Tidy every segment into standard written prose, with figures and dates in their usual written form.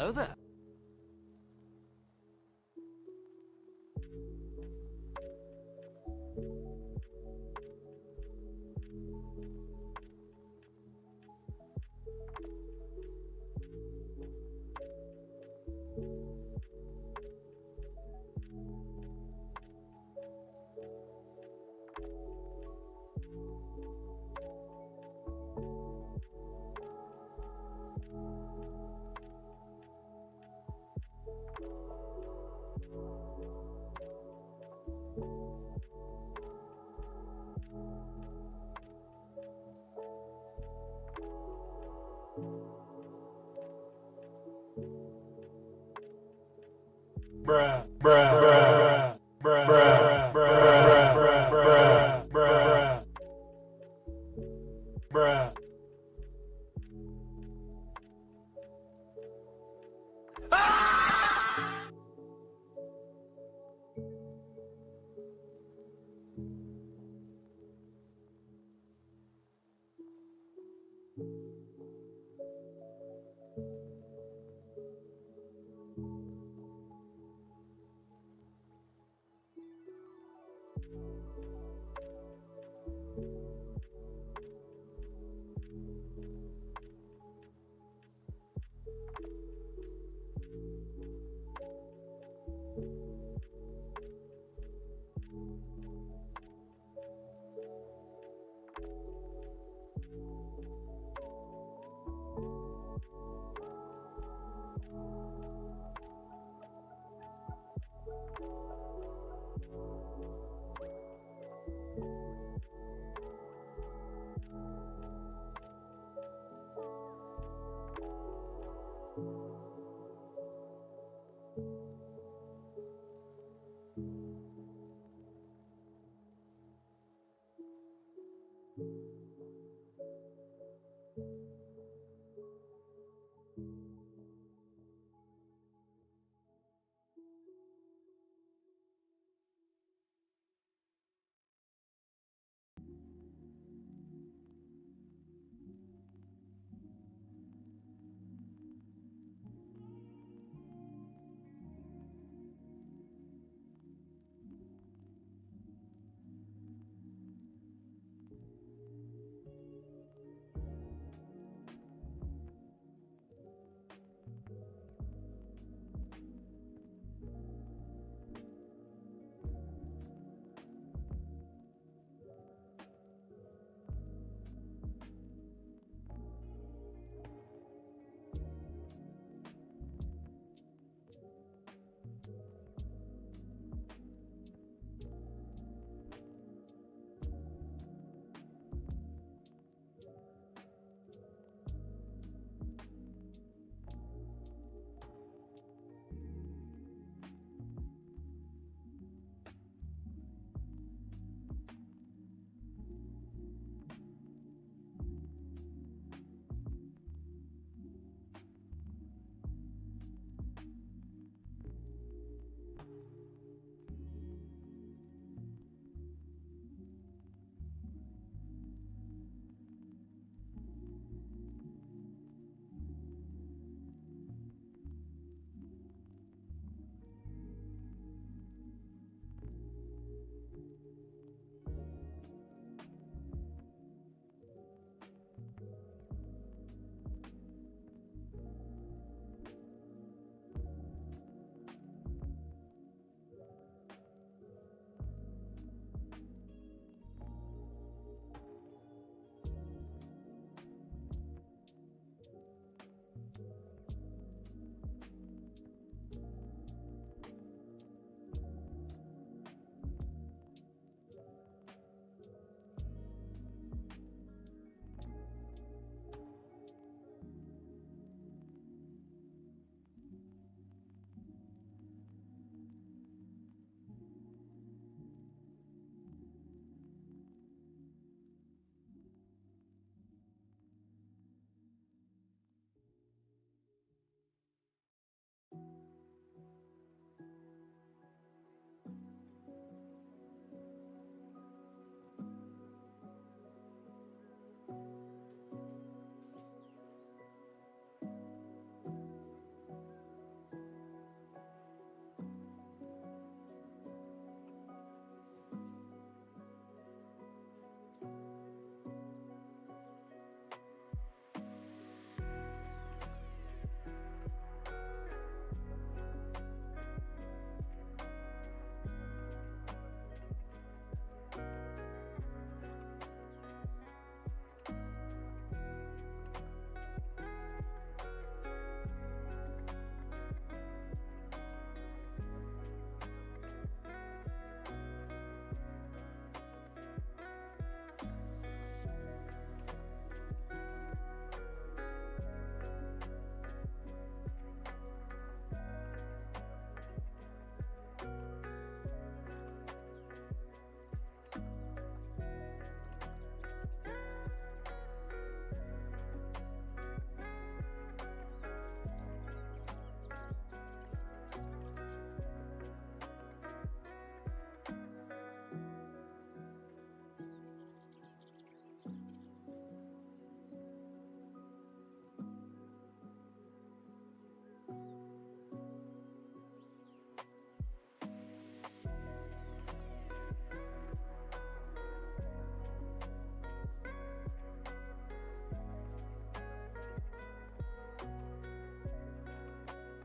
Hello there. Bruh, bruh, bruh, bruh, bruh, bruh, bruh, bruh, bruh, bruh.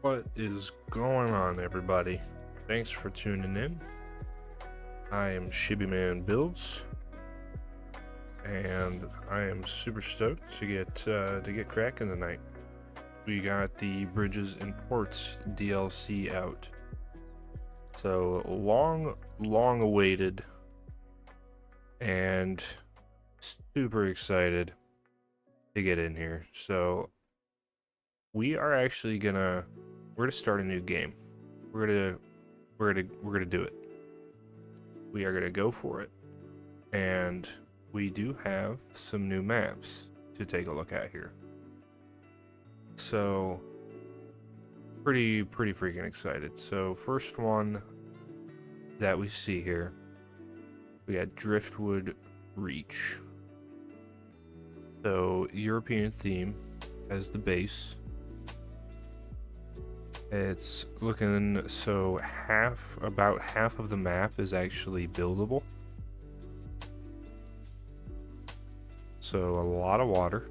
What is going on, everybody? Thanks for tuning in. I am Shibiman Builds, and I am super stoked to get cracking tonight. We got the Bridges and Ports DLC out, so long awaited, and super excited to get in here. So we are actually we're gonna start a new game. We're gonna do it. We are gonna go for it, and we do have some new maps to take a look at here. So pretty freaking excited. So first one that we see here, we got Driftwood Reach. So European theme as the base. It's looking so about half of the map is actually buildable. So a lot of water.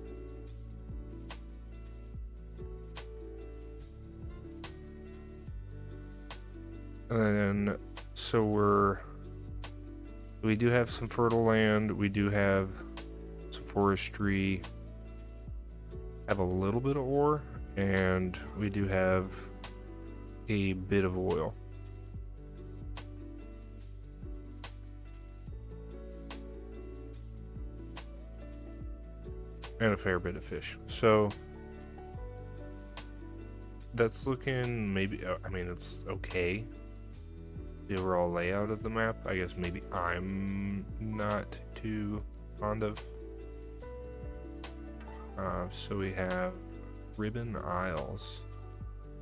And then so we do have some fertile land, we do have some forestry, have a little bit of ore, and we do have a bit of oil. And a fair bit of fish. So that's looking I mean, it's okay. The overall layout of the map, I guess maybe I'm not too fond of. So we have Ribbon Isles.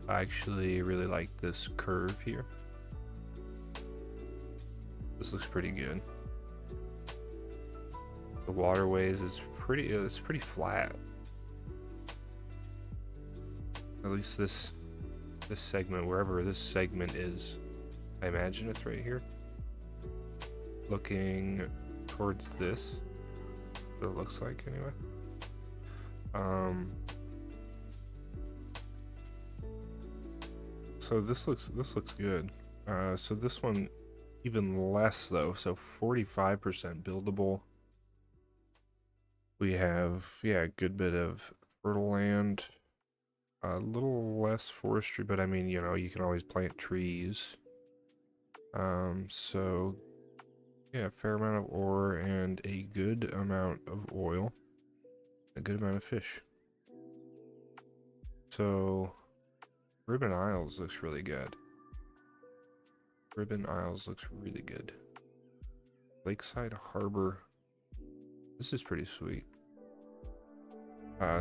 I actually really like this curve here. This looks pretty good. The waterways it's pretty flat. At least this segment, wherever this segment is, I imagine it's right here. Looking towards this, what it looks like anyway. So this looks good. So this one even less though. So 45% buildable. We have a good bit of fertile land. A little less forestry, but I mean, you can always plant trees. So yeah, a fair amount of ore and a good amount of oil. A good amount of fish. So Ribbon Isles looks really good. Ribbon Isles looks really good. Lakeside Harbor. This is pretty sweet.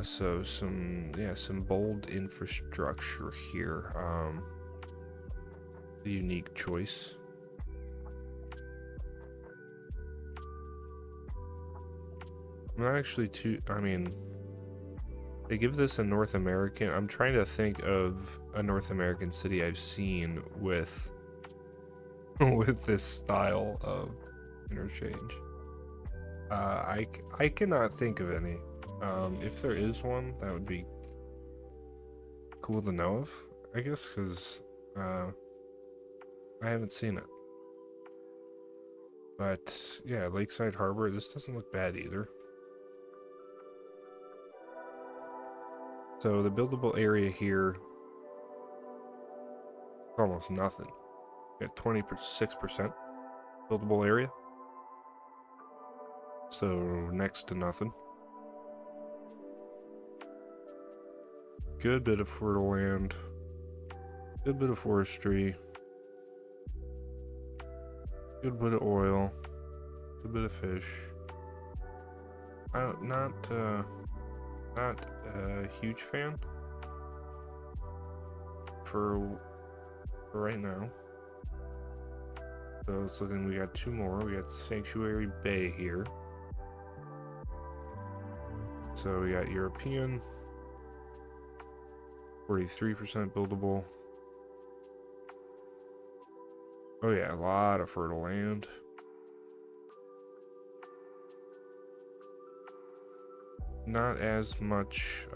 So some bold infrastructure here. A unique choice. I'm not actually I mean, they give this a North American. I'm trying to think of a North American city I've seen with this style of interchange. I cannot think of any. If there is one, that would be cool to know of, I guess, because I haven't seen it. But yeah, Lakeside Harbor, this doesn't look bad either. So the buildable area here, almost nothing. We got 26% buildable area. So next to nothing. Good bit of fertile land. Good bit of forestry. Good bit of oil. Good bit of fish. Not a huge fan for right now. So it's looking, we got two more. We got Sanctuary Bay here. So we got European, 43% buildable. Oh yeah, a lot of fertile land. Not as much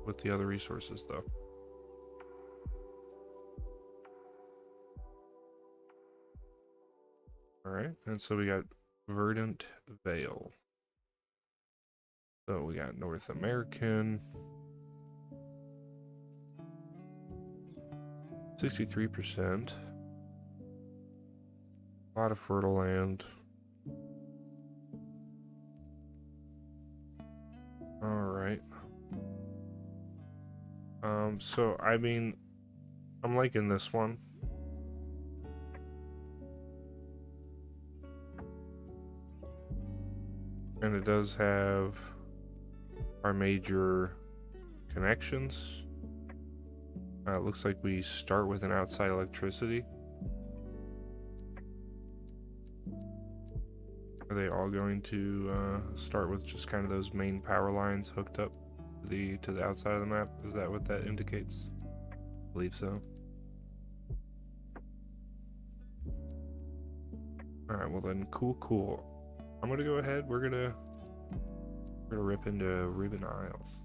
with the other resources though. Alright, and so we got Verdant Vale. So we got North American. 63%. A lot of fertile land. Alright. So I mean, I'm liking this one. And it does have our major connections. It looks like we start with an outside electricity. Are they all going to start with just kind of those main power lines hooked up to the outside of the map? Is that what that indicates? I believe so. Alright, well then, cool. I'm gonna go ahead, we're gonna rip into Ruben Isles.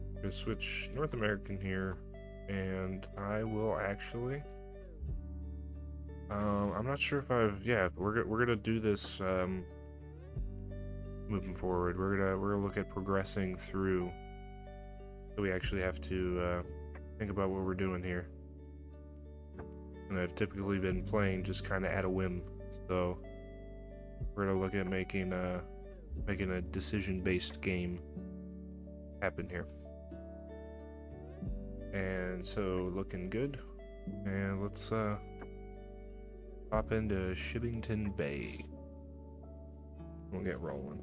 I'm gonna switch North American here, and I will actually I'm not sure if we're gonna do this moving forward. We're gonna look at progressing through. So we actually have to think about what we're doing here. And I've typically been playing just kind of at a whim, so we're gonna look at making a decision-based game happen here. And so looking good, and let's hop into Shibington Bay. We'll get rolling.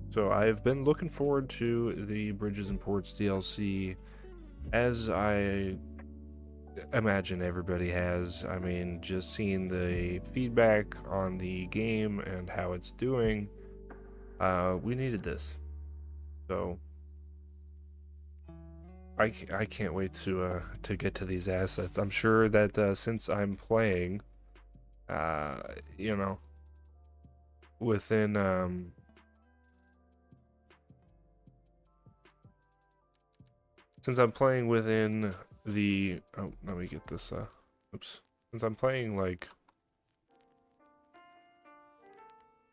So I've been looking forward to the Bridges and Ports DLC, as I imagine everybody has. I mean, just seeing the feedback on the game and how it's doing, we needed this. So I can't wait to get to these assets. I'm sure that since I'm playing, you know, within since I'm playing within the let me get this oops. Since I'm playing like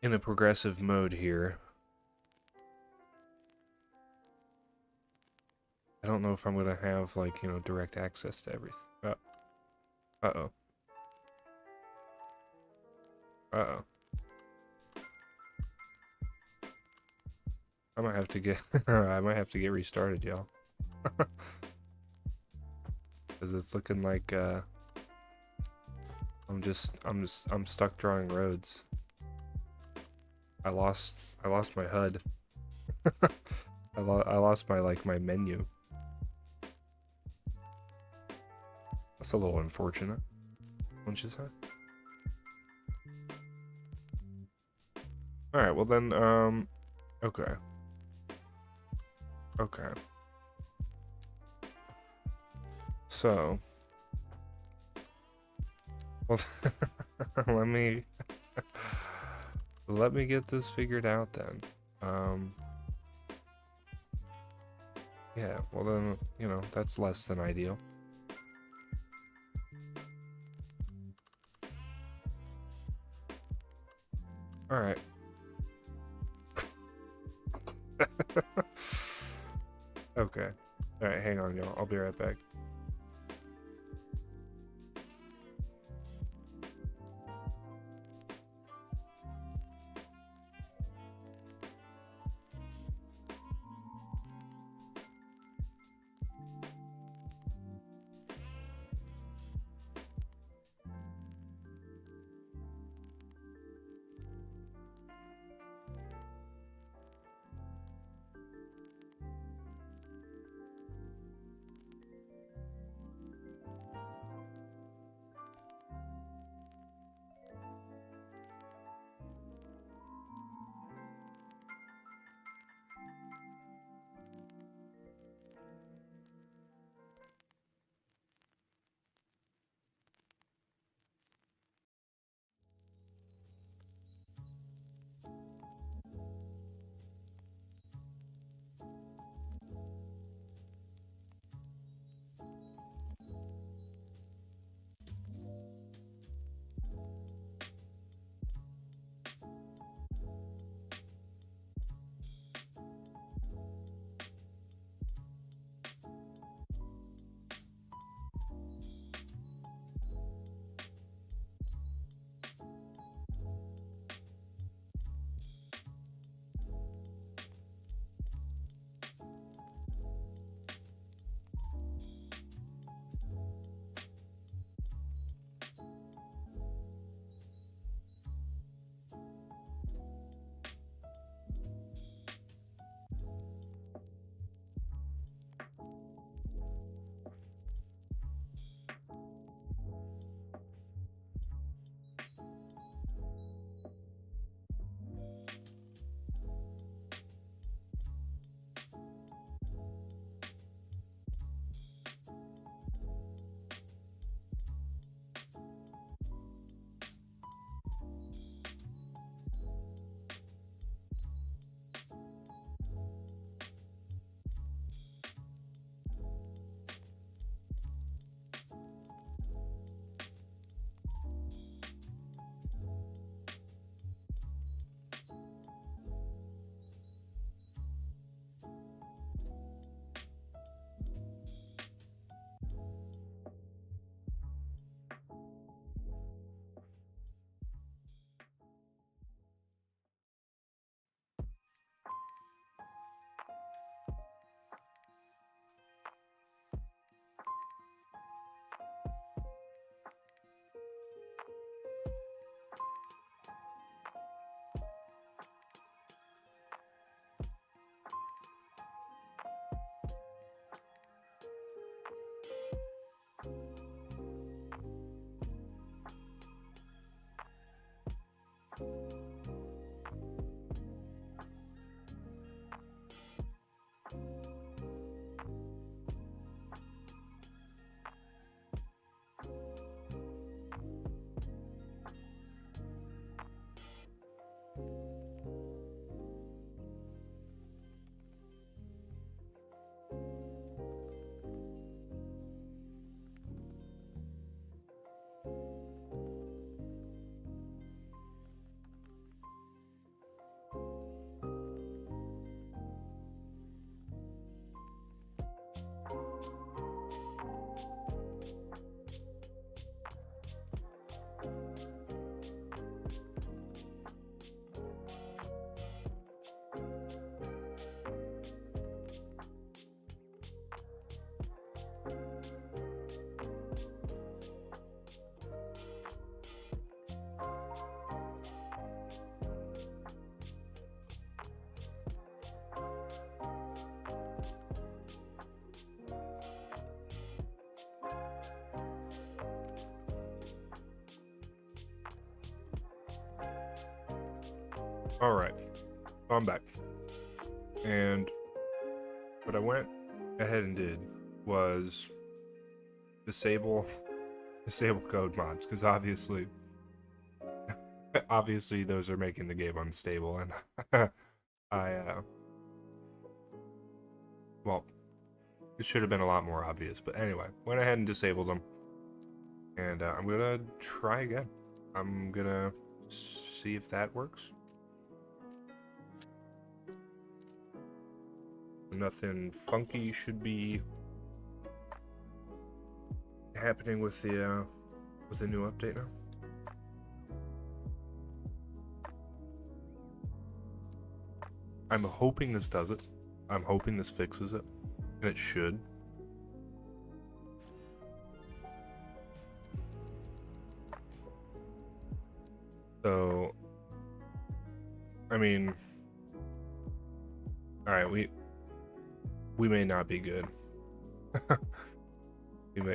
in a progressive mode here, I don't know if I'm gonna have like, you know, direct access to everything. Uh-oh. Uh-oh. I might have to get I might have to get restarted, y'all. Cause it's looking like I'm stuck drawing roads. I lost my HUD. I lost my menu. That's a little unfortunate, wouldn't you say? Alright, well then, okay. Okay. So, well, let me get this figured out then. Yeah, well then, you know, that's less than ideal. Alright. Okay. Alright, hang on, y'all. I'll be right back. All right, so I'm back, and what I went ahead and did was disable code mods, because obviously those are making the game unstable, and well, it should have been a lot more obvious, but anyway, went ahead and disabled them, and I'm gonna try again. I'm gonna see if that works. Nothing funky should be happening with the new update now. I'm hoping this does it. I'm hoping this fixes it, and it should. So, I mean, all right, we may not be good.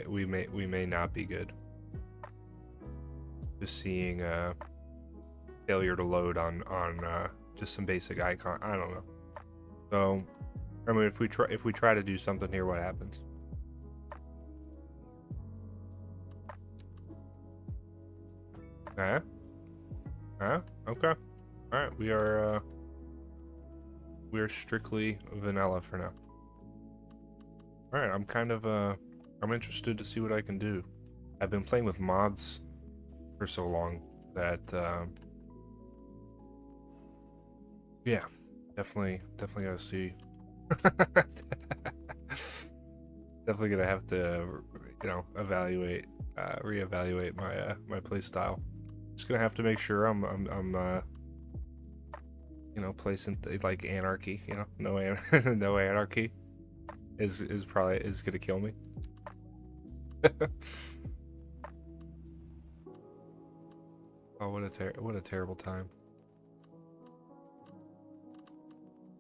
we may not be good. Just seeing failure to load on just some basic icon. I don't know. So, I mean, if we try to do something here, what happens? Okay. All right, we are strictly vanilla for now. All right, I'm kind of I'm interested to see what I can do. I've been playing with mods for so long that yeah, definitely gotta see. Definitely gonna have to, reevaluate my my play style. Just gonna have to make sure I'm placing like anarchy. No no anarchy is probably gonna kill me. Oh, what a terrible time.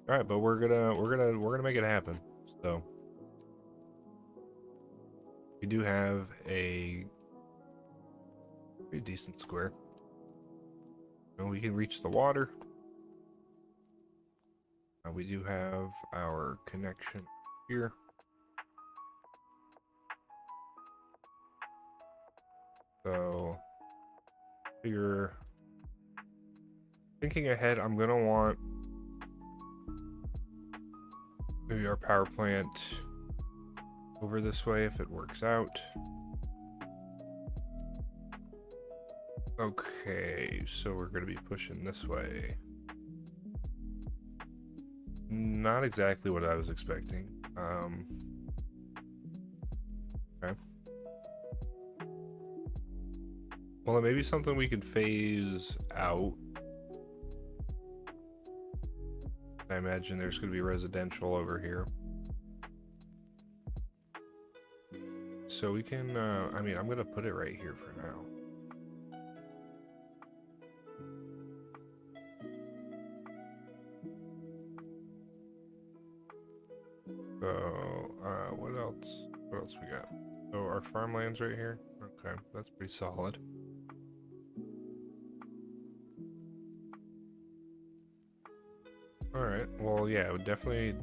All right, but we're gonna make it happen. So We do have a pretty decent square. And we can reach the water. We do have our connection here. So, figure thinking ahead, I'm gonna want maybe our power plant over this way if it works out. Okay, so we're gonna be pushing this way. Not exactly what I was expecting. Okay. Well, it may be something we could phase out. I imagine there's going to be residential over here. So we can, I mean, I'm going to put it right here for now. So, what else? What else we got? So our farmland's right here. Okay, that's pretty solid. All right. Well, yeah, I would definitely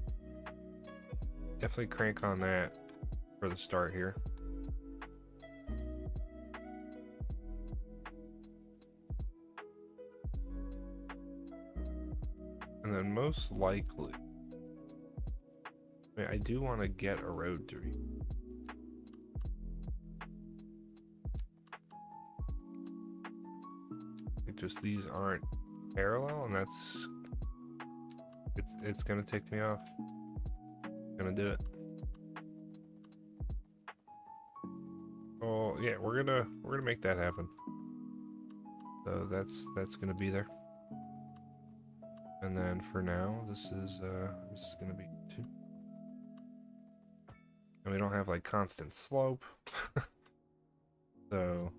crank on that for the start here. And then most likely, I mean, I do want to get a road through. It just these aren't parallel, and that's it's gonna tick me off. Gonna do it. Oh yeah, we're gonna make that happen. So that's gonna be there. And then for now, this is gonna be 2. And we don't have like constant slope. So,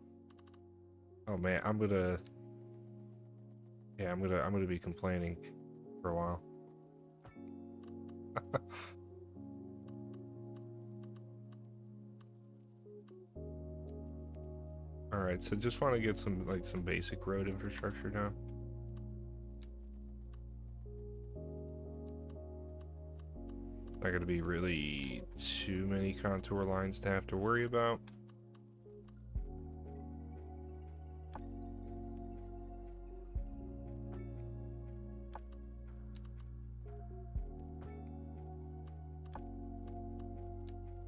oh man, I'm gonna be complaining for a while. All right, so just want to get some basic road infrastructure down. Not gonna be really too many contour lines to have to worry about.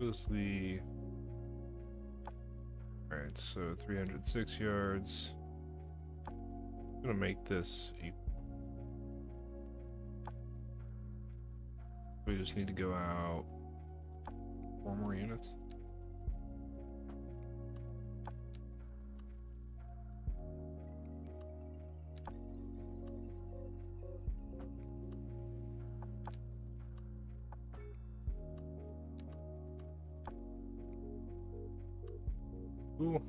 Mostly. All right, so 306 yards. I'm gonna make this equal. We just need to go out 4 more units. Cool.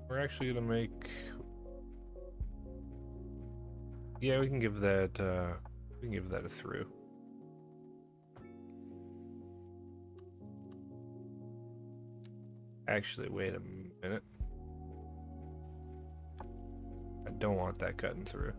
We're actually gonna make. Yeah, we can give that. A through. Actually, wait a minute. I don't want that cutting through.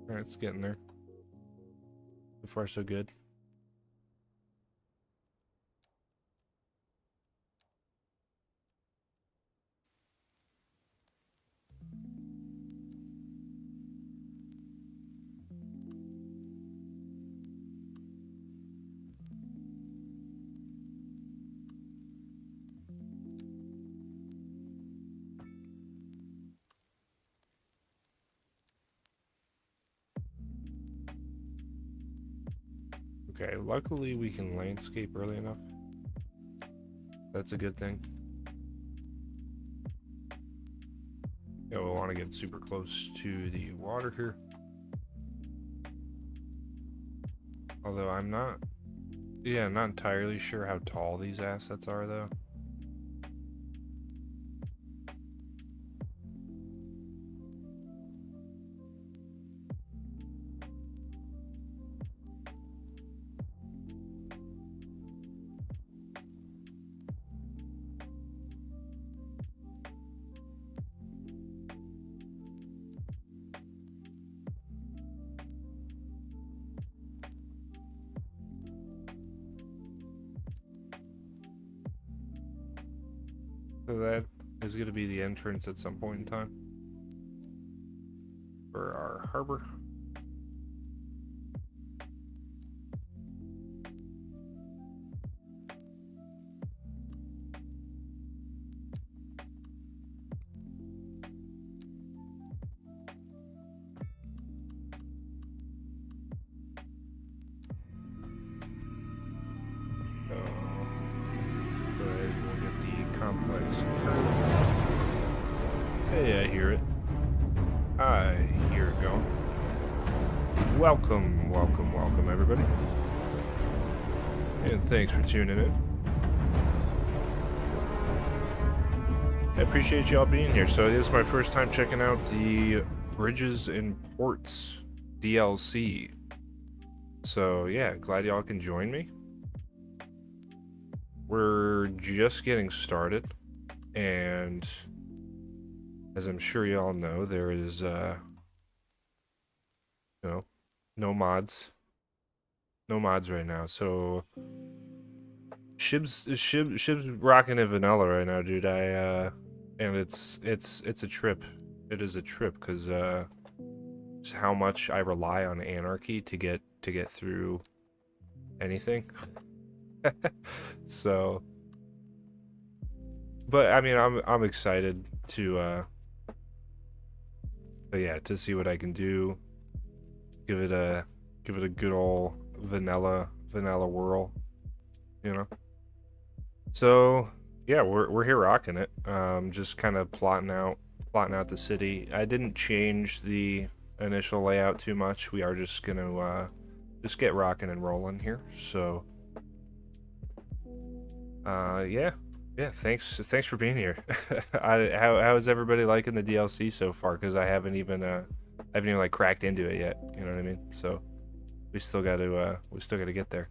Alright, it's getting there. So far, so good. Okay, luckily we can landscape early enough. That's a good thing. Yeah, we'll want to get super close to the water here. Although I'm not entirely sure how tall these assets are though. So that is going to be the entrance at some point in time for our harbor. So, we'll get the complex. Hey, I hear it. I hear it going. Welcome, welcome, welcome, everybody. And thanks for tuning in. I appreciate y'all being here. So this is my first time checking out the Bridges and Ports DLC. So yeah, glad y'all can join me. We're just getting started, and as I'm sure y'all know, there is no mods right now. So Shib's rocking in vanilla right now, dude. And it's a trip. It is a trip because just how much I rely on anarchy to get through anything. So, but I mean, I'm excited to to see what I can do. Give it a good old vanilla whirl, you know. So yeah, we're here rocking it. Just kind of plotting out the city. I didn't change the initial layout too much. We are just gonna just get rocking and rolling here. So yeah, thanks for being here. How is everybody liking the DLC so far? Because I haven't even like cracked into it yet. You know what I mean? So we still got to get there.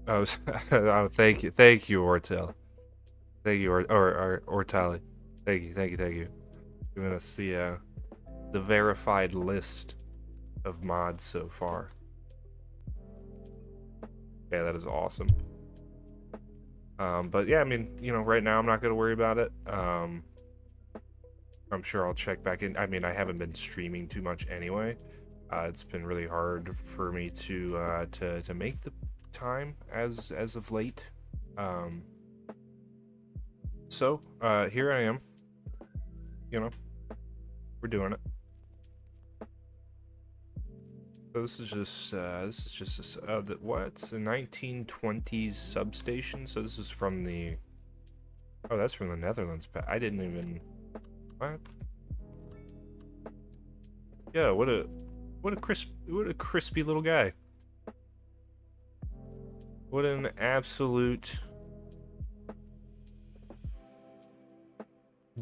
Oh, oh, thank you, Ortel. Thank you, Ortali. Thank you. Giving us the verified list of mods so far. Yeah, that is awesome. But yeah, I mean, you know, right now I'm not gonna worry about it. I'm sure I'll check back in. I mean, I haven't been streaming too much anyway. It's been really hard for me to make the time as of late. So here I am. You know, we're doing it. So this is just the what? A 1920s substation. So this is from the. Oh, that's from the Netherlands. I didn't even. What? Yeah, what a crispy little guy. What an absolute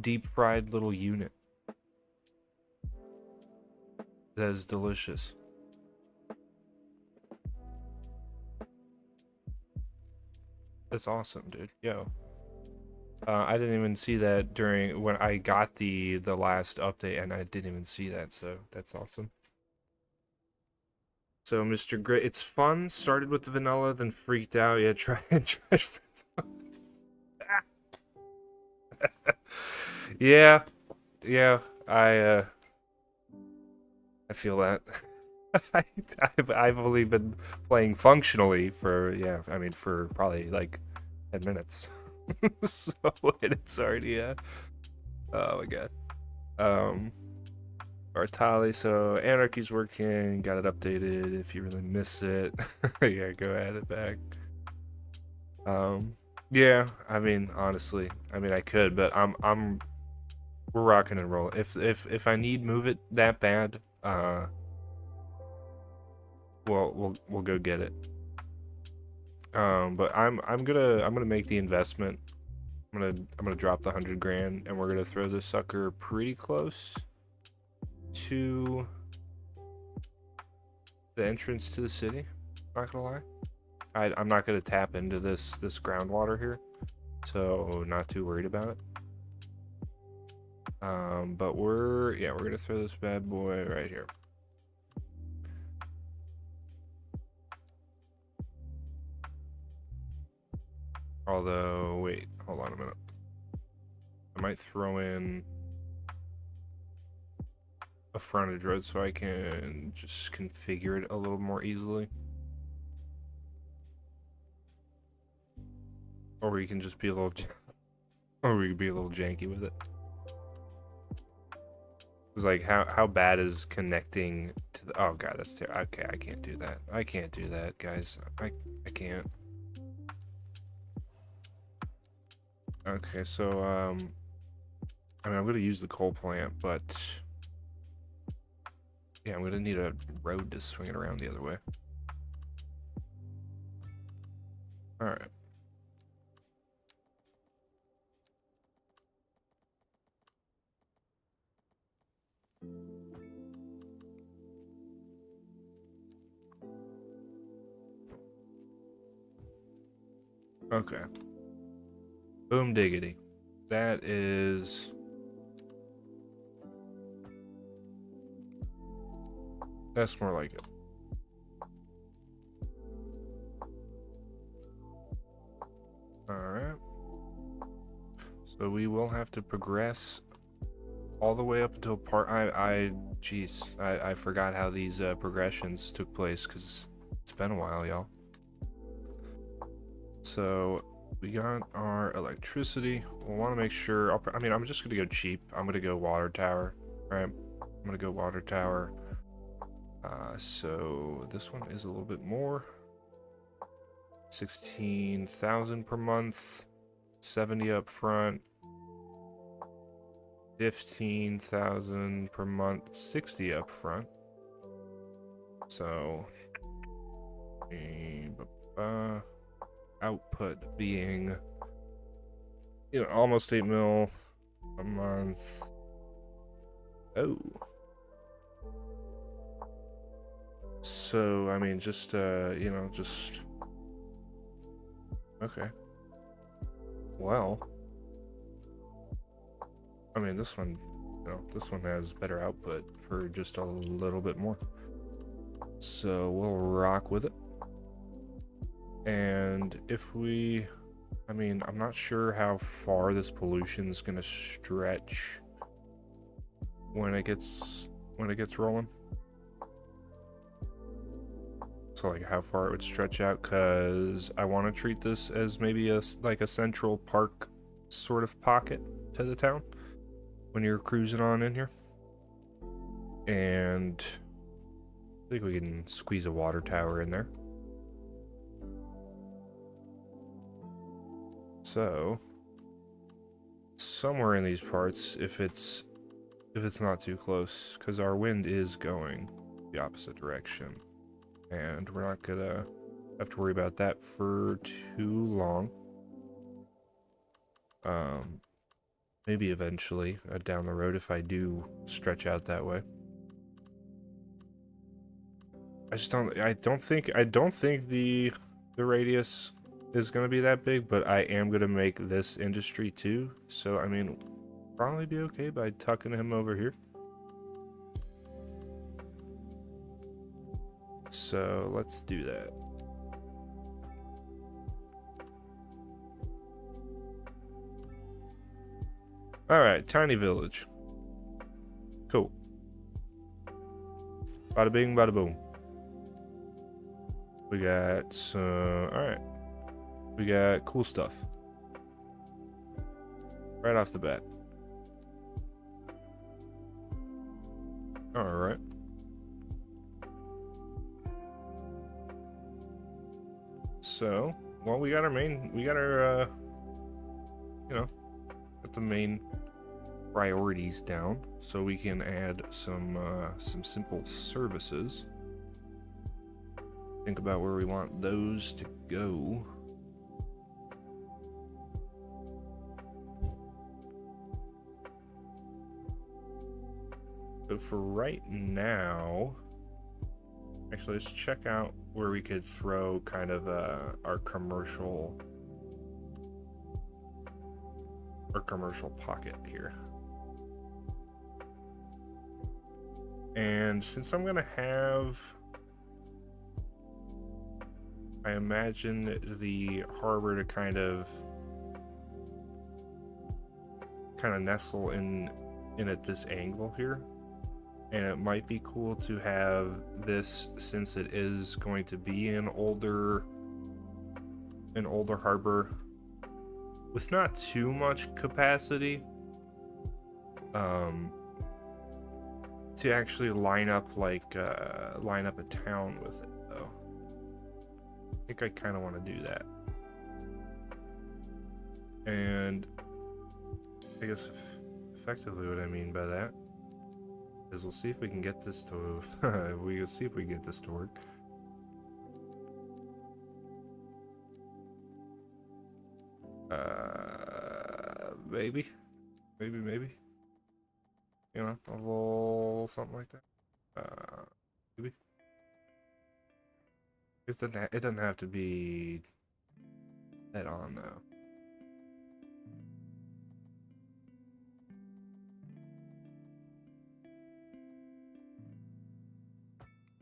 deep fried little unit. That is delicious. That's awesome, dude. Yo. I didn't even see that during when I got the last update, and I didn't even see that, so that's awesome. So Mr. Gray, it's fun. Started with the vanilla, then freaked out. Yeah, try. Yeah, I feel that. I've only been playing functionally for for probably like 10 minutes. So and it's already oh my god. Bartali, so Anarchy's working, got it updated. If you really miss it, yeah, go add it back. Yeah, I mean, honestly, I mean, I could, but we're rocking and rolling. If I need move it that bad, well, we'll go get it. But I'm gonna make the investment. I'm gonna drop the 100 grand, and we're gonna throw this sucker pretty close to the entrance to the city. Not gonna lie, I'm not gonna tap into this groundwater here, so not too worried about it. But we're gonna throw this bad boy right here. Although, wait, hold on a minute. I might throw in a frontage road so I can just configure it a little more easily. Or we can just be a little, or we can be a little janky with it. It's like, how bad is connecting to the, oh god, that's terrible. Okay, I can't do that. I can't do that, guys. I can't. Okay, so, I mean, I'm gonna use the coal plant, but yeah, I'm gonna need a road to swing it around the other way. Alright. Okay. Boom diggity. That is... That's more like it. Alright. So we will have to progress all the way up until jeez, I forgot how these progressions took place because it's been a while, y'all. So we got our electricity. We'll want to make sure, I mean, I'm just going to go cheap. I'm going to go water tower, right? I'm going to go water tower. So this one is a little bit more. 16,000 per month, 70 up front, 15,000 per month, 60 up front. So, output being, you know, almost 8 mil a month. Oh. So, I mean, just, you know, just... Okay. Well. I mean, this one, you know, this one has better output for just a little bit more. So, we'll rock with it. And if we... I mean, I'm not sure how far this pollution is going to stretch when it gets rolling. So like how far it would stretch out, because I want to treat this as maybe a central park sort of pocket to the town when you're cruising on in here. And I think we can squeeze a water tower in there. So somewhere in these parts, if it's not too close, because our wind is going the opposite direction. And we're not gonna have to worry about that for too long. Maybe eventually down the road if I do stretch out that way. I don't think the radius is gonna be that big, but I am gonna make this industry too. So I mean, probably be okay by tucking him over here. So let's do that. Alright, tiny village. Cool. Bada bing, bada boom. We got some... Alright. We got cool stuff. Right off the bat. All right. So, well, we got our you know, got the main priorities down, so we can add some simple services. Think about where we want those to go. So for right now, actually, let's check out where we could throw kind of our commercial pocket here. And since I'm gonna have, I imagine the harbor to kind of nestle in at this angle here. And it might be cool to have this, since it is going to be an older harbor with not too much capacity, to actually line up a town with it, though. I think I kind of want to do that. And I guess effectively what I mean by that is we'll see if we can get this to we'll see if we get this to work. Maybe. You know, a little something like that. Maybe. It doesn't have to be head on though.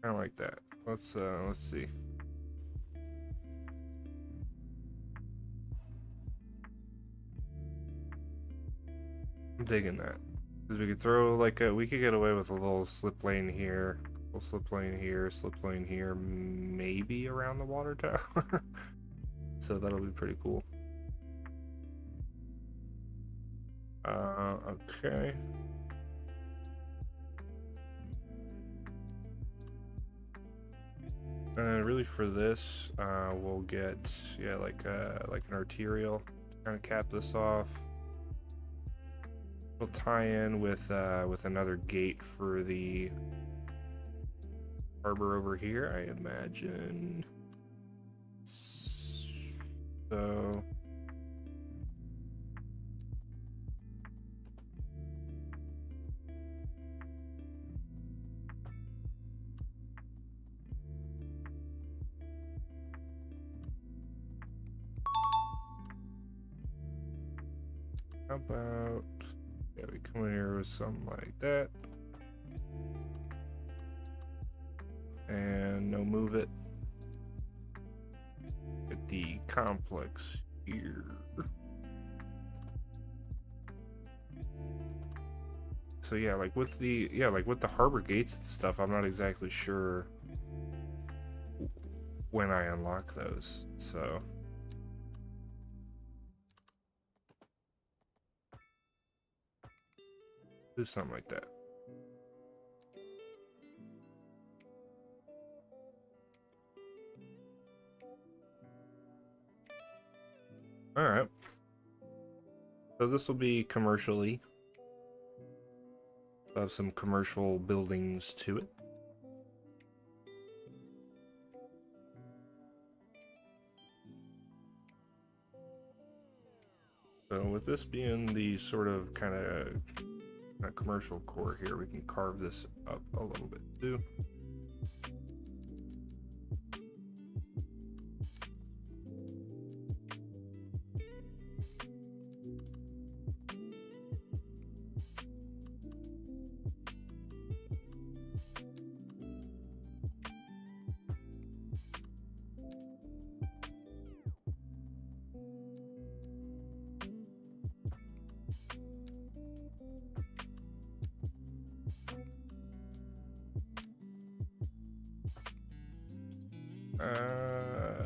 Kind of like that. Let's see. I'm digging that. Because we could throw we could get away with a little slip lane here, slip lane here, maybe around the water tower. So that'll be pretty cool. Okay. And really for this, we'll get like an arterial to kind of cap this off. We'll tie in with another gate for the harbor over here, I imagine. So how about, yeah, we come in here with something like that. And no move it. Get the complex here. So yeah, like with the harbor gates and stuff, I'm not exactly sure when I unlock those. So do something like that. All right. So this will be commercially. Have some commercial buildings to it. So with this being the sort of kind of commercial core here, we can carve this up a little bit too.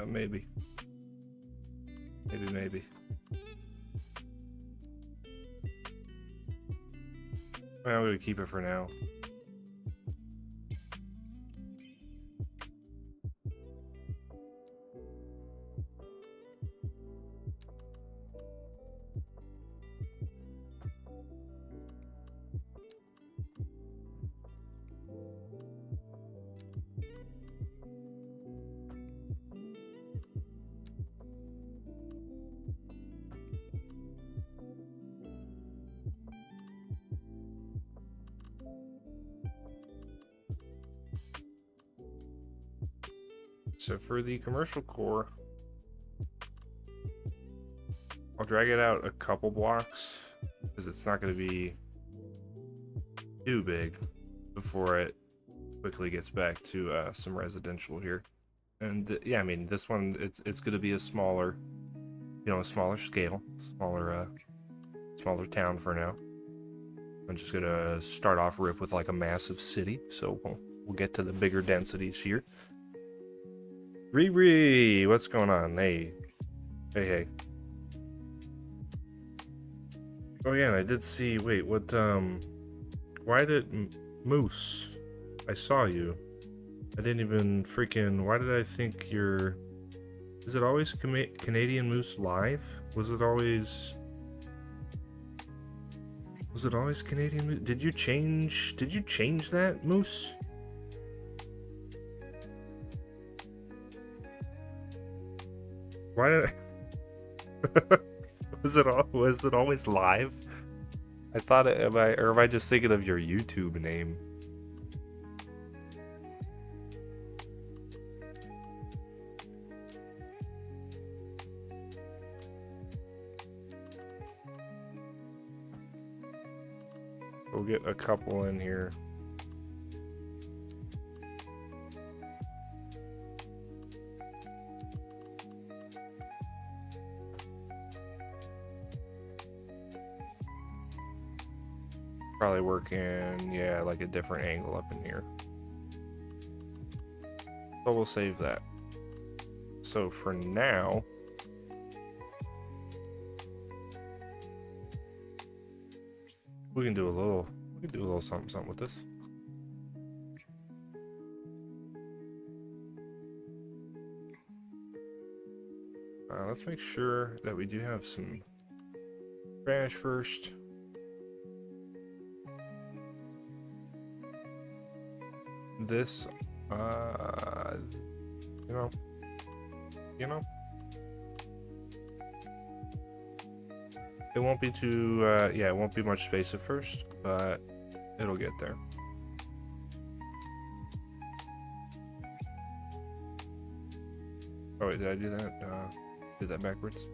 Maybe. Well, I'm gonna keep it for now. so for the commercial core, I'll drag it out a couple blocks because it's not going to be too big before it quickly gets back to some residential here. And yeah, I mean, this one, it's going to be a smaller, a smaller scale, smaller town for now. I'm just gonna start off rip with like a massive city, so we'll get to the bigger densities here. Riri, what's going on? Hey, hey. Oh yeah, and I did see. Wait, what? Why did Moose? I saw you. I didn't even freaking. Why did I think you're? Is it always Canadian Moose live? Was it always? Was it always Canadian Moose? Did you change that, Moose? Why did I... was it always live? I thought it, am I just thinking of your YouTube name? We'll get a couple in here. Probably working, yeah, like a different angle up in here. So we'll save that. So for now, we can do a little something with this. Let's make sure that we do have some trash first. This, you know, it won't be too, yeah, it won't be much space at first, but it'll get there. Oh wait, did I do that? Did that backwards?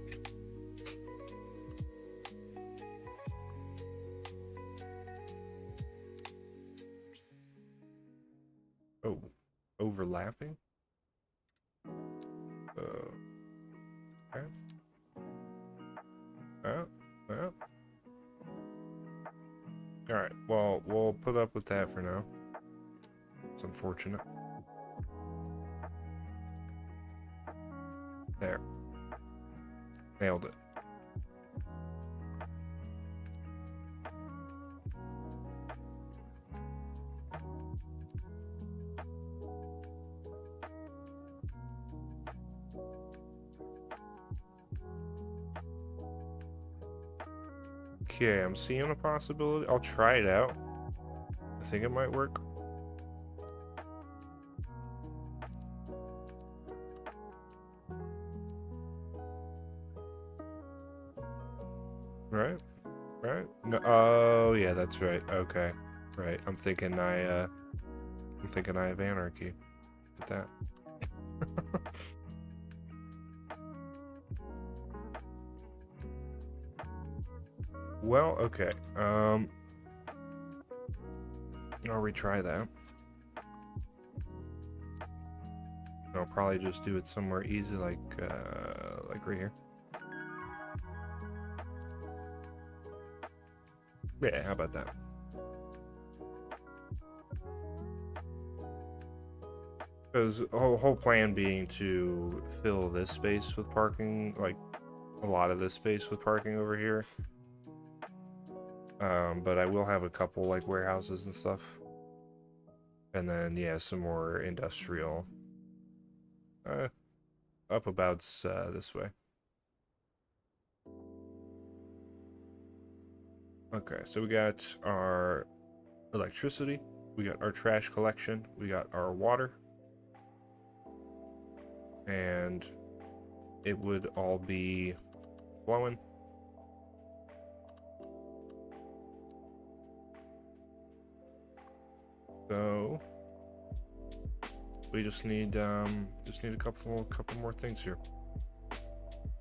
Oh, overlapping? Okay. Alright, well, we'll put up with that for now. It's unfortunate. There. Nailed it. Okay, I'm seeing a possibility. I'll try it out. I think it might work. Right? Right? No, oh yeah, that's right. Okay. Right. I'm thinking I have anarchy. At that. Well, okay. I'll retry that. I'll probably just do it somewhere easy, like right here. Yeah, how about that? Because the whole plan being to fill this space with parking, like a lot of this space with parking over here. But I will have a couple like warehouses and stuff. And then, yeah, some more industrial. Up about this way. Okay, so we got our electricity, we got our trash collection, we got our water, and it would all be flowing. So We just need a couple more things here.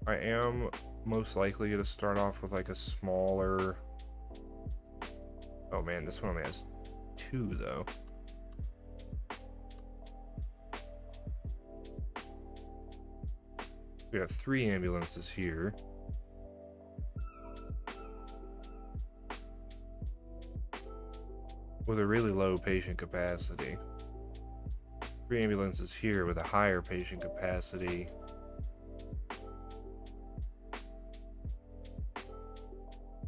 I am most likely gonna start off with like a smaller. Oh man, this one only has 2 though. We got 3 ambulances here. With a really low patient capacity. 3 ambulances here with a higher patient capacity.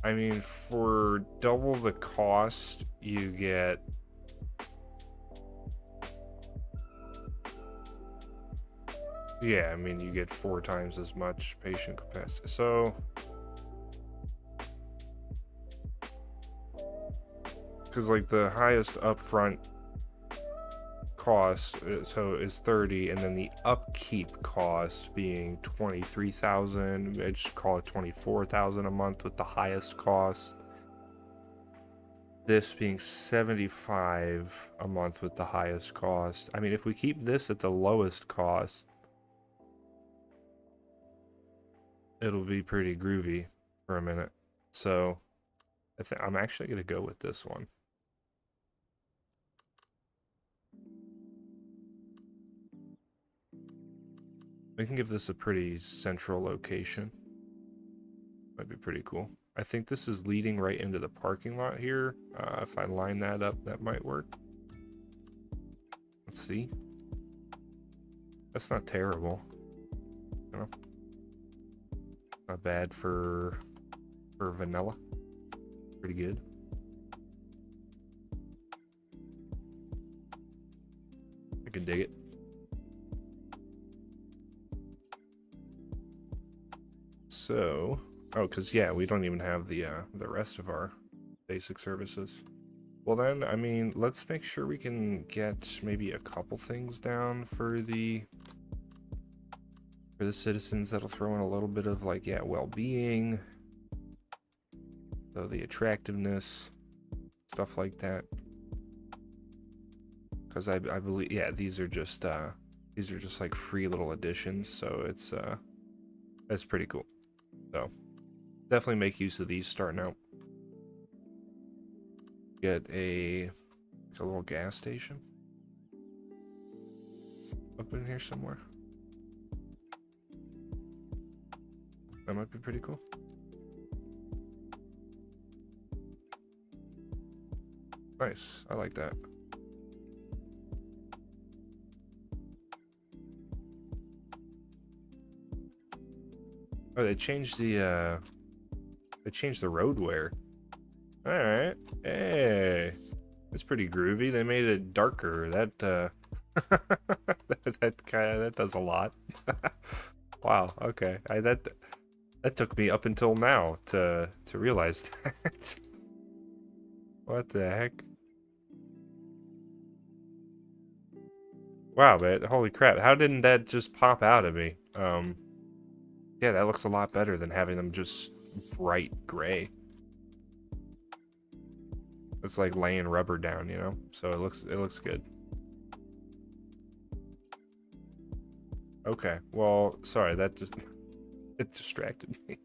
I mean, for double the cost, you get... Yeah, I mean, you get 4 times as much patient capacity. So... Because, like, the highest upfront cost is 30, and then the upkeep cost being 23,000. I just call it 24,000 a month with the highest cost. This being 75 a month with the highest cost. I mean, if we keep this at the lowest cost, it'll be pretty groovy for a minute. So I think I'm actually gonna go with this one. We can give this a pretty central location. Might be pretty cool. I think this is leading right into the parking lot here. If I line that up, that might work. Let's see. That's not terrible. You know? Not bad for vanilla. Pretty good. I can dig it. So, oh, because yeah, we don't even have the rest of our basic services. Well then, I mean, let's make sure we can get maybe a couple things down for the citizens. That'll throw in a little bit of like, yeah, well-being, so the attractiveness, stuff like that. Because I believe, yeah, these are just like free little additions, so it's that's pretty cool. So definitely make use of these starting out. Get a little gas station up in here somewhere. That might be pretty cool. Nice, I like that. Oh, they changed the road wear. All right, hey, it's pretty groovy. They made it darker. That that does a lot. Wow. Okay, that took me up until now to realize that. What the heck? Wow, man! Holy crap! How didn't that just pop out at me? Yeah, that looks a lot better than having them just bright gray. It's like laying rubber down, you know? So it looks good. Okay, well, sorry, that just it distracted me.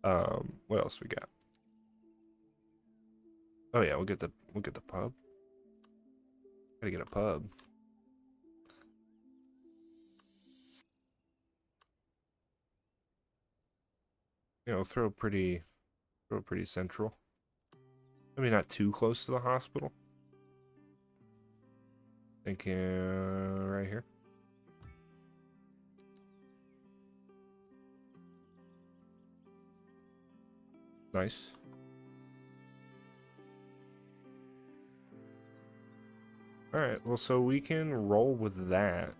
What else we got? Oh yeah, we'll get the pub. Gotta get a pub. You know, throw pretty central. Maybe not too close to the hospital. Thinking right here. Nice. All right. Well, so we can roll with that,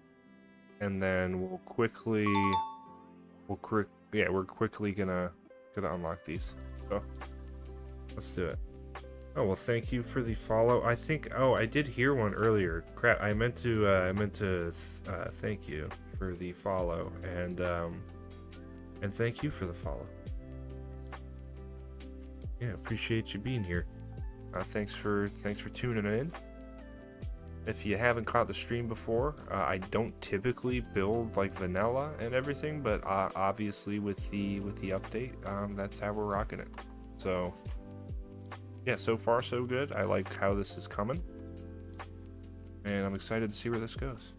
and then we're quickly gonna unlock these. So let's do it. Oh well, thank you for the follow. I think I did hear one earlier. Crap, I meant to thank you for the follow, and thank you for the follow. Yeah, appreciate you being here. Thanks for tuning in. If you haven't caught the stream before, I don't typically build like vanilla and everything, but obviously with the update, that's how we're rocking it. So yeah, so far so good. I like how this is coming, and I'm excited to see where this goes.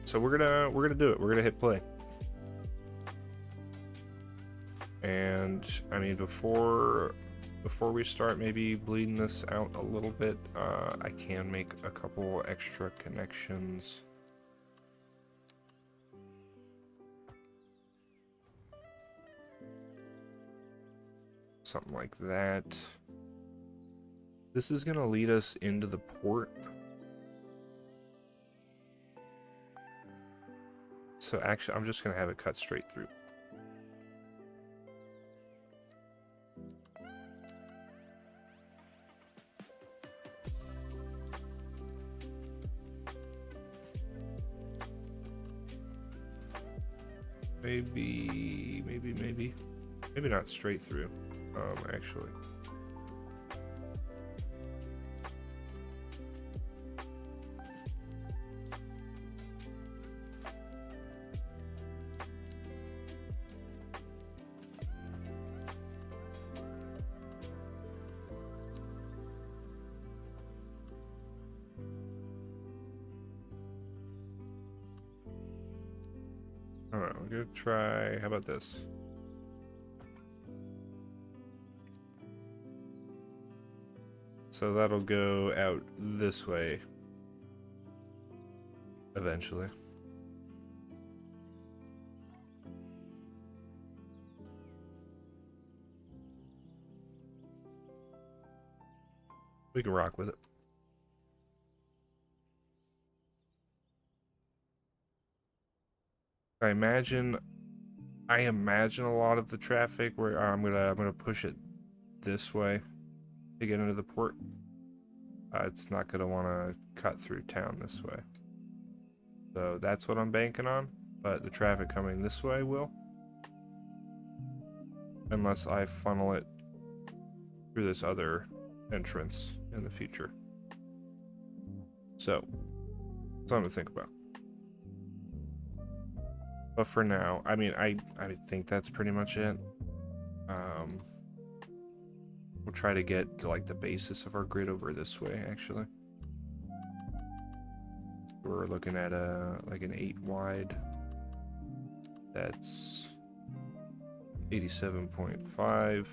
So we're gonna do it. We're gonna hit play. And I mean, before we start maybe bleeding this out a little bit, I can make a couple extra connections. Something like that. This is gonna lead us into the port. So actually, I'm just gonna have it cut straight through. Maybe not straight through, actually. Alright, we're gonna try, how about this? So that'll go out this way eventually. We can rock with it. I imagine a lot of the traffic where I'm gonna push it this way to get into the port. It's not gonna want to cut through town this way, so that's what I'm banking on. But the traffic coming this way will, unless I funnel it through this other entrance in the future. So something to think about. But for now, I mean, I think that's pretty much it. We'll try to get to like the basis of our grid over this way, actually. We're looking at like an 8 wide. That's 87.5.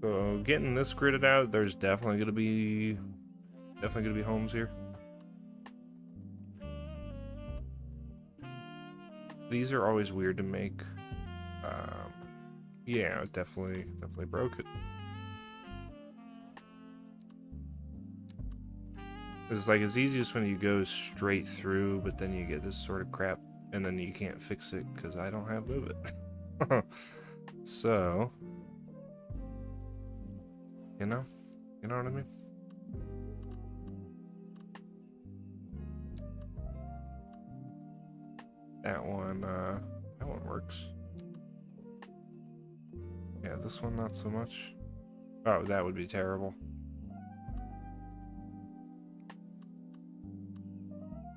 So getting this gridded out, there's definitely gonna be homes here. These are always weird to make. Yeah, definitely broke it. It's like it's easiest when you go straight through, but then you get this sort of crap, and then you can't fix it because I don't have Move It. So, you know what I mean? That one works. Yeah, this one not so much. Oh, that would be terrible.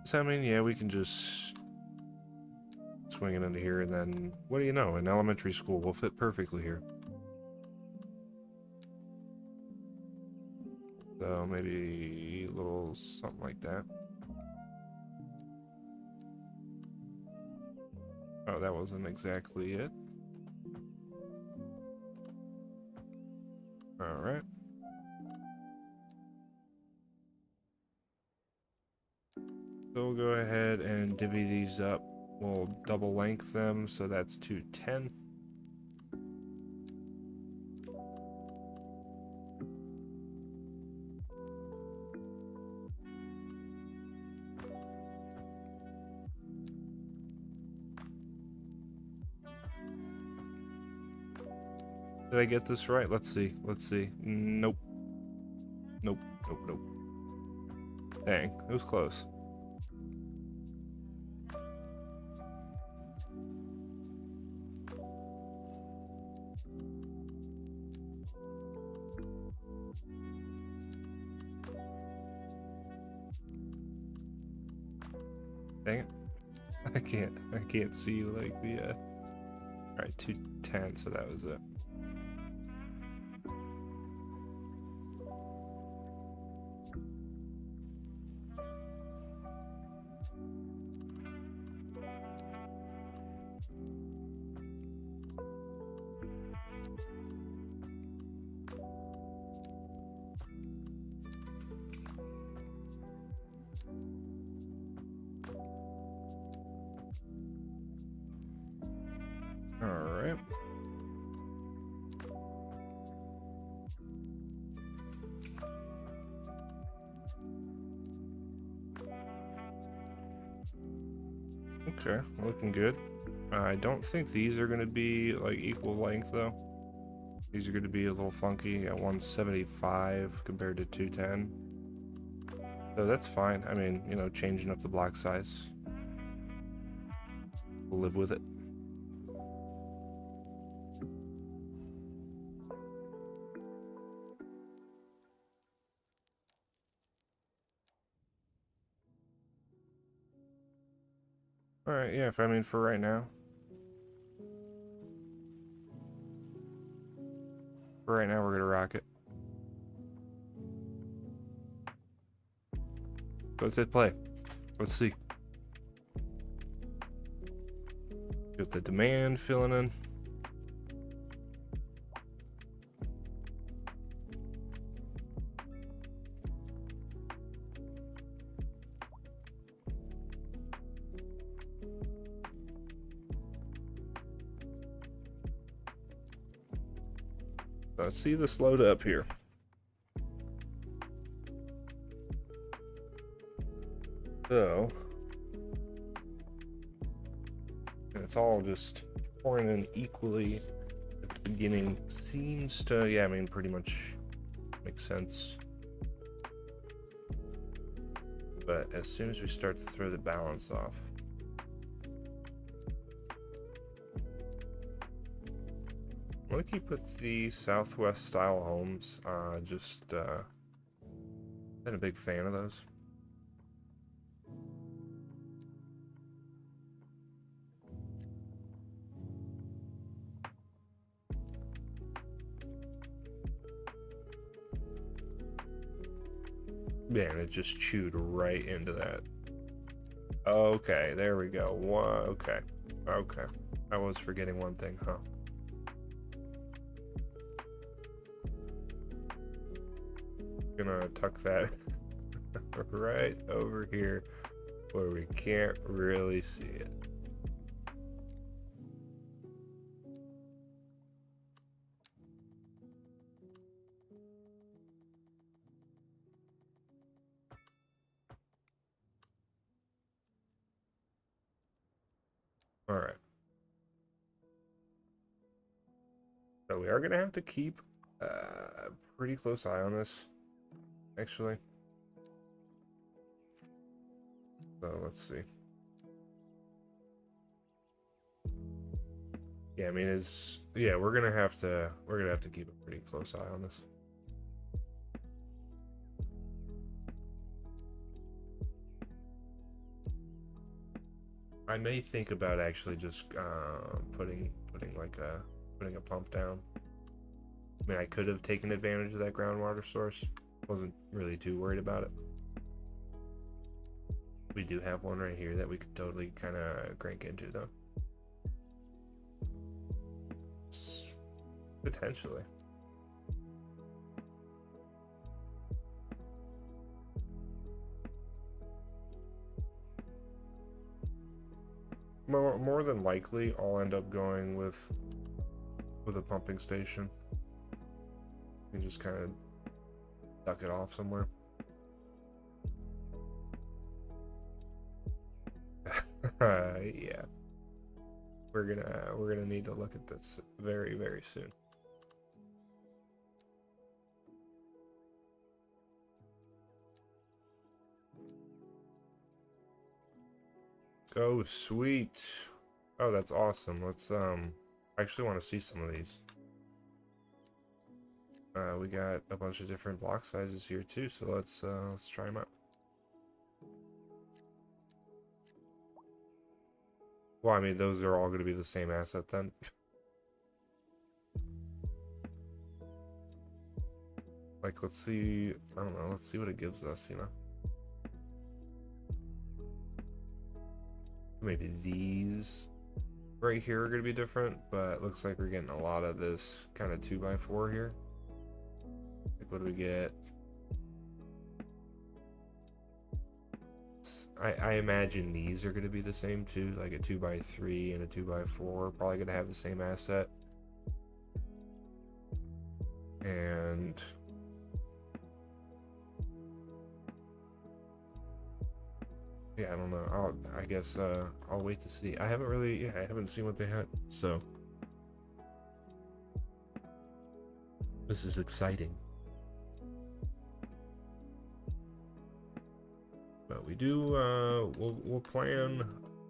So I mean, yeah, we can just swing it into here, and then what do you know? An elementary school will fit perfectly here. So maybe a little something like that. Oh, that wasn't exactly it. All right. So we'll go ahead and divvy these up. We'll double length them, so that's 210. Did I get this right? Let's see. Let's see. Nope. Nope. Nope. Nope. Dang, it was close. Dang it. I can't see like the alright, 210, so that was it. Alright. Okay, looking good. I don't think these are going to be like equal length though. These are going to be a little funky at 175 compared to 210. So that's fine. I mean, you know, changing up the block size. We'll live with it. Alright, yeah, I mean, for right now. For right now, we're gonna rock it. Let's hit play. Let's see. Get the demand filling in. Let's see this load up here. So, and it's all just pouring in equally at the beginning. Seems to, yeah, I mean, pretty much makes sense. But as soon as we start to throw the balance off, I'm gonna keep with the Southwest style homes. Been a big fan of those. Man, it just chewed right into that. Okay, there we go. Okay. Okay. I was forgetting one thing, huh? Gonna tuck that right over here where we can't really see it. All right. So we are gonna have to keep a pretty close eye on this, actually. So let's see. Yeah, I mean, we're gonna have to keep a pretty close eye on this. I may think about actually just putting a pump down. I mean, I could have taken advantage of that groundwater source. Wasn't really too worried about it. We do have one right here that we could totally kind of crank into, though. Potentially. More than likely, I'll end up going with a pumping station. You just kind of duck it off somewhere. Yeah. We're gonna need to look at this very, very soon. Oh, sweet. Oh, that's awesome. Let's, I actually want to see some of these. We got a bunch of different block sizes here too, so let's try them out. Well, I mean, those are all going to be the same asset then. Like, let's see, I don't know, let's see what it gives us, you know? Maybe these right here are going to be different, but it looks like we're getting a lot of this kind of 2x4 here. Like, what do we get? I imagine these are going to be the same too, like a 2x3 and a 2x4, probably going to have the same asset. And yeah, I don't know. I guess I'll wait to see. I haven't seen what they had, so this is exciting. But we do we'll plan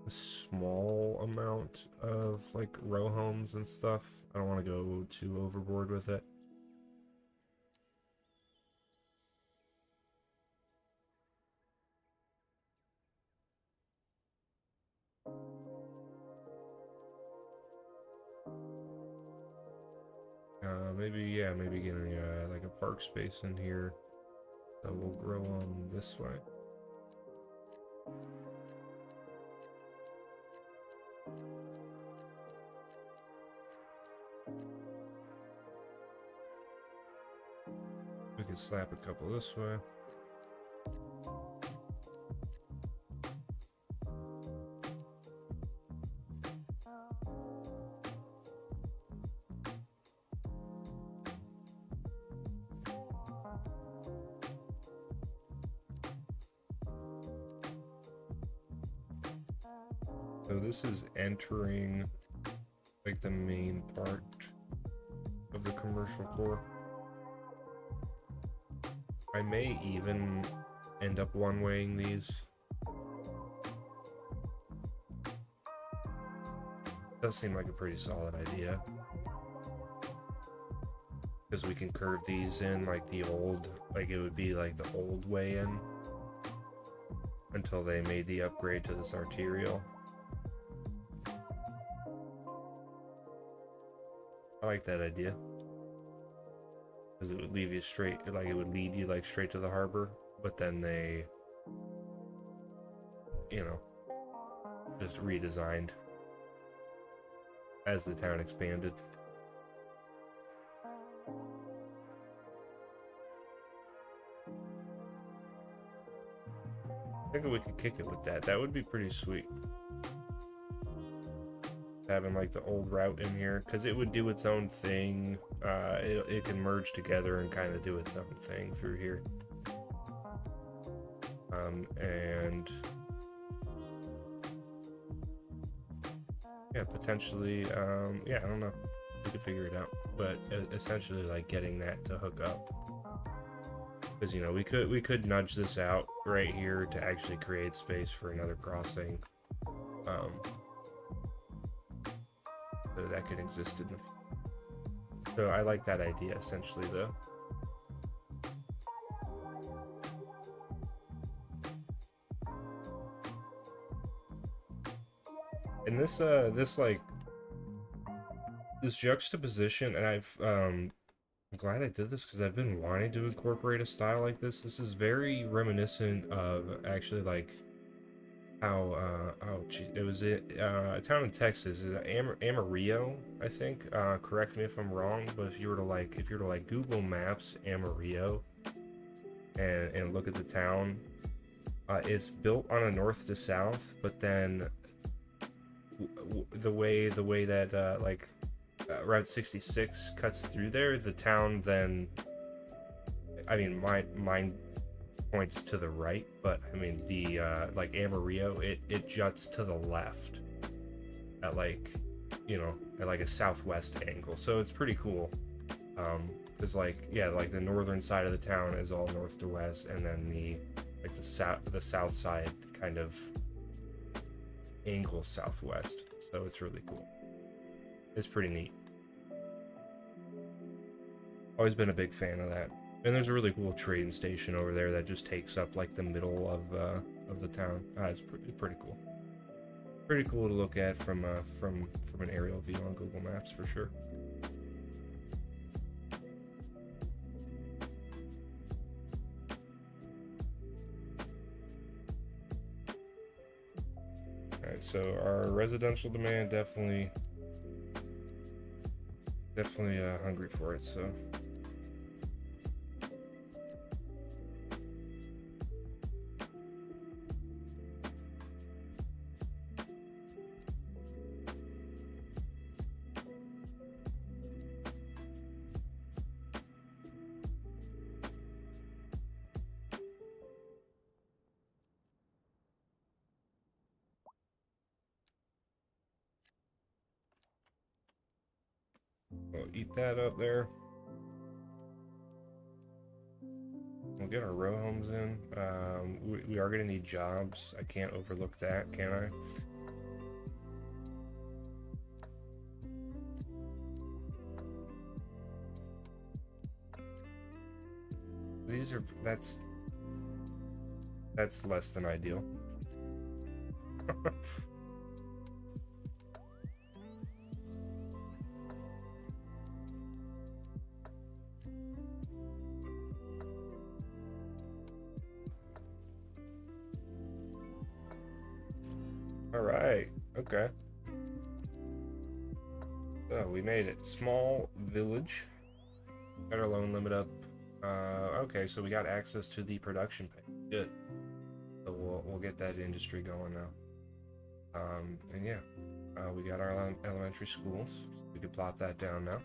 a small amount of like row homes and stuff. I don't want to go too overboard with it. Maybe getting like a park space in here that will grow on this way. We could slap a couple this way. So this is entering like the main part of the commercial core. I may even end up one-waying these. Does seem like a pretty solid idea. Because we can curve these in like the old, like it would be like the old way in until they made the upgrade to this arterial. I like that idea. Because it would leave you straight, like it would lead you like straight to the harbor, but then they, you know, just redesigned as the town expanded. I think we could kick it with that. That would be pretty sweet. Having like the old route in here, because it would do its own thing. It can merge together and kind of do its own thing through here. And yeah, potentially, yeah, I don't know. We could figure it out, but essentially, like getting that to hook up, because you know we could nudge this out right here to actually create space for another crossing. So that could exist in the. So I like that idea essentially, though. And this this juxtaposition, and I'm glad I did this because I've been wanting to incorporate a style like this. This is very reminiscent of actually like how it was a town in Texas, is Amarillo, I think. Correct me if I'm wrong, but if you were to like Google Maps Amarillo and look at the town, it's built on a north to south, but then the way that Route 66 cuts through there, the town then, I mean, mine points to the right, but I mean the like Amarillo, it juts to the left at like, you know, at like a southwest angle, so it's pretty cool. Because like, yeah, like the northern side of the town is all north to west, and then the south side kind of angle southwest, so it's really cool. It's pretty neat. Always been a big fan of that. And there's a really cool train station over there that just takes up like the middle of the town. It's pretty cool. Pretty cool to look at from an aerial view on Google Maps for sure. Alright, so our residential demand definitely hungry for it, so. We'll eat that up there. We'll get our row homes in. We are going to need jobs. I can't overlook that, can I? That's less than ideal. All right. Okay. So we made it. Small village. Got our loan limit up. Okay, so we got access to the production pay. Good. So we'll get that industry going now. And yeah, we got our elementary schools. So we can plop that down now.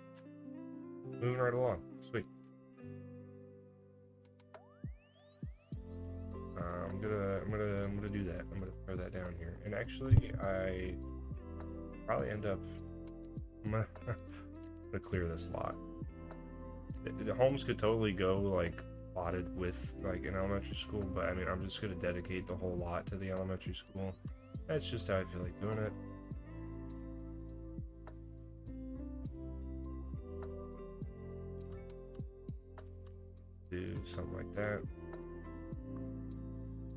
Moving right along. Sweet. I'm gonna do that. I'm gonna throw that down here. And actually, I probably end up. I'm gonna clear this lot. The homes could totally go like plotted with like an elementary school, but I mean, I'm just gonna dedicate the whole lot to the elementary school. That's just how I feel like doing it. Do something like that.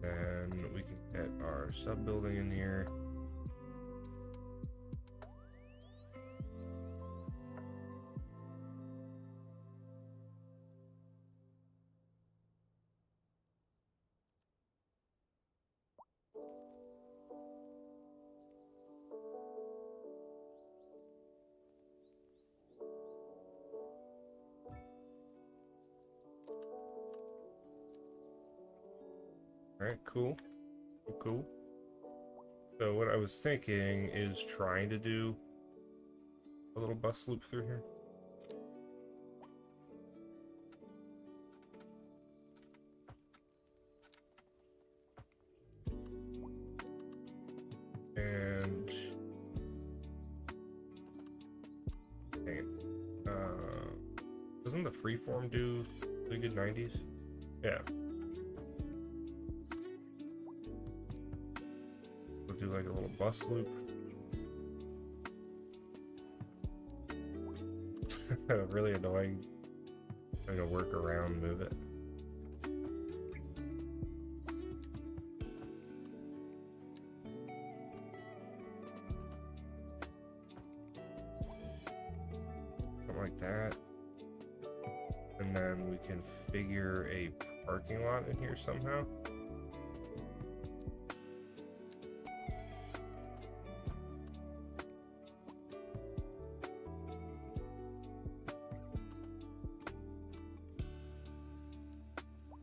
And we can get our sub building in here. Alright, cool. Cool. So what I was thinking is trying to do a little bus loop through here. And dang it. Doesn't the freeform do really good 90s? Yeah. We'll do like a little bus loop. Really annoying. Trying to work around, move it. Something like that. And then we can figure a parking lot in here somehow.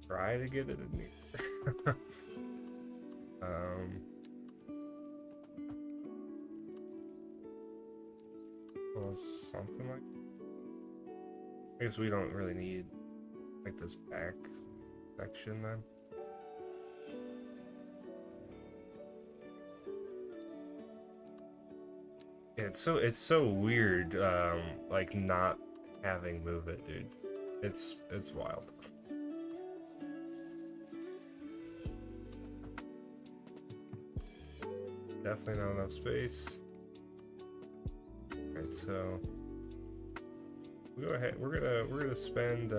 Try to get it in here. Well, something like. I guess we don't really need like this back section then. Yeah, it's so weird, like not having move it, dude. It's wild. Definitely not enough space. Alright, so we'll go ahead. We're gonna spend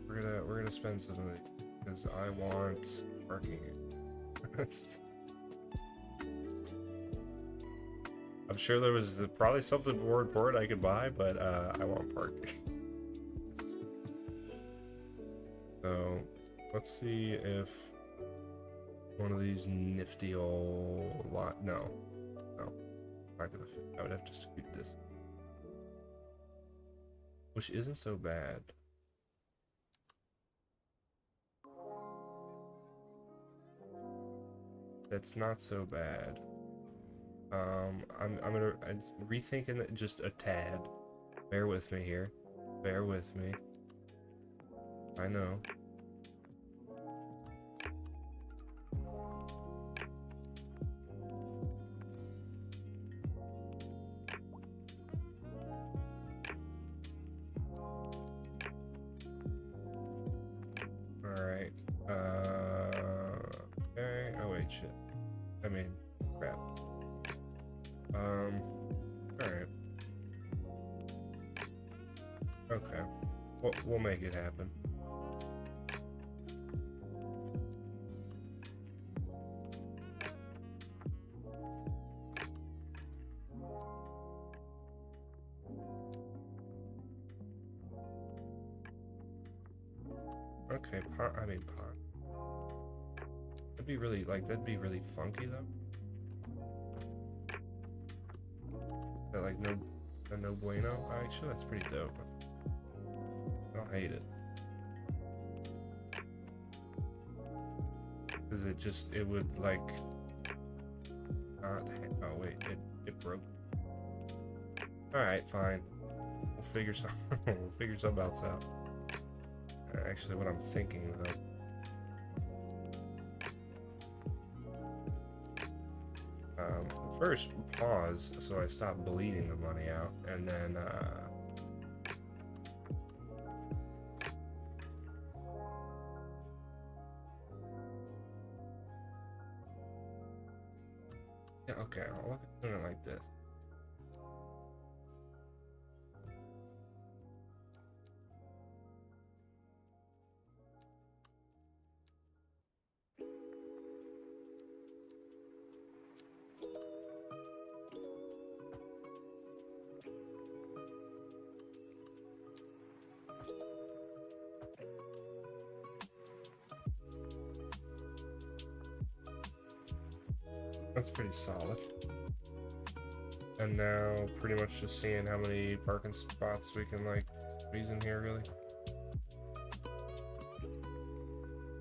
we're gonna spend some of it because I want parking. I'm sure there was probably something more important I could buy, but I want parking. So let's see if one of these nifty old lot. No, not gonna fit. I would have to scoot this, which isn't so bad. That's not so bad. I'm rethinking it just a tad. Bear with me here. Bear with me. I know. Alright. Okay. Oh wait, shit. I mean, crap. Alright. Okay. We'll make it happen. Okay, I mean, that'd be really, that'd be really funky, though. That, no bueno. Actually, that's pretty dope. I don't hate it. Because it would, not, oh, wait, it broke. Alright, fine. We'll figure something else out. Actually, what I'm thinking, though. First, pause so I stop bleeding the money out, and then, yeah, okay, I'll look at it like this. That's pretty solid. And now, pretty much just seeing how many parking spots we can, squeeze in here, really.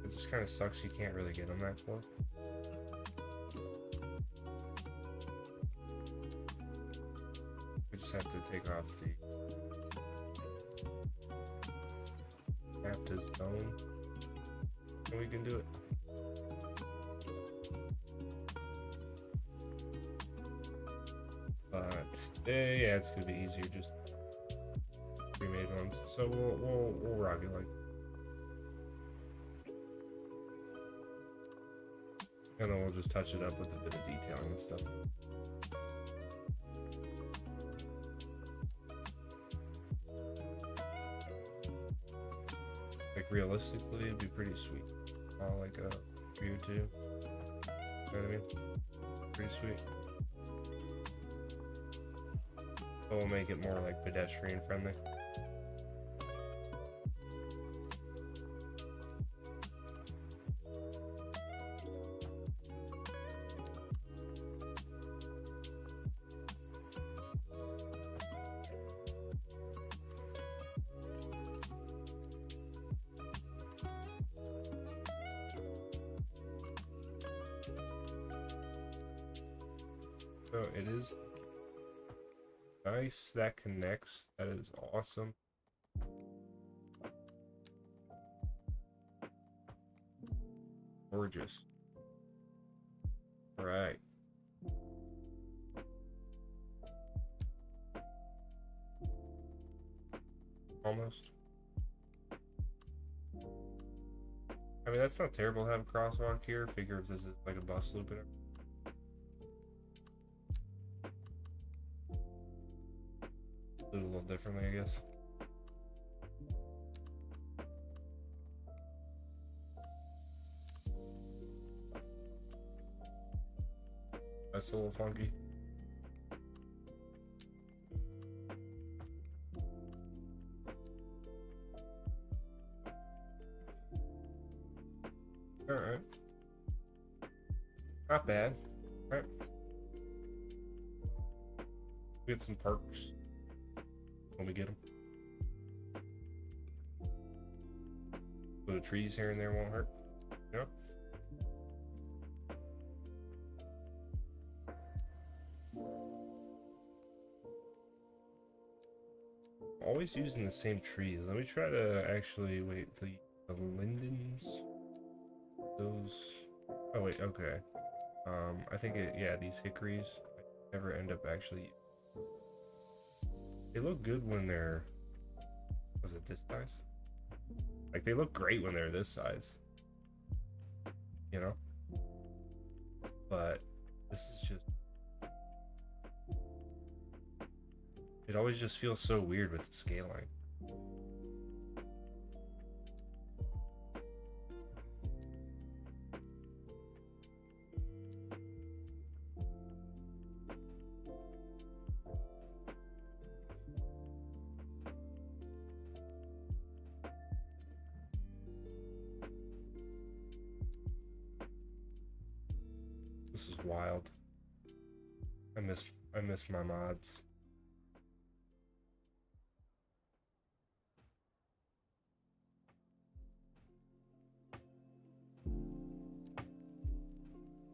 It just kind of sucks you can't really get them that close. We just have to take off the map to zone, and we can do it. But yeah, it's gonna be easier just pre-made ones. So we'll rock it and then we'll just touch it up with a bit of detailing and stuff. Realistically, it'd be pretty sweet. Like a view too. You know what I mean? Pretty sweet. So we'll make it more pedestrian friendly. So it is nice. That connects. That is awesome. Gorgeous. All right. Almost. I mean, that's not terrible to have a crosswalk here. Figure if this is like a bus loop and do it a little differently, I guess. That's a little funky. Alright. Not bad. Alright. Get some parks when we get them. Little trees here and there won't hurt. You know? Always using the same trees. Let me try to actually wait. The lindens. Those. Oh wait. Okay. I think yeah, these hickories never end up actually. They look good when they're. Was it this size? Like they look great when they're this size. You know. But this is just. It always just feels so weird with the scaling. This is wild. I miss my mods.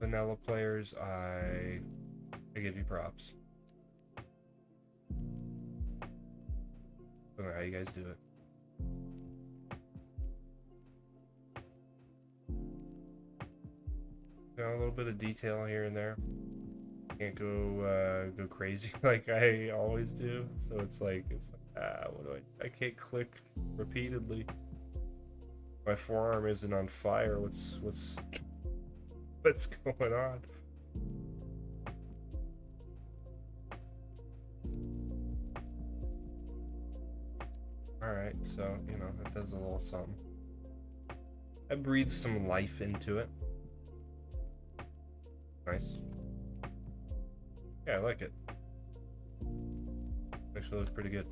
Vanilla players, I give you props. Don't know how you guys do it. You know, a little bit of detail here and there. Can't go crazy like I always do. So it's like what do I can't click repeatedly. My forearm isn't on fire. What's going on? Alright, so, you know, it does a little something. I breathe some life into it. Nice. Yeah, I like it. Actually looks pretty good.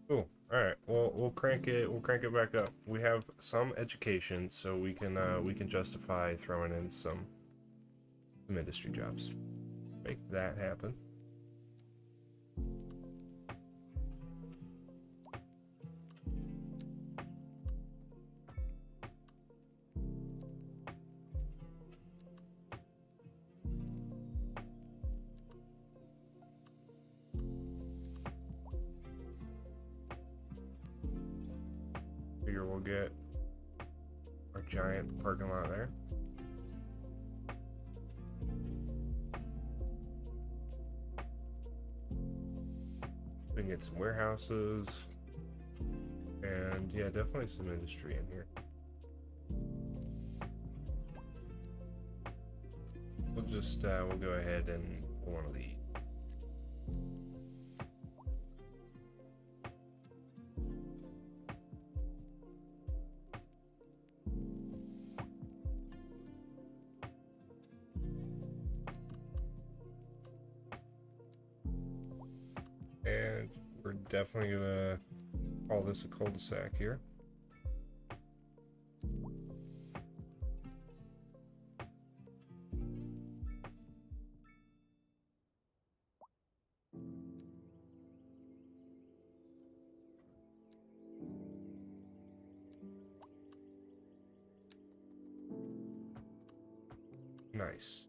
Cool. Alright, well we'll crank it back up. We have some education, so we can justify throwing in some industry jobs. Make that happen. Figure we'll get our giant parking lot there. We can get some warehouses. And yeah, definitely some industry in here. We'll just we'll go ahead and pull one of these. And we're definitely gonna call this a cul-de-sac here. Nice.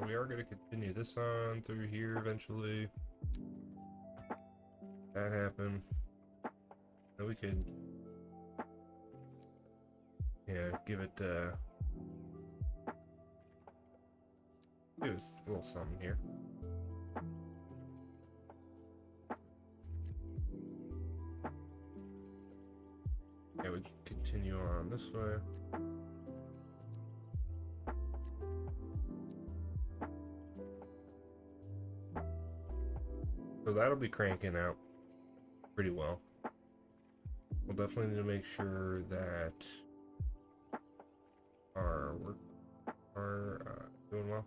we are going to continue this on through here eventually. That happened. Then we could, yeah, give it a little something here. Yeah, we can continue on this way. So that'll be cranking out pretty well. We'll definitely need to make sure that our work are doing well.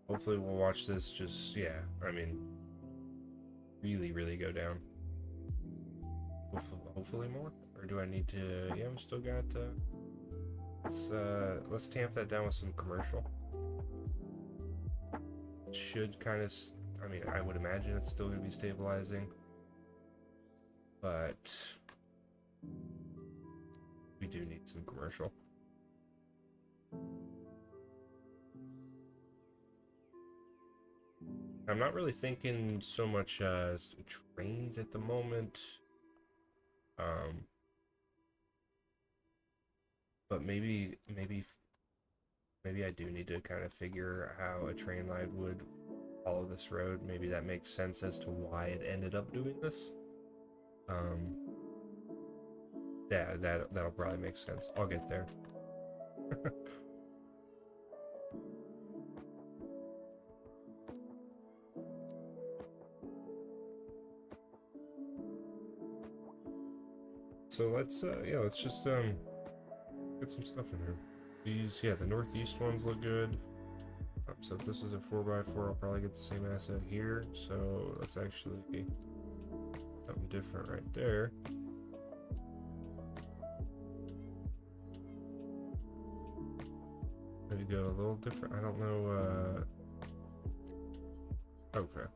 Hopefully we'll watch this just, yeah, I mean, really go down. Hopefully more? Or do I need to, yeah, we still got, let's tamp that down with some commercial. Should kind of, I mean, I would imagine it's still going to be stabilizing, but we do need some commercial. I'm not really thinking so much trains at the moment, but maybe I do need to kind of figure how a train line would follow this road. Maybe that makes sense as to why it ended up doing this. Yeah, that'll probably make sense. I'll get there. So let's just get some stuff in here. These, yeah, the northeast ones look good. So if this is a 4x4, I'll probably get the same asset here. So let's actually something different right there. Maybe go a little different. I don't know. Okay.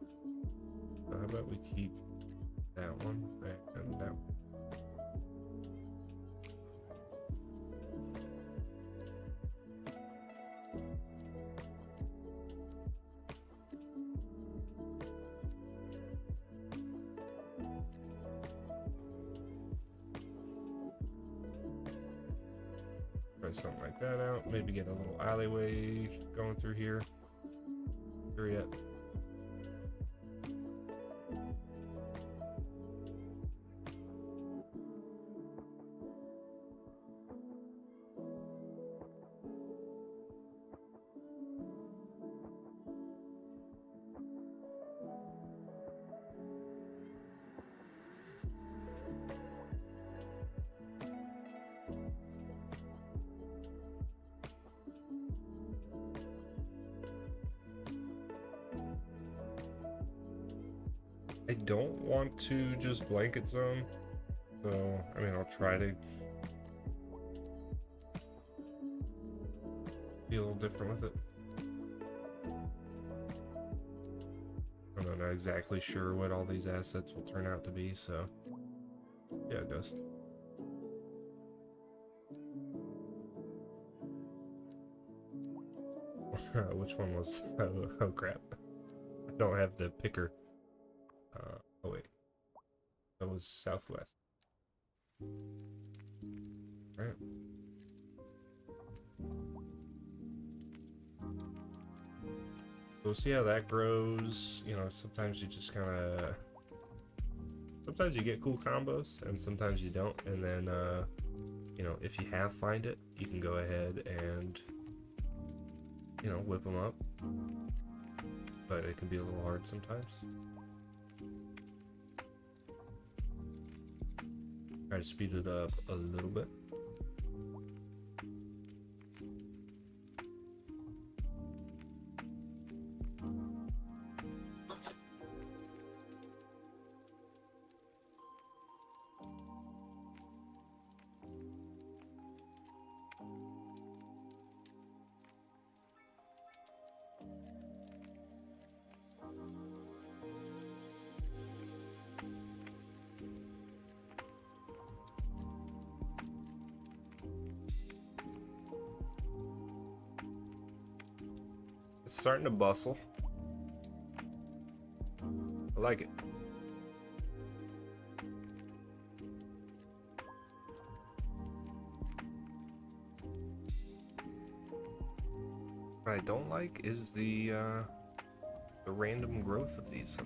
So how about we keep that one and that one? Try something like that out. Maybe get a little alleyway going through here. Hurry up. I don't want to just blanket zone, so I mean I'll try to be a little different with it. I'm not exactly sure what all these assets will turn out to be, so yeah, it does. Which one was? Oh crap! I don't have the picker. Oh wait, that was southwest. All right. We'll see how that grows. You know, sometimes you just kind of, sometimes you get cool combos, and sometimes you don't. And then, you know, if you have find it, you can go ahead and, you know, whip them up. But it can be a little hard sometimes. Try to speed it up a little bit. It's starting to bustle. I like it. What I don't like is the random growth of these.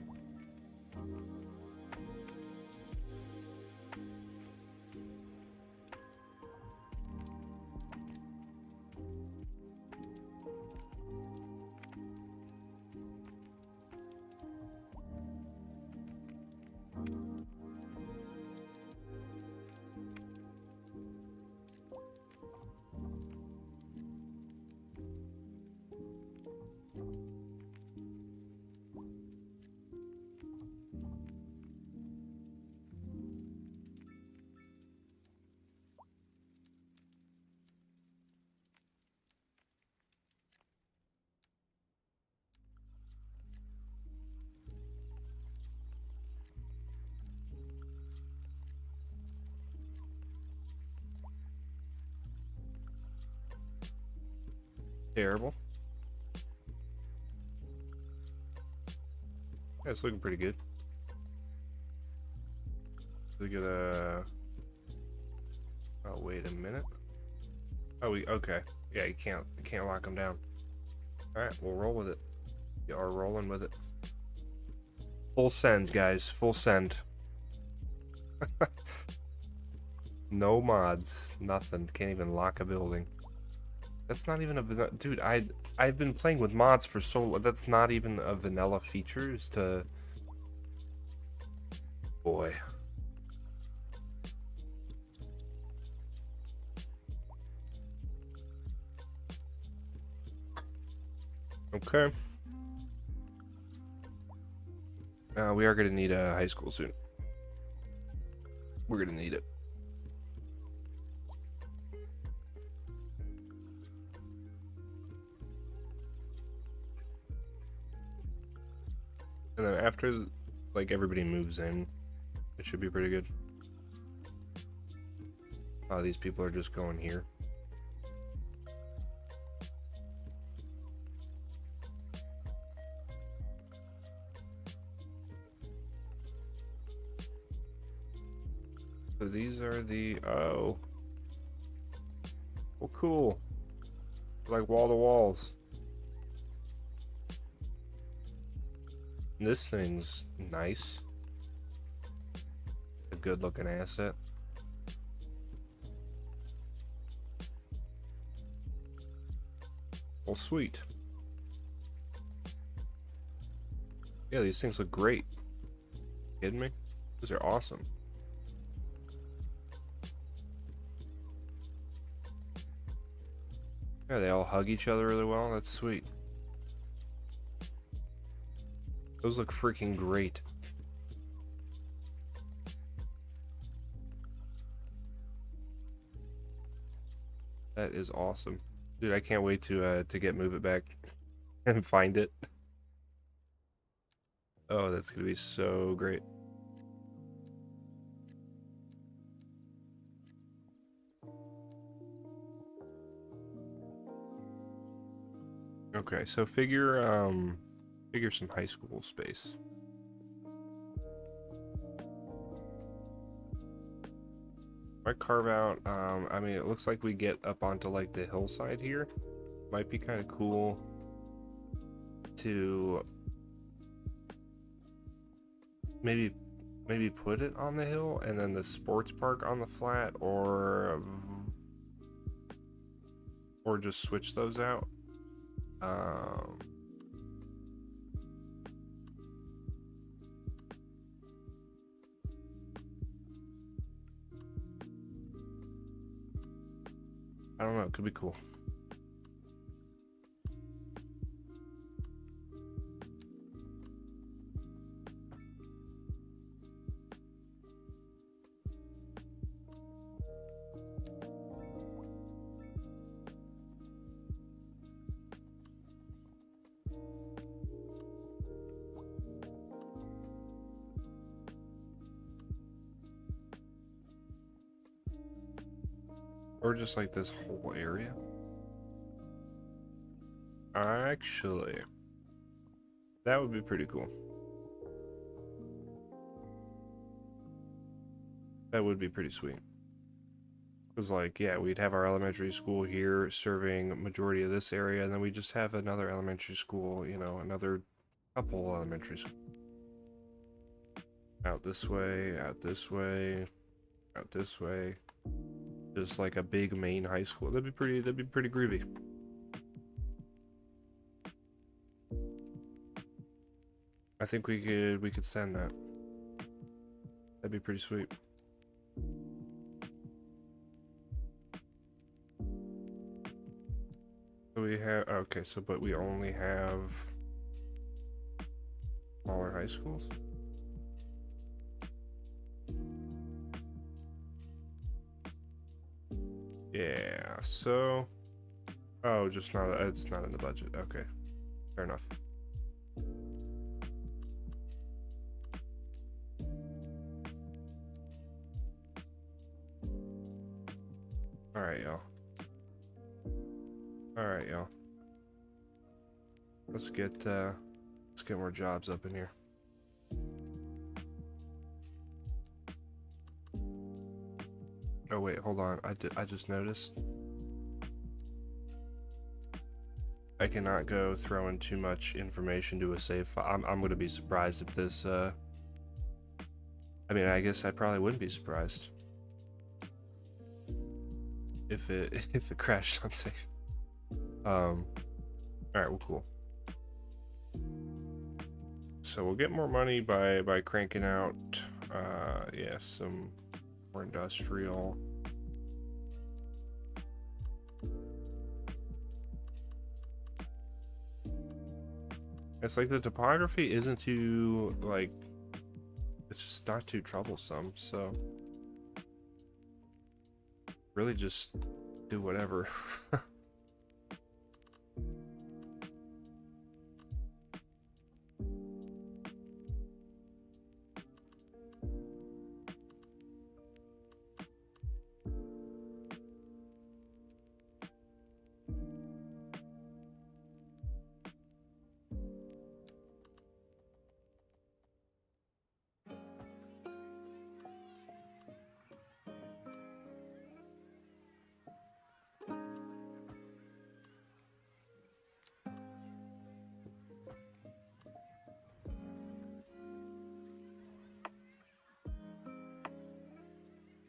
Terrible. Yeah, it's looking pretty good. We get a. Oh, wait a minute. Oh, okay. Yeah, you can't lock them down. All right, we'll roll with it. You are rolling with it. Full send, guys. Full send. No mods. Nothing. Can't even lock a building. That's not even a dude. I've been playing with mods for so long. That's not even a vanilla feature. Is to boy. Okay. We are gonna need a high school soon. We're gonna need it. And then after, like, everybody moves in, it should be pretty good. Oh, these people are just going here. So these are the, oh. Well, cool. Like wall to walls. This thing's nice. A good looking asset. Well, sweet. Yeah, these things look great. Kidding me? These are awesome. Yeah, they all hug each other really well. That's sweet. Those look freaking great. That is awesome. Dude, I can't wait to get Move It back and find it. Oh, that's gonna be so great. Okay, so figure some high school space. Might carve out, I mean, it looks like we get up onto like the hillside here. Might be kind of cool to maybe put it on the hill and then the sports park on the flat, or just switch those out. I don't know, it could be cool. Or just like this whole area. Actually, that would be pretty cool. That would be pretty sweet. Because, like, yeah, we'd have our elementary school here serving majority of this area, and then we just have another elementary school, you know, another couple elementary schools. Out this way, out this way, out this way. Just like a big main high school. That'd be pretty groovy. I think we could send that. That'd be pretty sweet. So we have, okay, so but we only have smaller high schools? Yeah, so oh, just not, it's not in the budget. Okay. Fair enough. Alright, y'all. Alright, y'all. Let's get more jobs up in here. Oh wait, hold on. I just noticed. I cannot go throwing too much information to a save file. I'm gonna be surprised if this I mean, I guess I probably wouldn't be surprised if it crashed on save. Alright, well, cool. So we'll get more money by cranking out yeah, some more industrial. It's like the topography isn't too, like, it's just not too troublesome, so really just do whatever.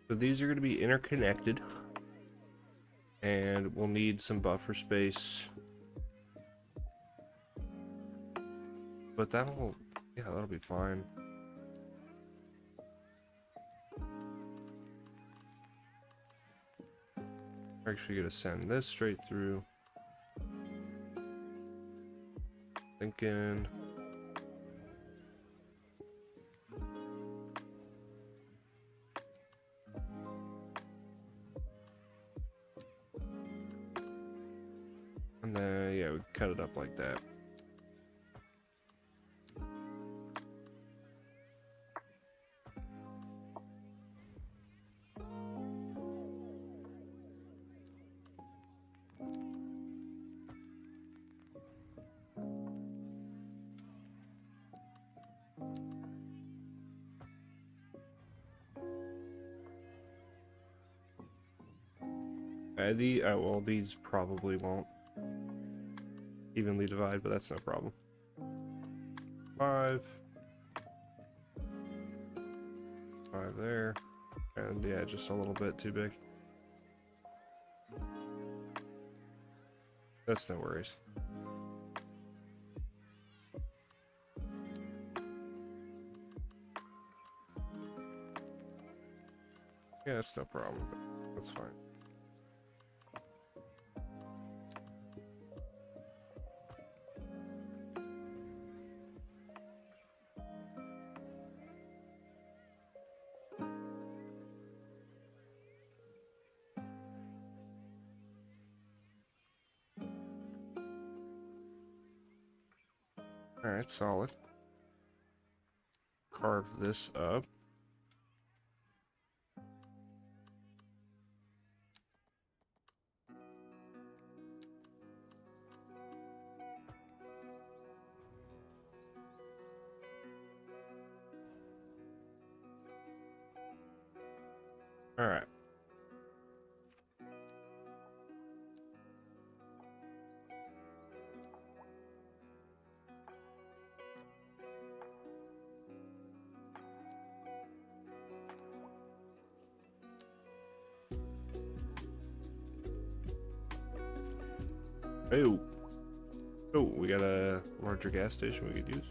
So these are going to be interconnected, and we'll need some buffer space. But that'll be fine. We're actually going to send this straight through. Thinking. And then, yeah, we cut it up like that. Well, these probably won't evenly divide, but that's no problem. 5 there, and yeah, just a little bit too big. That's no worries. Yeah, that's no problem. That's fine. Alright, solid. Carve this up. All right. Oh, oh, we got a larger gas station we could use.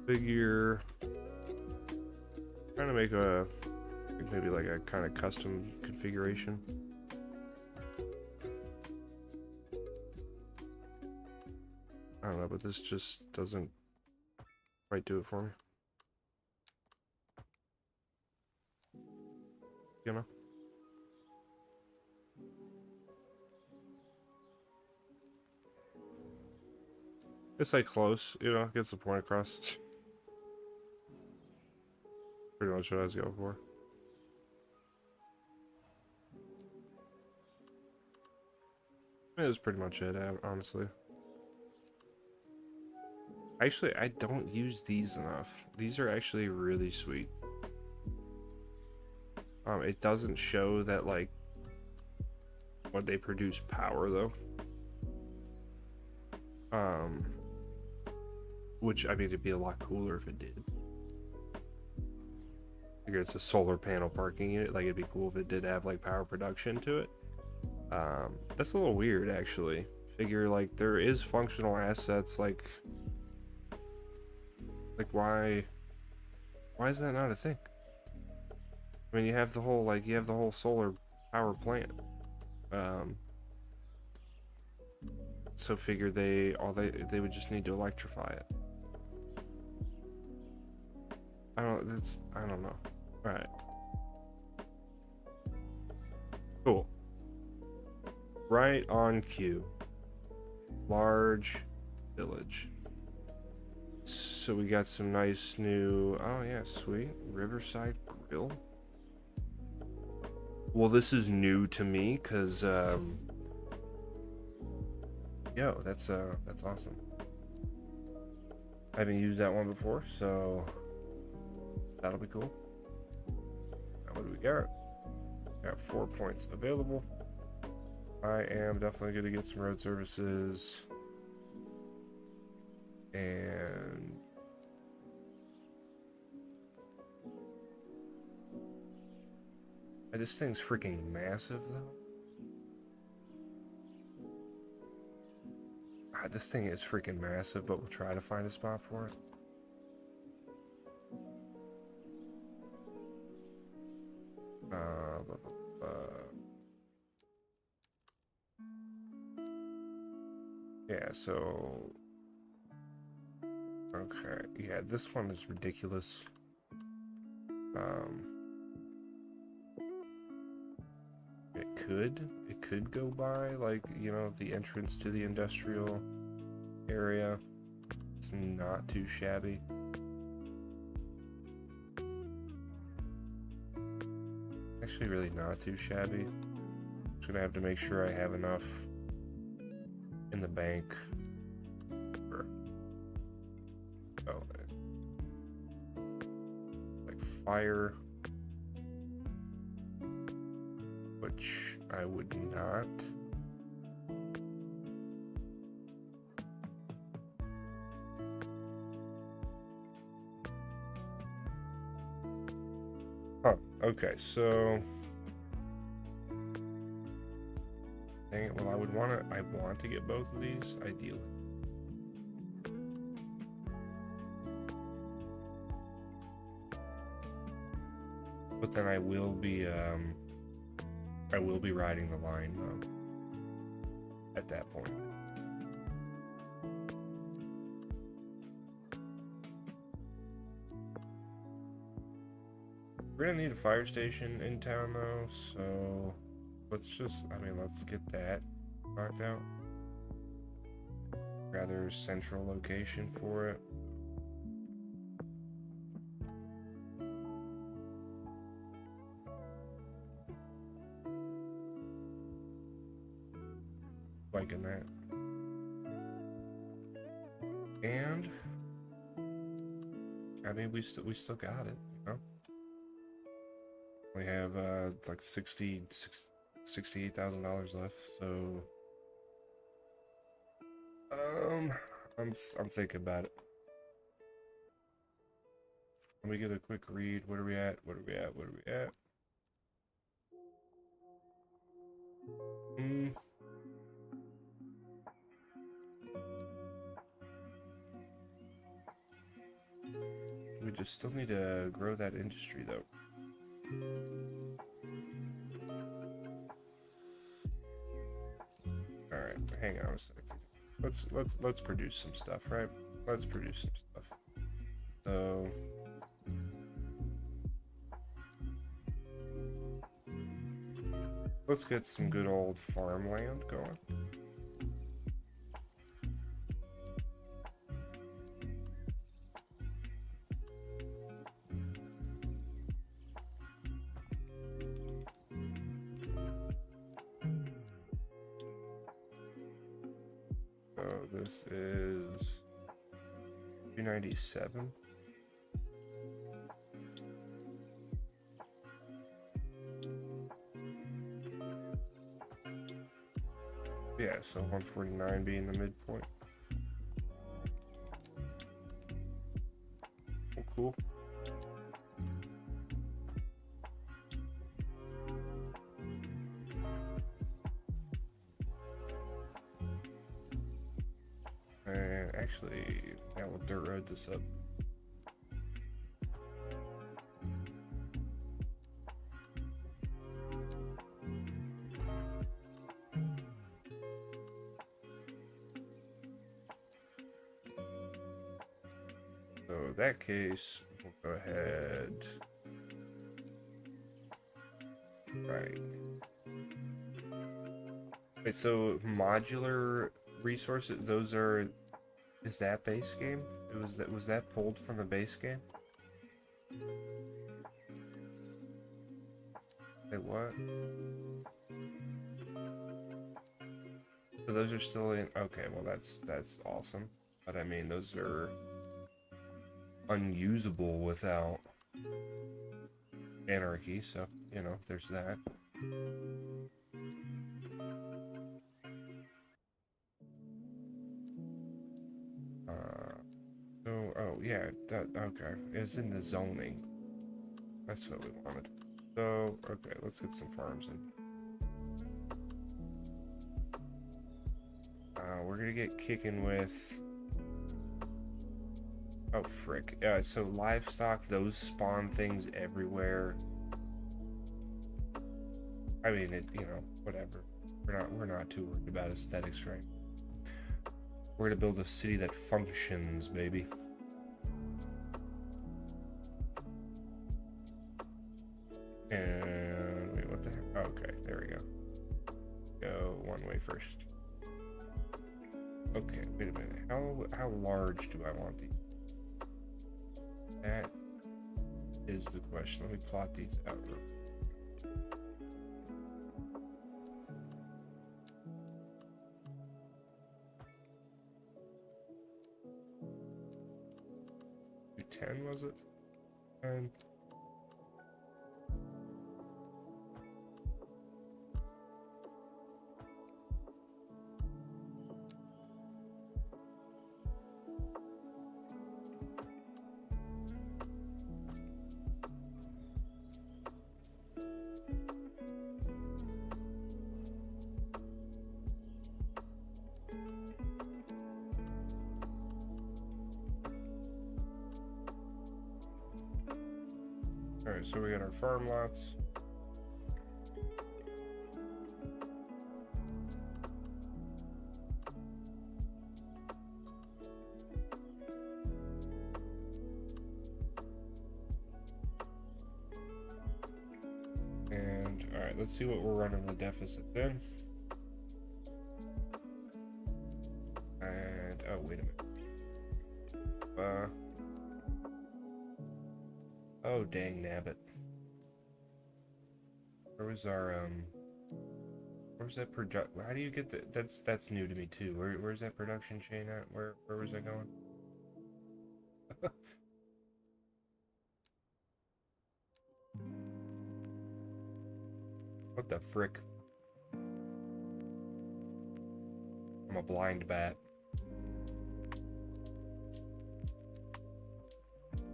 Figure. Trying to make a maybe like a kind of custom configuration. I don't know, but this just doesn't quite do it for me. You know? It's like close, you know, gets the point across. Pretty much what I was going for. It was pretty much it, honestly. Actually, I don't use these enough. These are actually really sweet. It doesn't show that, like, when they produce power, though. Which, I mean, it'd be a lot cooler if it did. I figure it's a solar panel parking unit. Like, it'd be cool if it did have, like, power production to it. That's a little weird, actually. Figure, like, there is functional assets, like why is that not a thing? I mean, you have the whole solar power plant. So figure they would just need to electrify it. I don't know. All right. Cool. Right on cue. Large village. So we got some nice new, oh yeah, sweet, Riverside Grill. Well, this is new to me, cause yo, that's awesome. I haven't used that one before, so that'll be cool. Now, what do we got? Got 4 points available. I am definitely going to get some road services. And this thing's freaking massive, though. This thing is freaking massive, but we'll try to find a spot for it. Yeah, so okay, yeah, this one is ridiculous. It could go by, like, you know, the entrance to the industrial area. It's not too shabby. Actually, really not too shabby. Just gonna have to make sure I have enough in the bank for, oh, like fire, which I would not. Huh, okay, so Dang it. Well, I want to get both of these, ideally. But then I will be riding the line at that point. We're gonna need a fire station in town though, so let's get that knocked out. Rather central location for it. Liking that. And I mean, we still got it, you know. We have like $68,000 left, so I'm thinking about it. Let me get a quick read. What are we at? What are we at? What are we at? We just still need to grow that industry though. All right, hang on a second. Let's produce some stuff, right? Let's produce some stuff. So let's get some good old farmland going. This is 297. Yeah, so 149 being the midpoint. Oh, cool. And actually, yeah, we'll dirt road this up. So in that case, we'll go ahead. Right. Wait, so modular resources, those are, is that base game? Was that pulled from the base game? Wait, what? So those are still in, okay, well that's awesome. But I mean, those are unusable without anarchy, so, you know, there's that. Oh yeah, okay, it's in the zoning. That's what we wanted. So, okay, let's get some farms in. We're gonna get kicking with... Oh, frick. So livestock, those spawn things everywhere. I mean, you know, whatever. We're not too worried about aesthetics, right? We're gonna build a city that functions, baby. And wait, what the heck? Oh, okay, there we go. Go one way first. Okay, wait a minute. How large do I want these? That is the question. Let me plot these out real quick. $10 was it? And Alright, so we got our farm lots. And alright, let's see what we're running the deficit in. And oh, wait a minute. Oh dang nabbit. Where was our where's that product? How do you get the? That's new to me too. Where's that production chain at? Where was that going? What the frick? I'm a blind bat.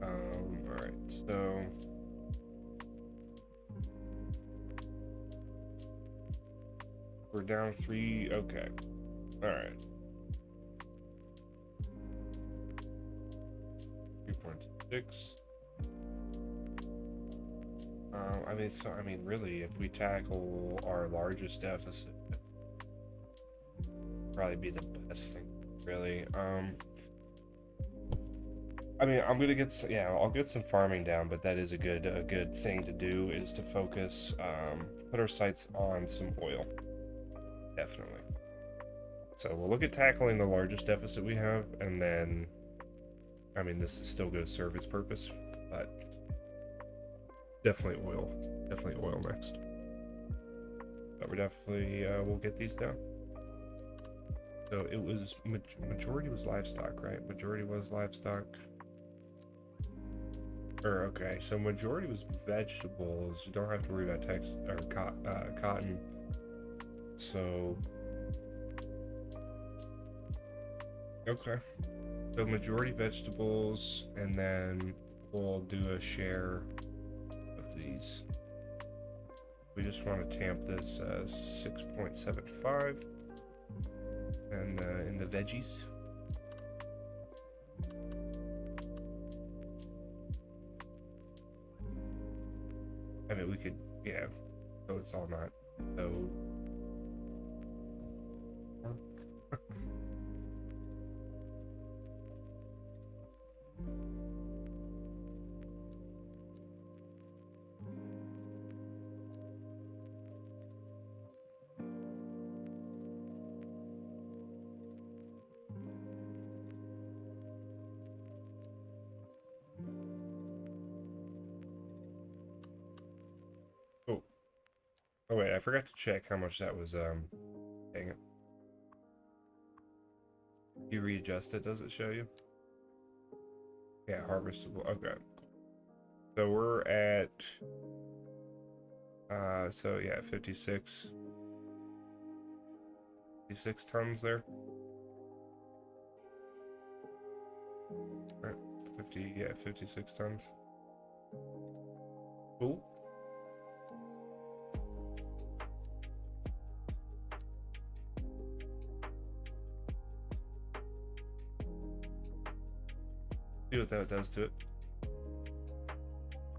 Alright, so we're down 3. Okay. Alright. 3.6. I mean, really, if we tackle our largest deficit, probably be the best thing, really. I mean, I'm gonna get I'll get some farming down, but that is a good thing to do is to focus, put our sights on some oil, definitely. So we'll look at tackling the largest deficit we have, and then, I mean, this is still gonna serve its purpose, but definitely oil next. But we're definitely we'll get these down. So it was majority was livestock, right? Majority was livestock. Okay, so majority was vegetables. You don't have to worry about cotton. So okay, so majority vegetables, and then we'll do a share of these. We just want to tamp this 6.75, and in the veggies. I mean, we could, so it's all not so. Oh wait, I forgot to check how much that was, dang it. You readjust it, does it show you? Yeah, harvestable, okay. So we're at, so yeah, 56 tons there. Right, 56 tons. Cool. See what that does to it.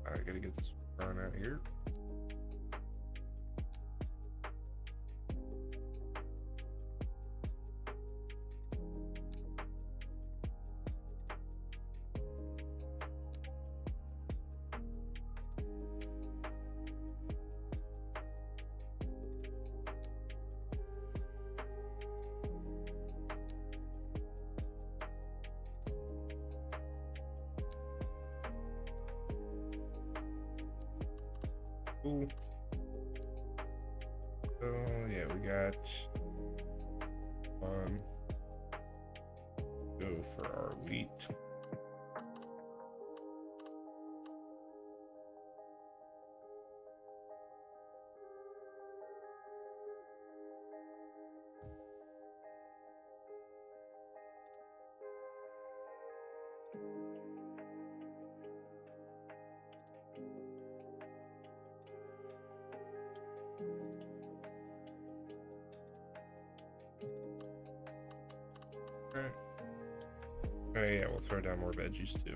I gotta get this run out here. Cool. So yeah, we got go for our wheat. Okay. Oh yeah, we'll throw down more veggies too.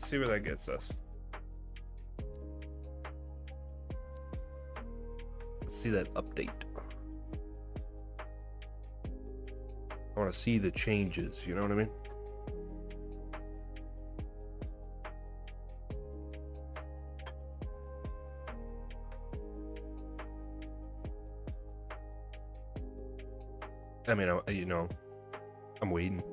Let's see where that gets us. Let's see that update. I want to see the changes, you know what I mean? I mean, you know, I'm waiting.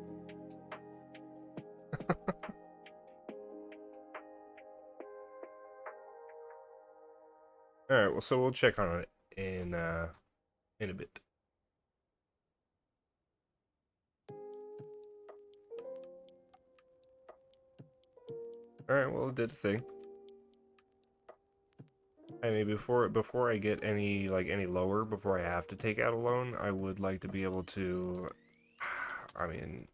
All right, well, so we'll check on it in a bit. All right, well, it did the thing. I mean, before I get any lower, before I have to take out a loan, I would like to be able to, I mean,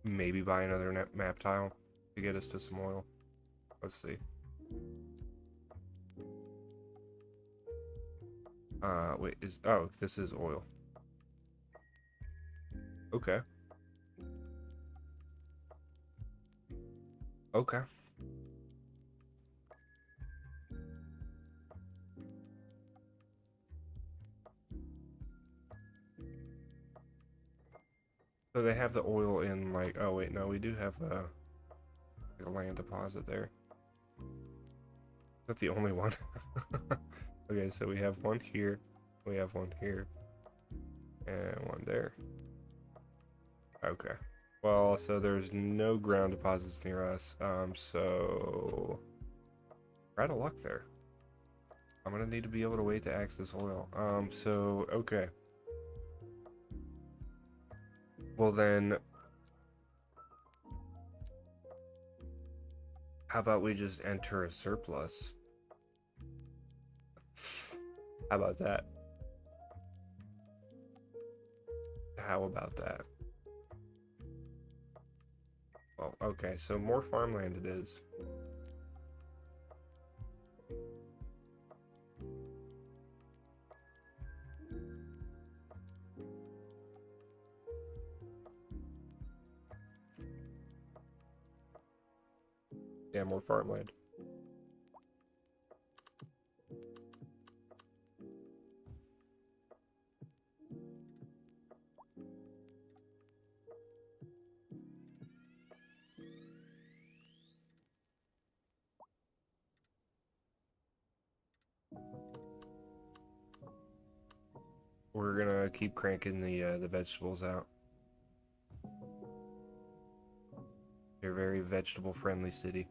maybe buy another map tile to get us to some oil. Let's see. Wait, this is oil. Okay. Okay. So they have the oil in like, oh wait, no, we do have a land deposit there. That's the only one. Okay, so we have one here, we have one here, and one there. Okay. Well, so there's no ground deposits near us, so we're out of luck there. I'm gonna need to be able to wait to access oil. So, okay. Well then, how about we just enter a surplus? How about that? How about that? Well, okay, so more farmland it is. Yeah, more farmland. We're gonna keep cranking the vegetables out. They're a very vegetable friendly city.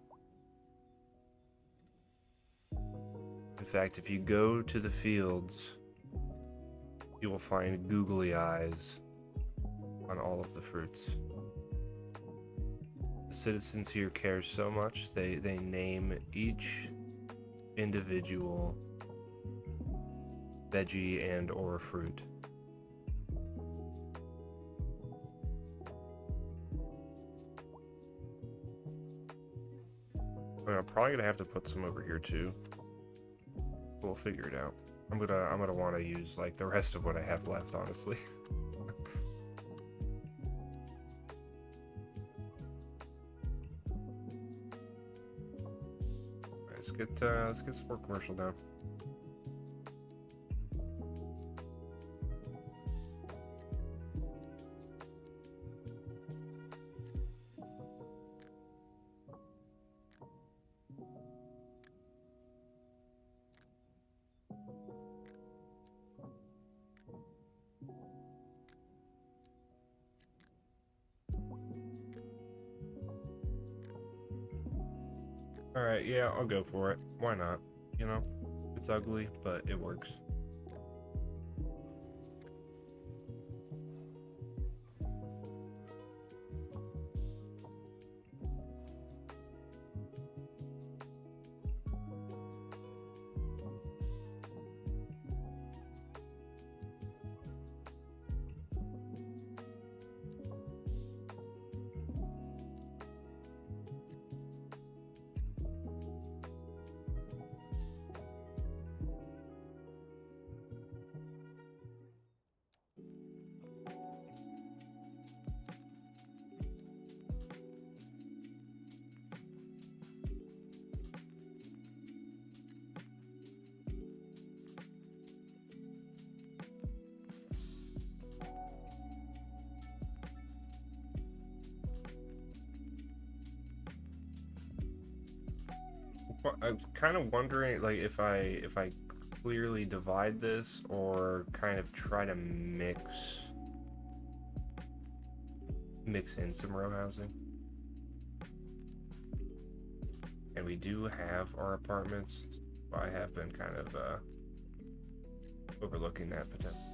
In fact, if you go to the fields, you will find googly eyes on all of the fruits. The citizens here care so much, they name each individual veggie and or fruit. I mean, I'm probably gonna have to put some over here too. We'll figure it out. I'm gonna want to use like the rest of what I have left, honestly. Let's get some more commercial down. Alright, yeah, I'll go for it. Why not? You know, it's ugly, but it works. I'm kind of wondering, like, if I clearly divide this or kind of try to mix in some row housing. And we do have our apartments. So I have been kind of overlooking that potential.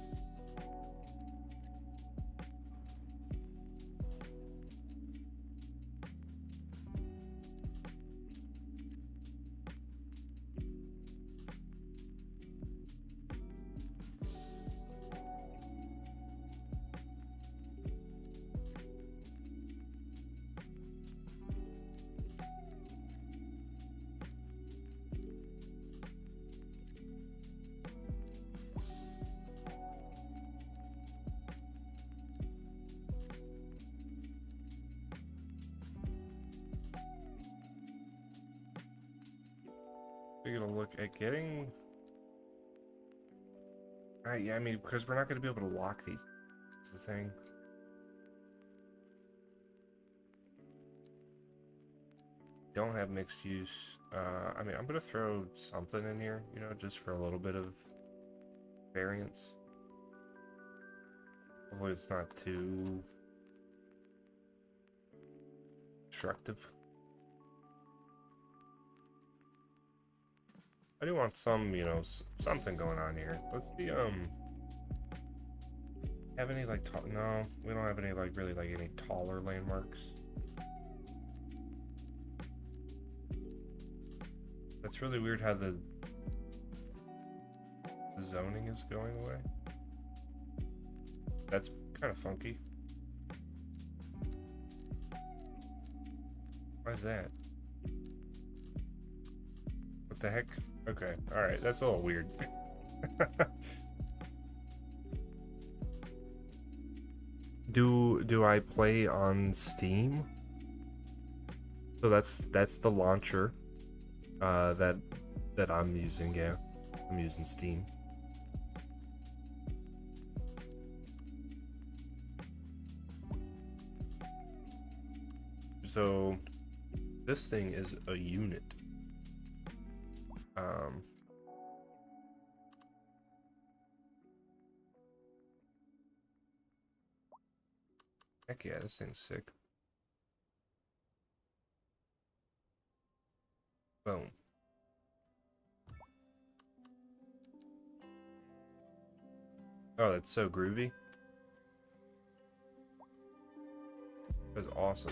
We're gonna look at getting. Yeah, I mean, because we're not gonna be able to lock these. That's the thing. Don't have mixed use. I mean, I'm gonna throw something in here, you know, just for a little bit of variance. Hopefully, it's not too destructive. I do want some, you know, something going on here. Let's see, have any, like, no, we don't have any, like, really, like, any taller landmarks. That's really weird how the zoning is going away. That's kind of funky. Why is that? What the heck? Okay, alright, that's a little weird. Do I play on Steam? So that's the launcher that I'm using, yeah. I'm using Steam. So this thing is a unit. Heck yeah, this thing's sick. Boom. Oh, that's so groovy. That's awesome.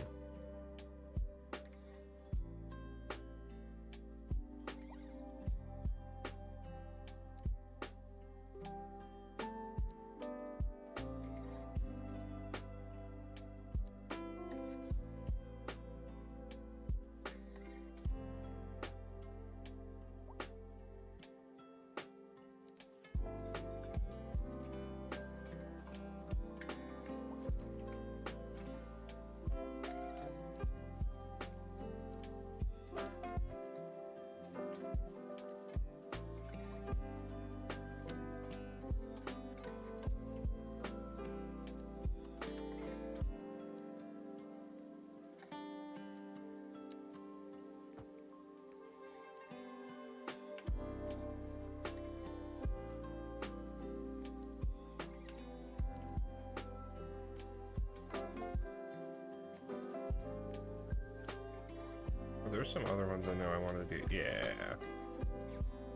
There's some other ones I know I want to do. Yeah.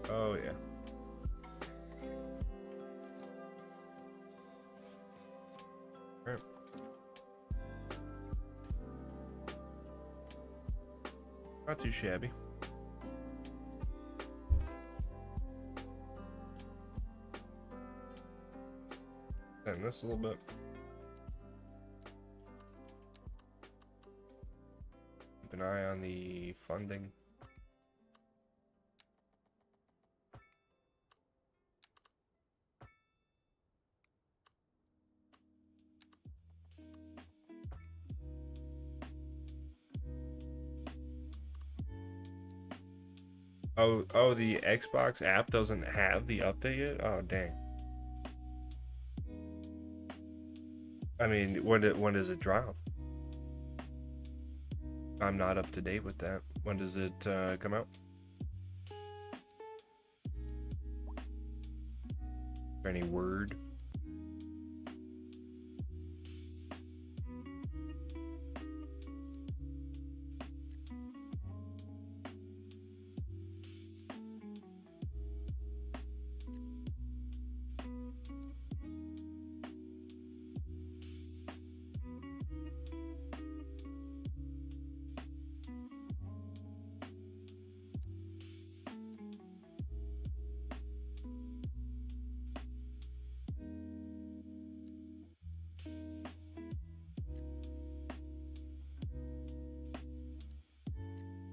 Oh, yeah. Alright. Not too shabby. And this a little bit. Keep an eye on the funding. Oh, the Xbox app doesn't have the update yet? Oh, dang. I mean, when does it drop? I'm not up to date with that. When does it come out? Any word?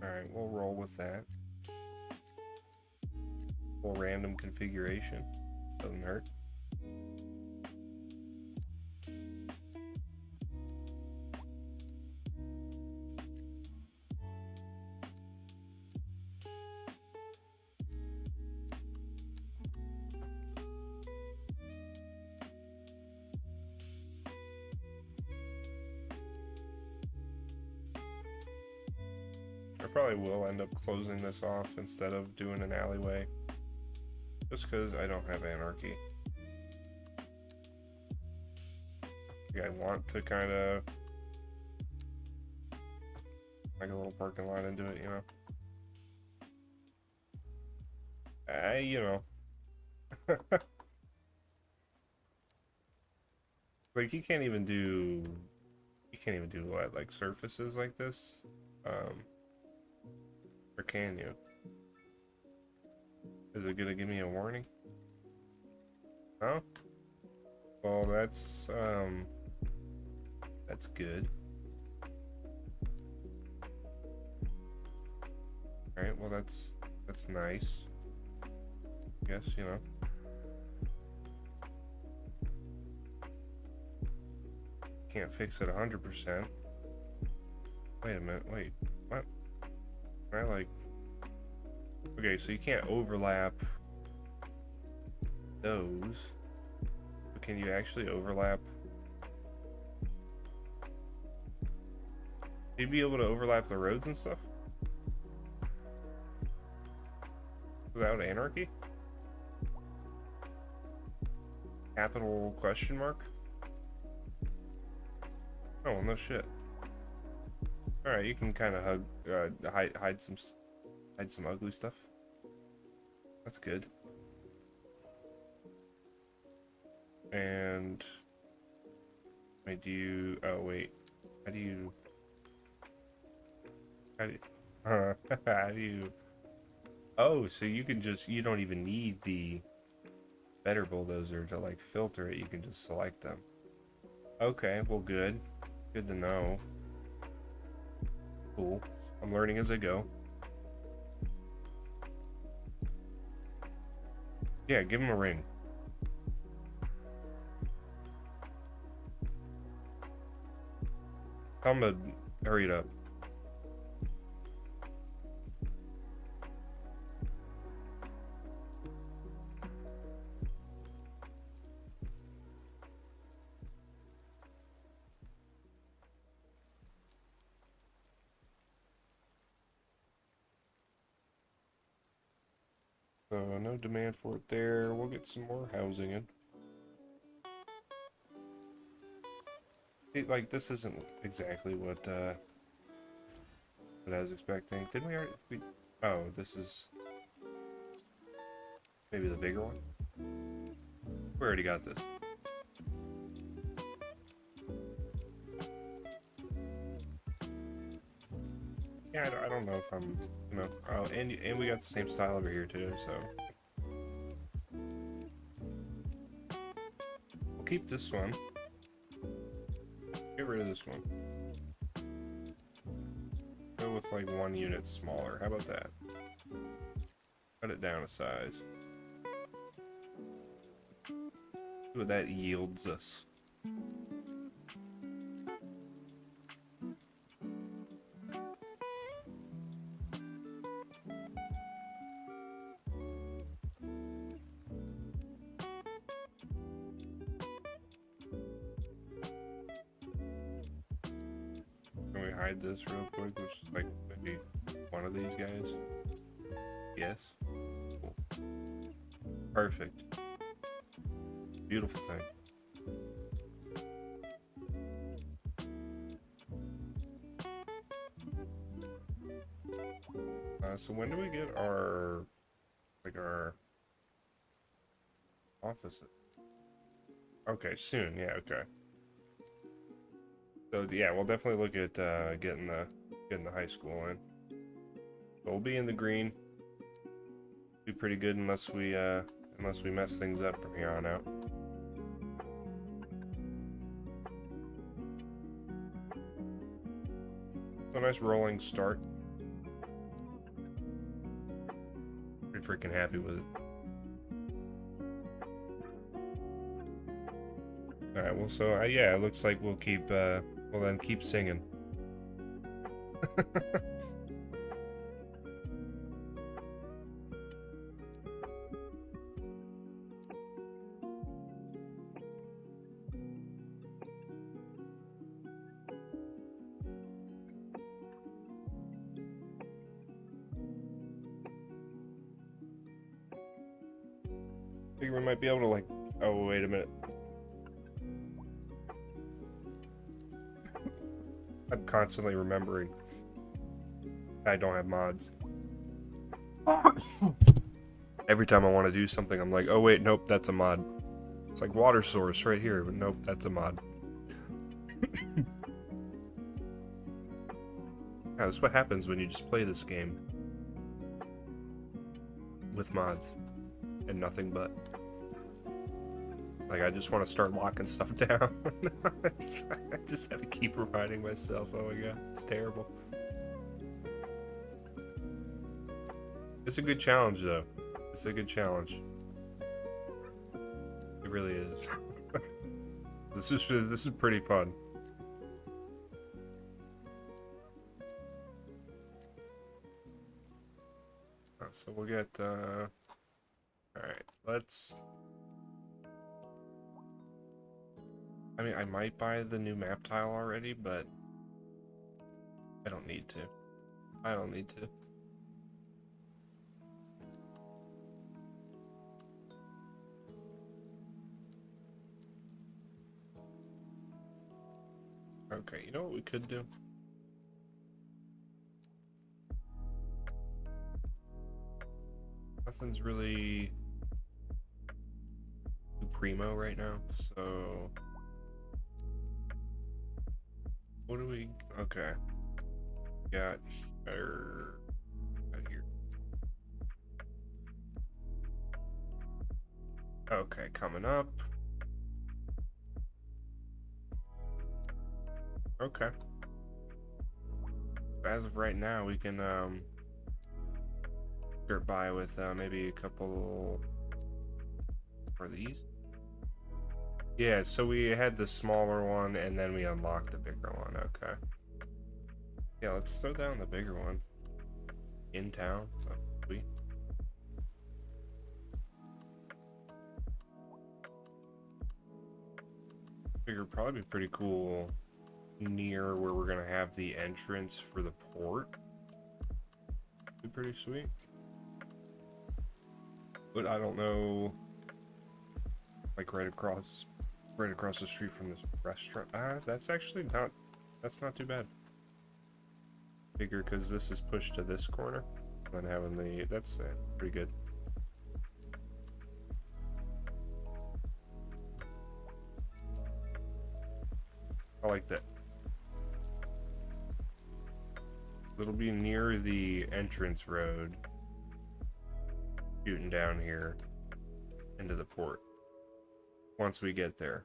Alright, we'll roll with that. Full random configuration. Doesn't hurt. I probably will end up closing this off instead of doing an alleyway. Just because I don't have anarchy. I want to kind of make a little parking lot into it, you know. You know. Like you can't even do what, like surfaces like this? Or can you? Is it gonna give me a warning? No? Well, that's good. Alright, well that's nice. I guess, you know. Can't fix it 100%. Wait a minute, wait, what? Can I like... Okay, so you can't overlap those. But can you actually overlap? You'd be able to overlap the roads and stuff? Without anarchy? Capital question mark? Oh, well, no shit. Alright, you can kind of hide some ugly stuff. That's good. And wait, do you? Oh wait, how do you? How do you? Oh, so you can just, you don't even need the better bulldozer to like filter it. You can just select them. Okay, well, good to know. Cool. I'm learning as I go. Yeah, give him a ring. Tell him to hurry it up. So no demand for it there. We'll get some more housing in. Like, this isn't exactly what I was expecting. Didn't we already... Oh, this is... Maybe the bigger one? We already got this. Yeah, I don't know if I'm... You know... Oh, and we got the same style over here, too, so... We'll keep this one. Get rid of this one. Go with like 1 unit smaller. How about that? Cut it down a size. See what that yields us. Can we hide this real quick? Which is like maybe one of these guys? Yes. Cool. Perfect. Beautiful thing. So when do we get our offices? Okay, soon. Yeah, okay. So yeah, we'll definitely look at getting the high school in. But we'll be in the green. Be pretty good unless we mess things up from here on out. So nice rolling start. Pretty freaking happy with it. Alright, well, so yeah, it looks like we'll keep keep singing. I think we might be able to, like, oh, wait a minute. I'm constantly remembering I don't have mods. Every time I want to do something, I'm like, oh wait, nope, that's a mod. It's like water source right here, but nope, that's a mod. Yeah, that's what happens when you just play this game with mods and nothing but. Like, I just want to start locking stuff down. I just have to keep reminding myself, oh my god, it's terrible. It's a good challenge, though. It's a good challenge. It really is. This is pretty fun. So we'll get, alright, let's... I mean, I might buy the new map tile already, but I don't need to. I don't need to. Okay, you know what we could do? Nothing's really too primo right now, so... What do we... Okay. Got here... Okay, coming up. Okay. As of right now, we can skirt by with maybe a couple for these. Yeah, so we had the smaller one and then we unlocked the bigger one. Okay. Yeah, let's throw down the bigger one. In town. Oh, sweet. Figure would probably be pretty cool near where we're gonna have the entrance for the port. Be pretty sweet. But I don't know, like right across the street from this restaurant. That's actually not, that's not too bad. Bigger because this is pushed to this corner, and then having the, that's pretty good. I like that. It'll be near the entrance road, shooting down here into the port once we get there.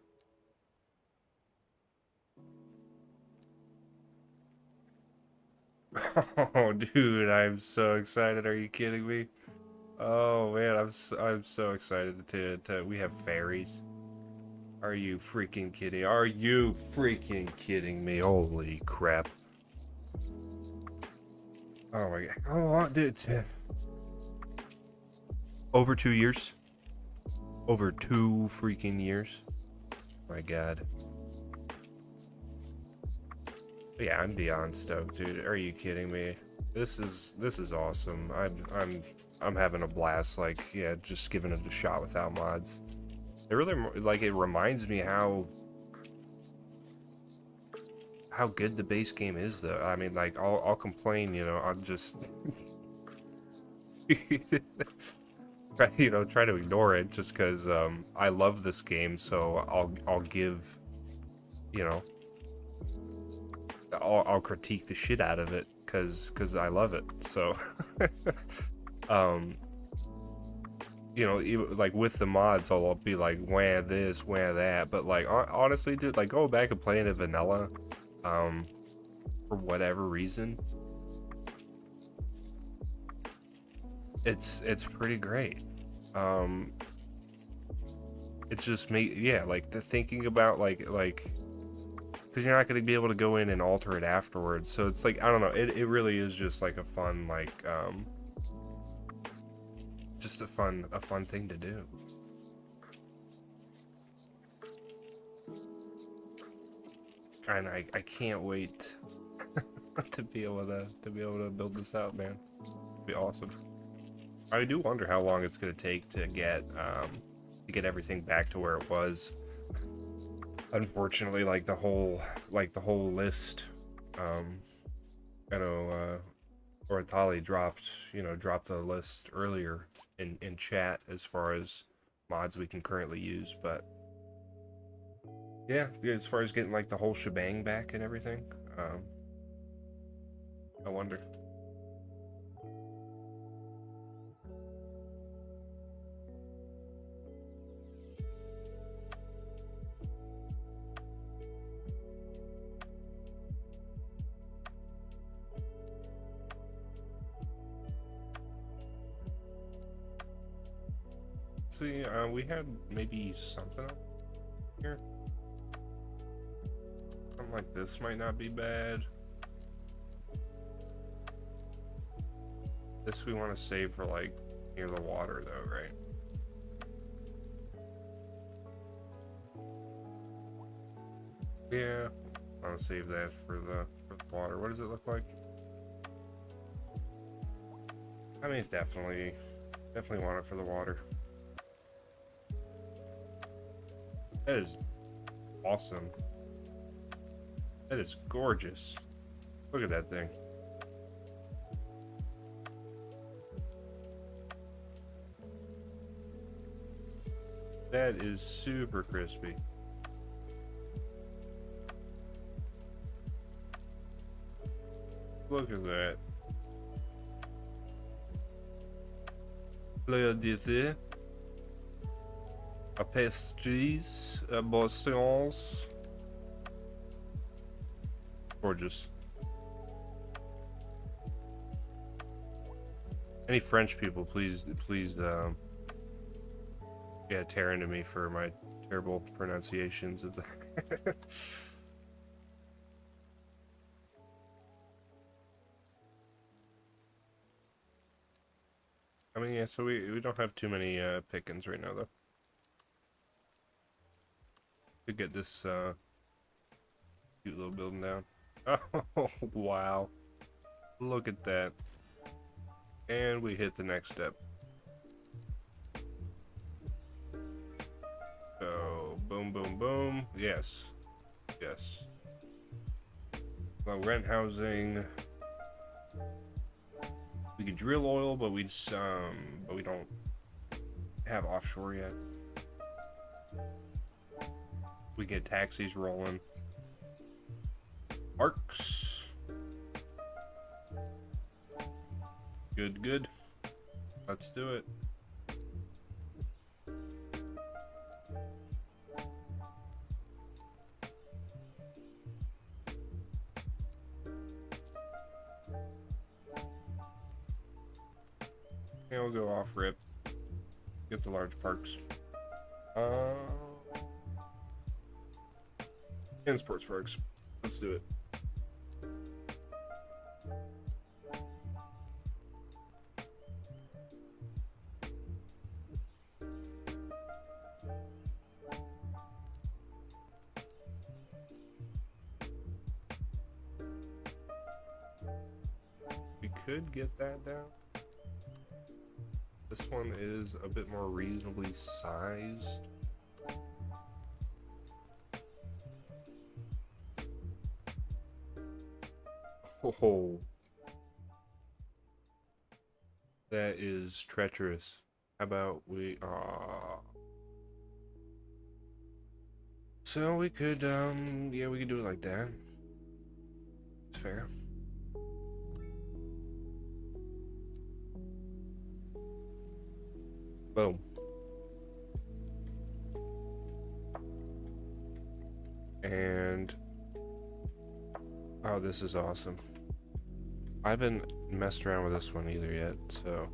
Oh, dude, I'm so excited. Are you kidding me? Oh man, I'm so excited to we have ferries. Are you freaking kidding? Are you freaking kidding me? Holy crap. Oh my god. How long did it? Over 2 years? Over 2 freaking years? My god. Yeah, I'm beyond stoked, dude. Are you kidding me? This is awesome. I'm having a blast, like, yeah, just giving it a shot without mods. It really like it reminds me how good the base game is, though. I mean, like I'll complain, you know, I'll just try to ignore it just because I love this game, so I'll give, you know, I'll critique the shit out of it because I love it. So um you know, even, like with the mods, I'll be like, wah this, wah that. But like, honestly, dude, like going back and playing it vanilla, for whatever reason, it's pretty great. Um, it's just me, yeah, like the thinking about like, because you're not going to be able to go in and alter it afterwards. So it's like, I don't know, it really is just like a fun like just a fun thing to do. And I can't wait to be able to build this out, man. It'd be awesome. I do wonder how long it's gonna take to get everything back to where it was. Unfortunately, like the whole list, I know Ortali dropped the list earlier in chat as far as mods we can currently use, but yeah, as far as getting like the whole shebang back and everything, I wonder. See, we had maybe something up here. Something like this might not be bad. This we want to save for like near the water though, right? Yeah, I want to save that for the water. What does it look like? I mean, definitely want it for the water. That is awesome. That is gorgeous. Look at that thing. That is super crispy. Look at that. L'odité. A pastries, a boissons. Gorgeous. Any French people, please, yeah, tear into me for my terrible pronunciations of the. I mean, yeah, so we don't have too many pickings right now, though. To get this cute little building down. Oh, wow. Look at that. And we hit the next step. So, boom, boom, boom. Yes. Yes. Well, rent housing. We can drill oil, but we don't have offshore yet. We get taxis rolling. Parks. Good, good. Let's do it. Yeah, we'll go off rip. Get the large parks. And sports parks. Let's do it. We could get that down. This one is a bit more reasonably sized. Oh, that is treacherous. How about we, so we could, yeah, we could do it like that. It's fair. Boom. And, oh, this is awesome. I haven't messed around with this one either yet, so.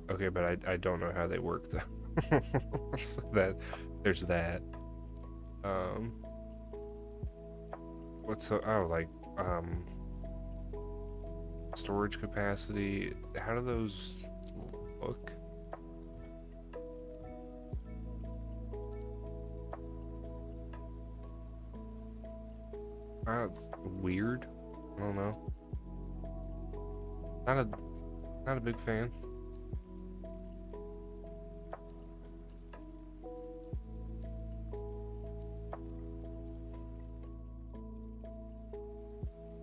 Okay, but I don't know how they work though. So that, there's that. Um, what's the, oh, like, storage capacity. How do those look? It's weird. I don't know. Not a not a big fan.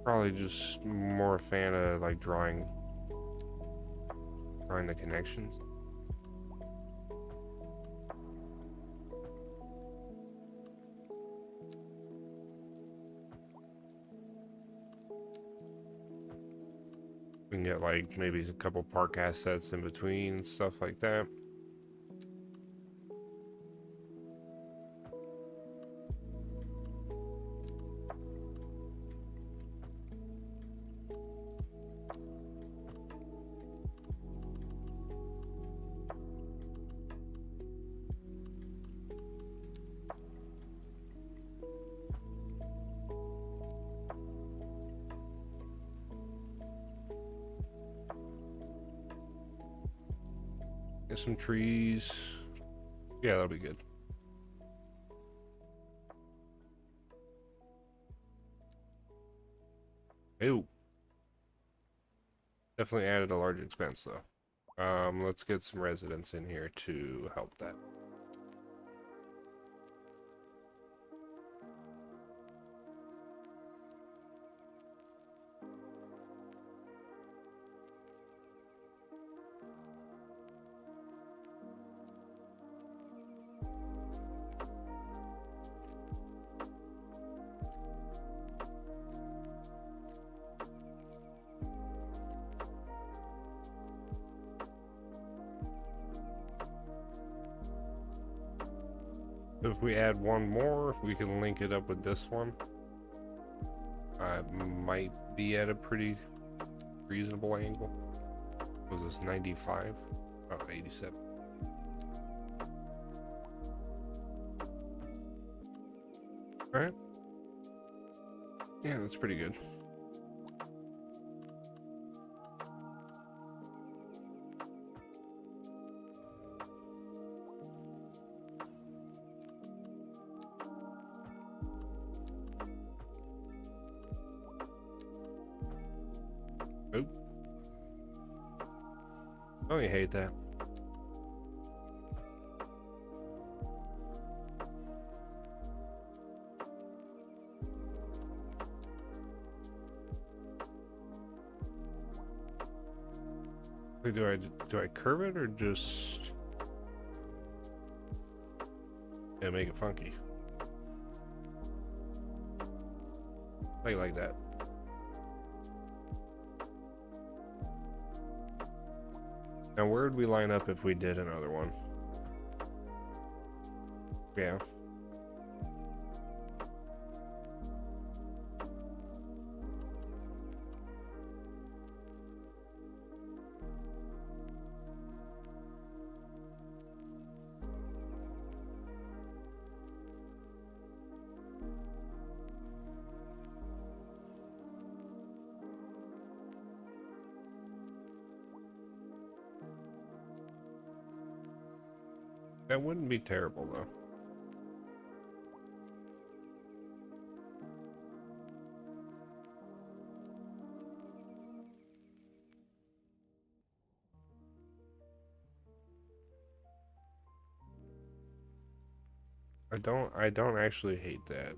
Probably just more a fan of like drawing the connections. We can get like maybe a couple park assets in between, stuff like that. Get some trees. Yeah, that'll be good. Ew. Definitely added a large expense though. Let's get some residents in here to help that. If we add one more, we can link it up with this one. Might be at a pretty reasonable angle. Was this 95? Oh, 87. Alright. Yeah, that's pretty good. Oop. Oh, you hate that. Wait, do I curve it or just make it funky? Like that. Now where would we line up if we did another one? Yeah. That wouldn't be terrible though. I don't actually hate that.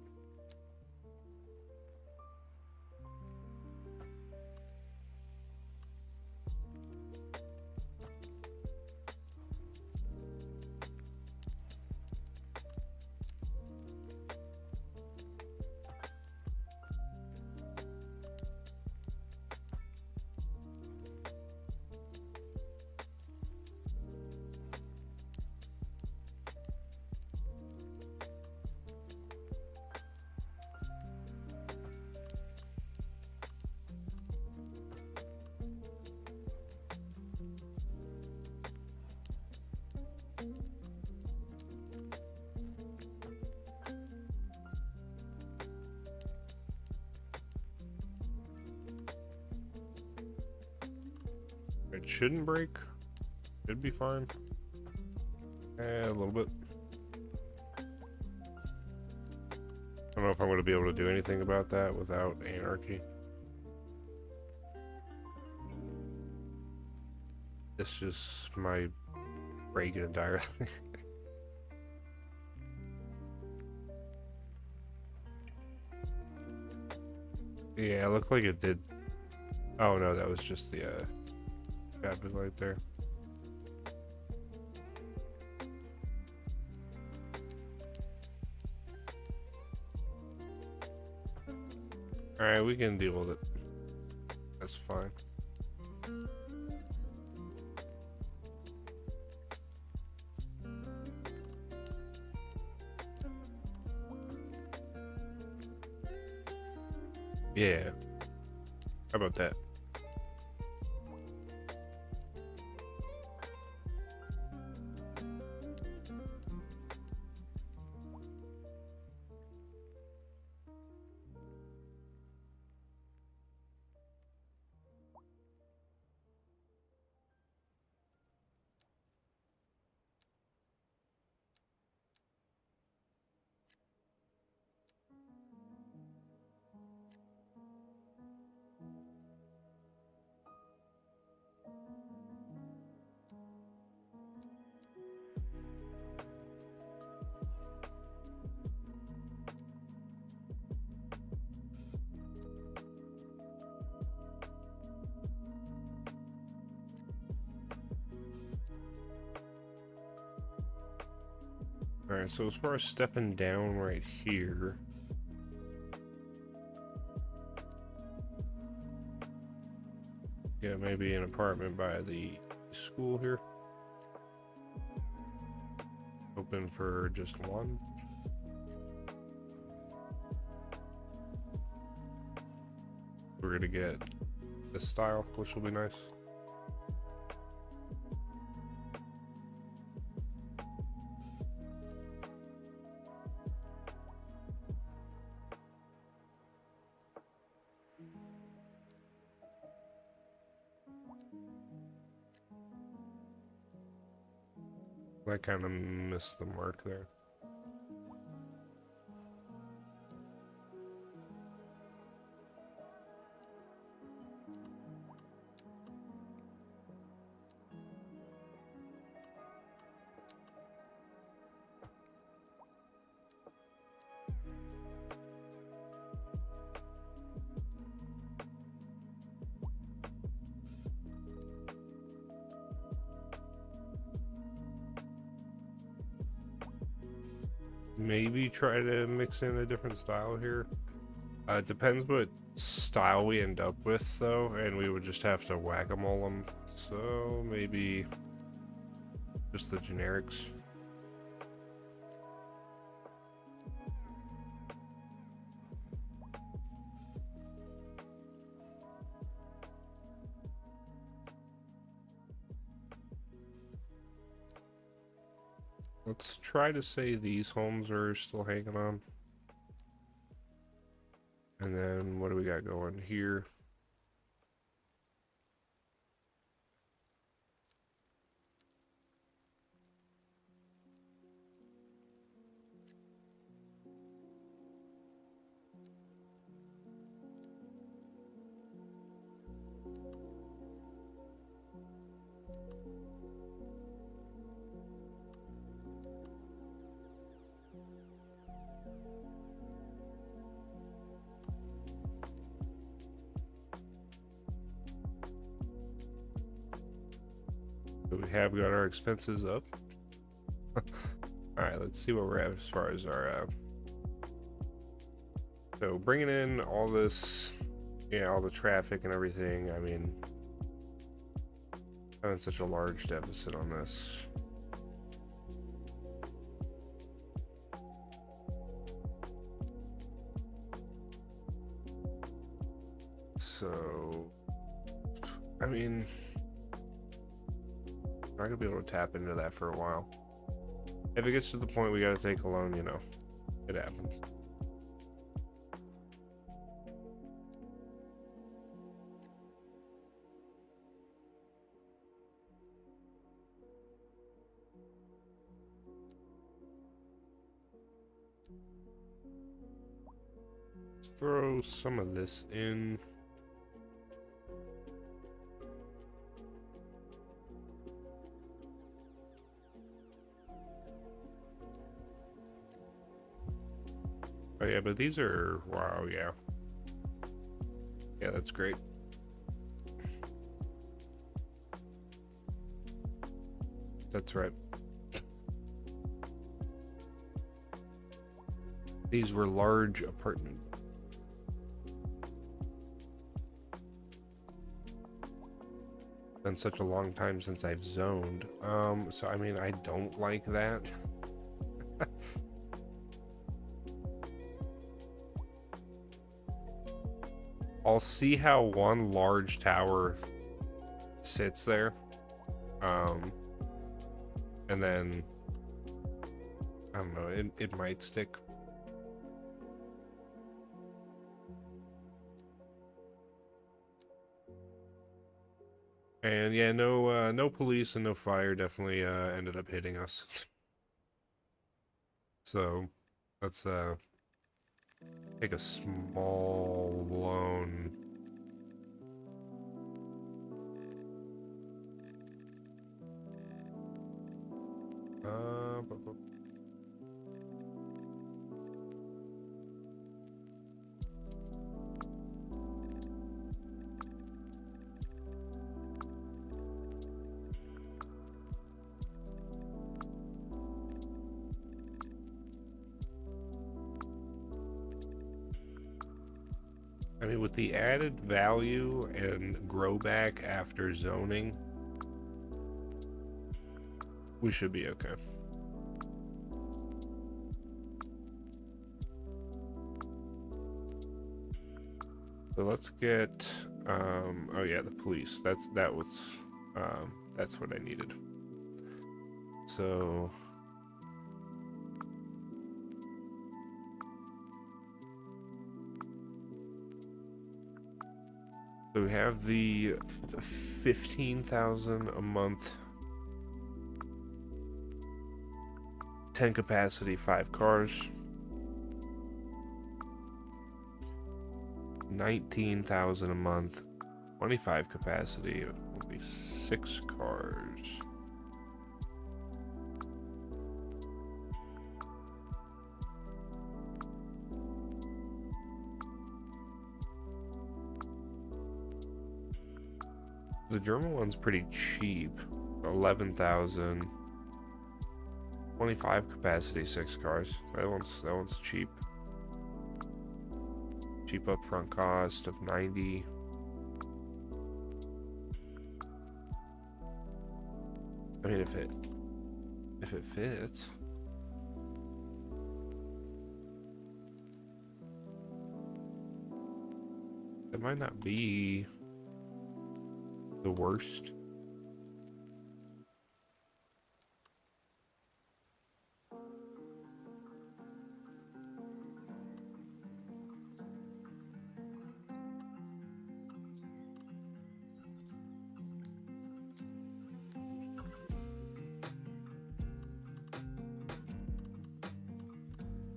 shouldn't break. Should be fine. A little bit. I don't know if I'm going to be able to do anything about that without anarchy. It's just my break an entire thing. Yeah, it looked like it did. Oh no, that was just the traffic light there. Alright, we can deal with it. That's fine. Yeah. How about that? Alright, so as far as stepping down right here, yeah, maybe an apartment by the school here. Open for just one. We're gonna get this style, which will be nice. I kind of missed the mark there. Maybe try to mix in a different style here. It depends what style we end up with, though, and we would just have to whack-a-mole them. So maybe just the generics. Let's try to say these homes are still hanging on. And then what do we got going here? So we have got our expenses up. Alright, let's see what we're at as far as our so bringing in all this, yeah, all the traffic and everything. I mean, having such a large deficit on this. So, I mean, I'm not gonna be able to tap into that for a while. If it gets to the point we gotta take a loan, you know, it happens. Let's throw some of this in. Oh yeah, but these are, wow, yeah. Yeah, that's great. That's right. These were large apartments. Been such a long time since I've zoned. So I mean, I don't like that. I'll see how one large tower sits there. And then I don't know, it might stick. And yeah, no police and no fire definitely ended up hitting us. So let's take a small loan. I mean, with the added value and grow back after zoning, we should be okay. So let's get, oh yeah, the police. That's what I needed. So we have the 15,000 a month, 10 capacity, 5 cars. 19,000 a month, 25 capacity, only 6 cars. The German one's pretty cheap, 11,000, 25 capacity, 6 cars. That one's cheap. Cheap upfront cost of 90. I mean, if it fits. It might not be the worst.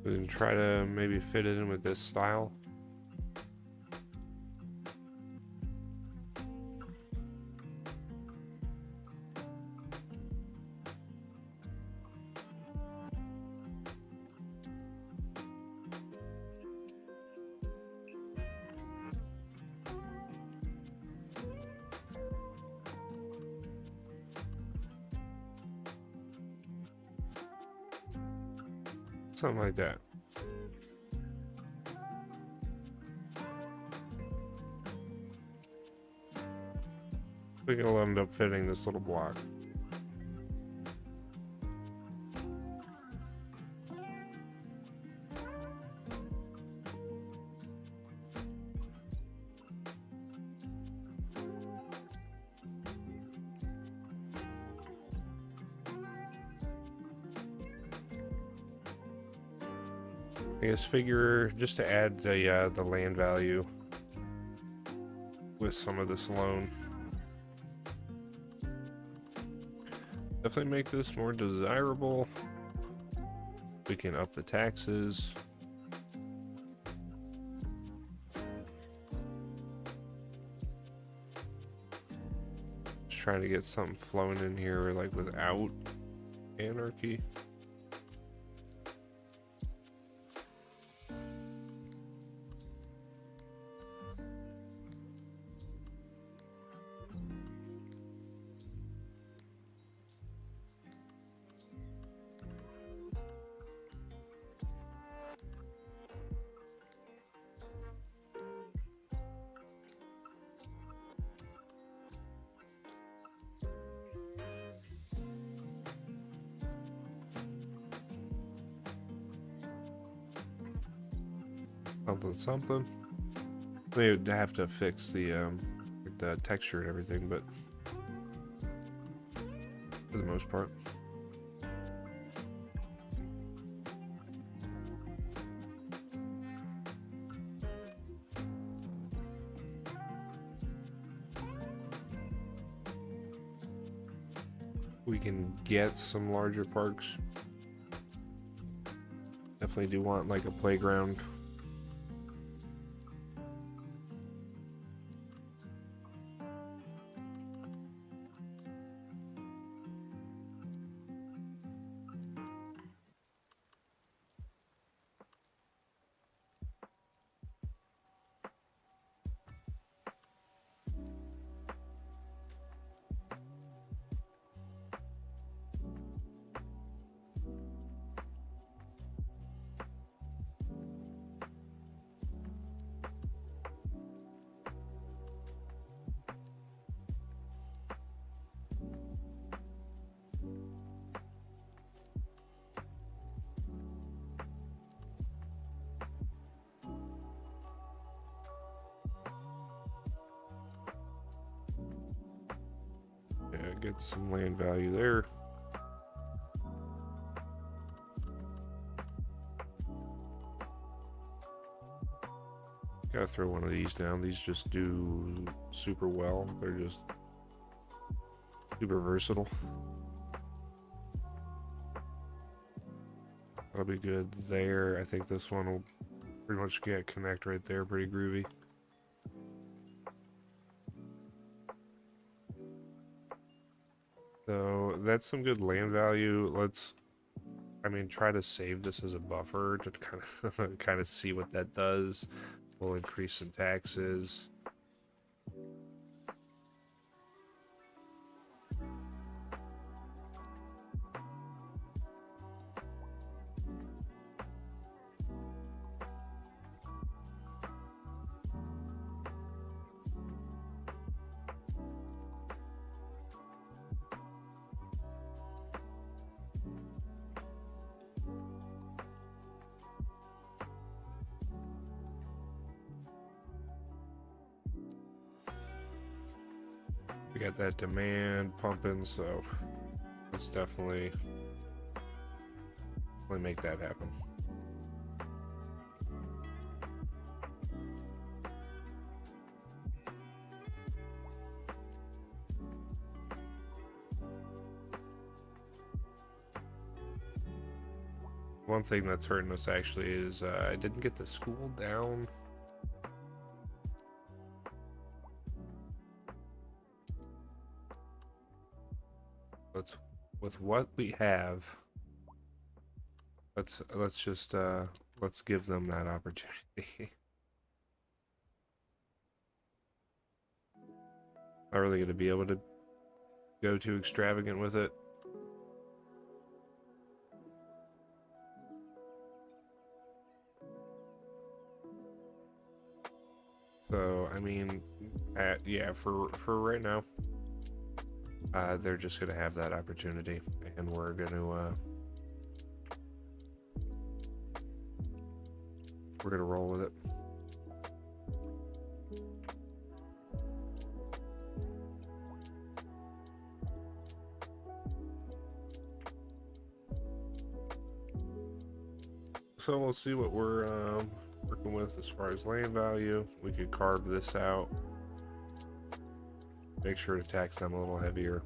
We can try to maybe fit it in with this style. Something like that. I think it'll end up fitting this little block. I guess figure just to add the land value with some of this loan. Definitely make this more desirable. We can up the taxes. trying to get something flowing in here, like without anarchy. Something, something. We would have to fix the texture and everything, but for the most part. We can get some larger parks. Definitely do want like a playground. Yeah, get some land value there. Gotta throw one of these down. These just do super well. They're just super versatile. That'll be good there. I think this one will pretty much connect right there. Pretty groovy. So that's some good land value. Let's, I mean, try to save this as a buffer to kind of see what that does. We'll increase some taxes. We got that demand pumping, so let's definitely make that happen. One thing that's hurting us actually is I didn't get the school down. With what we have, let's just let's give them that opportunity. Not really gonna be able to go too extravagant with it. So I mean, yeah, for right now, they're just gonna have that opportunity, and we're gonna roll with it. So we'll see what we're working with as far as land value. We could carve this out. Make sure to tax them a little heavier.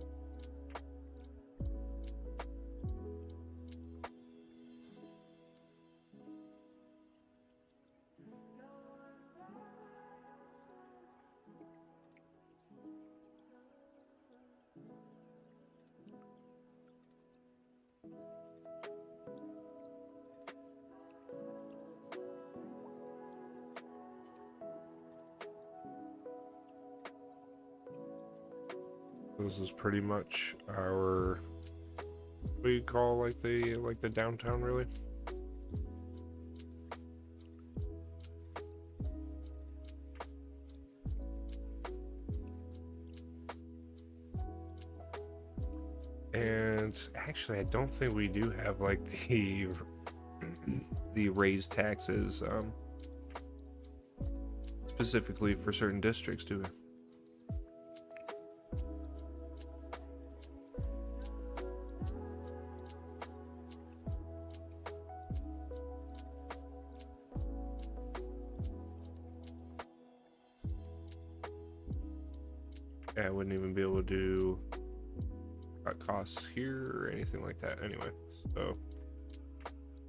This is pretty much our, what do you call like the downtown, really? And actually, I don't think we do have like the raised taxes specifically for certain districts, do we? Yeah, I wouldn't even be able to do cut costs here or anything like that. Anyway, so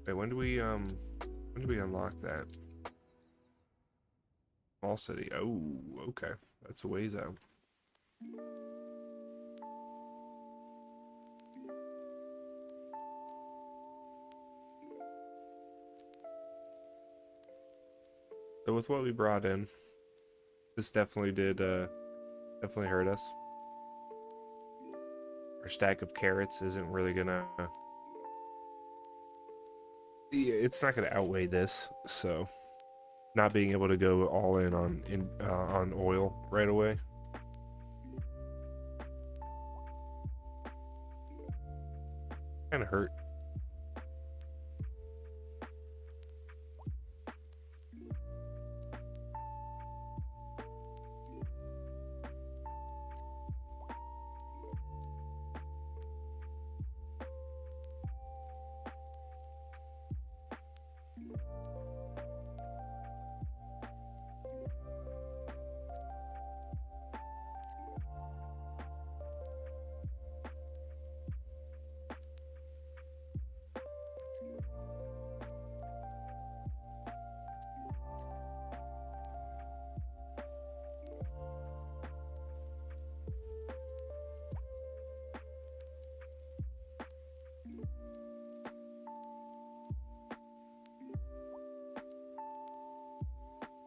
wait, when do we unlock that? Small city. Oh, okay, that's a ways out. So with what we brought in, this definitely did definitely hurt us. Our stack of carrots isn't really gonna, yeah, it's not gonna outweigh this, so not being able to go all in on oil right away. Kind of hurt.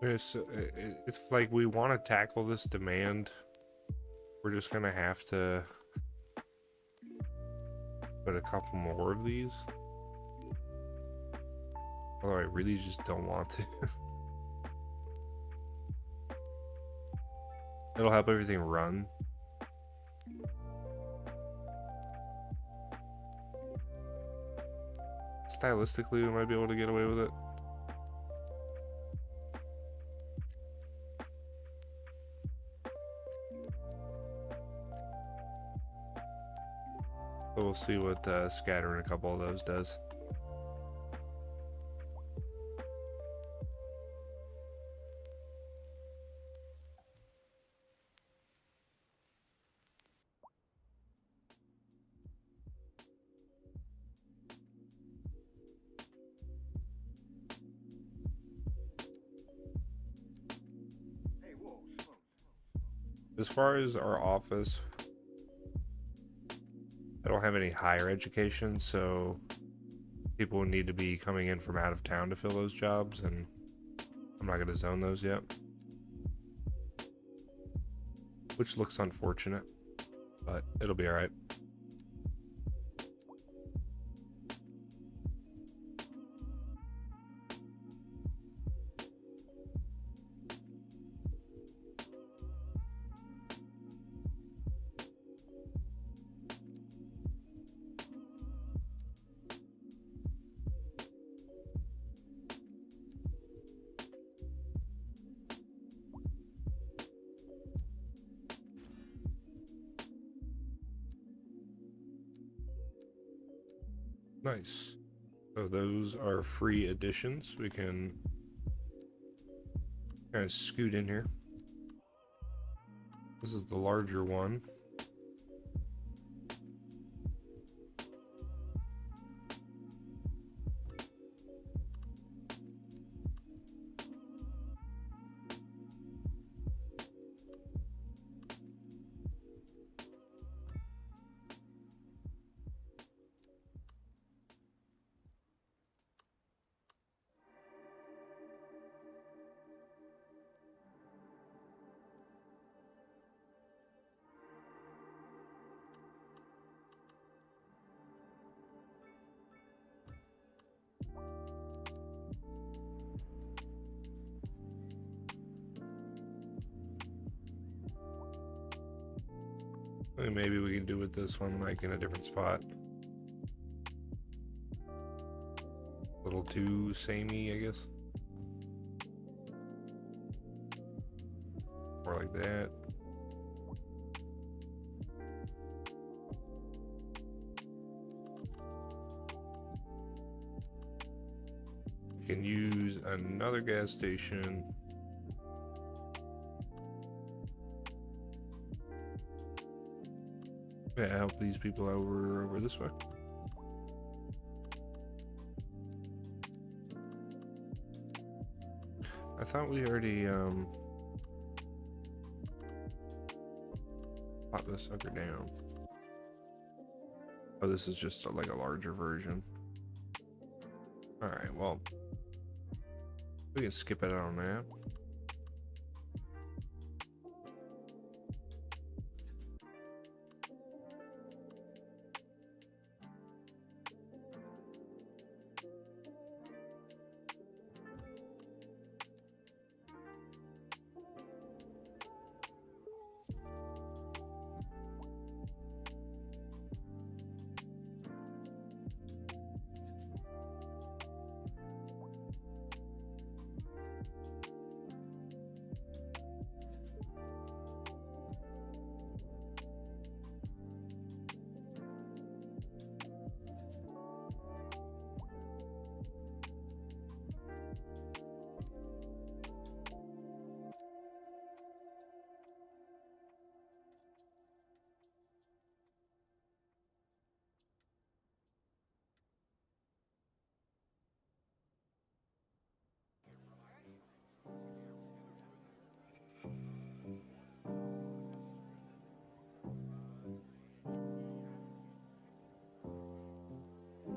It's like we want to tackle this demand. We're just gonna have to put a couple more of these. Although I really just don't want to. It'll help everything run. Stylistically, we might be able to get away with it. But we'll see what scattering a couple of those does. As far as our office, I don't have any higher education, so people would need to be coming in from out of town to fill those jobs, and I'm not going to zone those yet. Which looks unfortunate, but it'll be alright. Nice. So those are free additions. We can kind of scoot in here. This is the larger one. And maybe we can do with this one like in a different spot. A little too samey, I guess. Or like that. Can use another gas station. Yeah, help these people over this way. I thought we already pop this sucker down. Oh, this is just like a larger version. All right, well, we can skip it on that.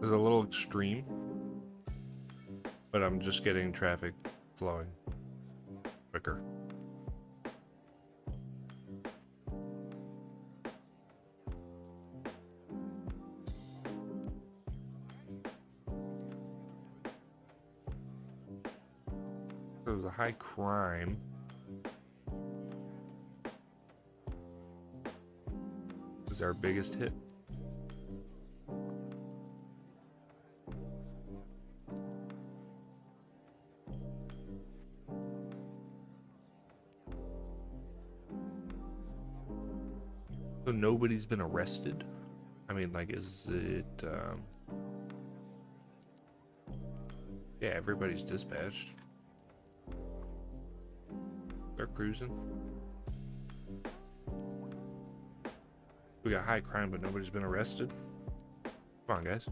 It's a little extreme, but I'm just getting traffic flowing quicker. There was a high crime. This is our biggest hit. So nobody's been arrested? I mean, like, is it, yeah, everybody's dispatched. They're cruising. We got high crime, but nobody's been arrested. Come on, guys.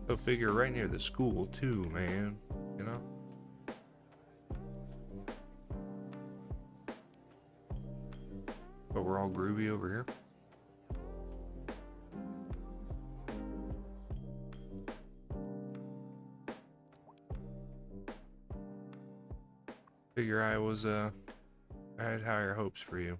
Go figure, right near the school too, man. You know? But we're all groovy over here. Figure I had higher hopes for you.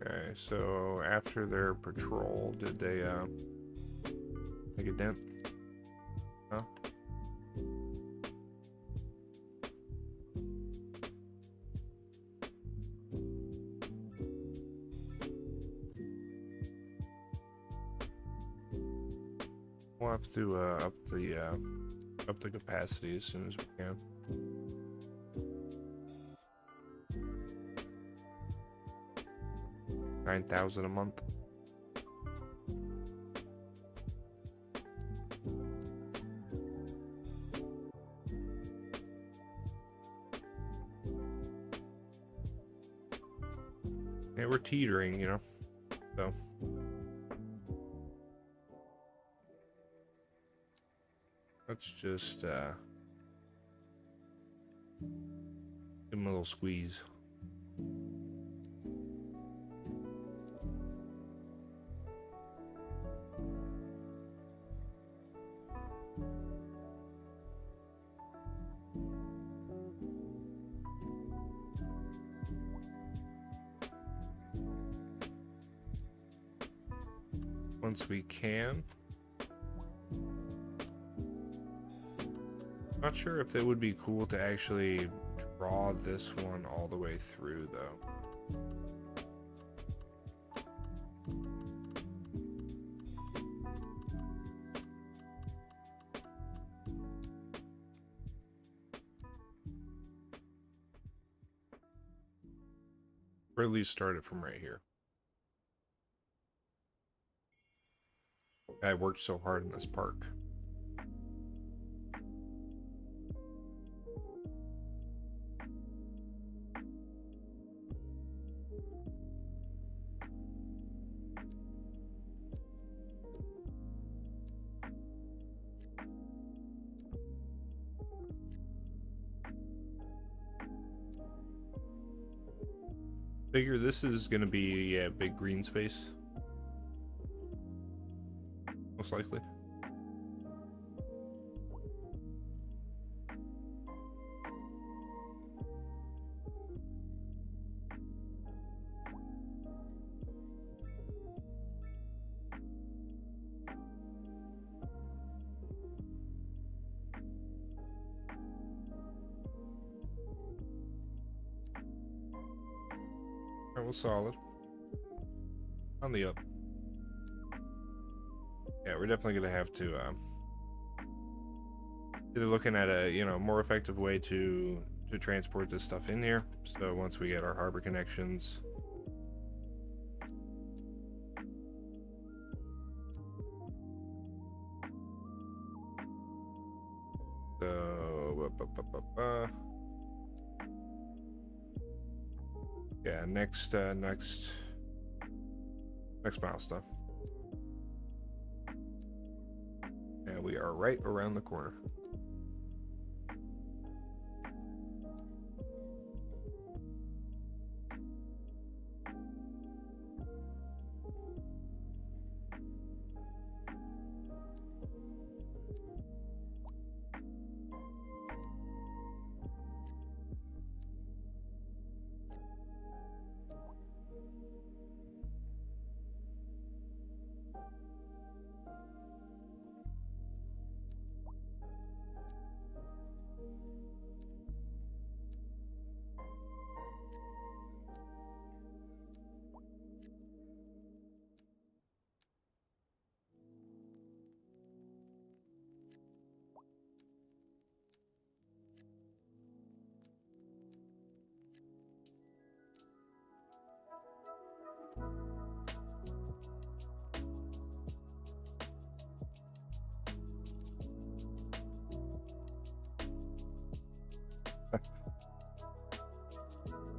Okay, so after their patrol, did they make a dent? No? We'll have to up the capacity as soon as we can. $9,000 a month. Yeah, we're teetering, you know. So Let's just give him a little squeeze. Once we can. Not sure if it would be cool to actually draw this one all the way through, though. Or at least start it from right here. I worked so hard in this park. Figure this is gonna be a big green space. Most likely. Alright, well, solid. On the up. Yeah, we're definitely gonna have to either looking at a more effective way to transport this stuff in here. So once we get our harbor connections, so yeah, next milestone. And we are right around the corner.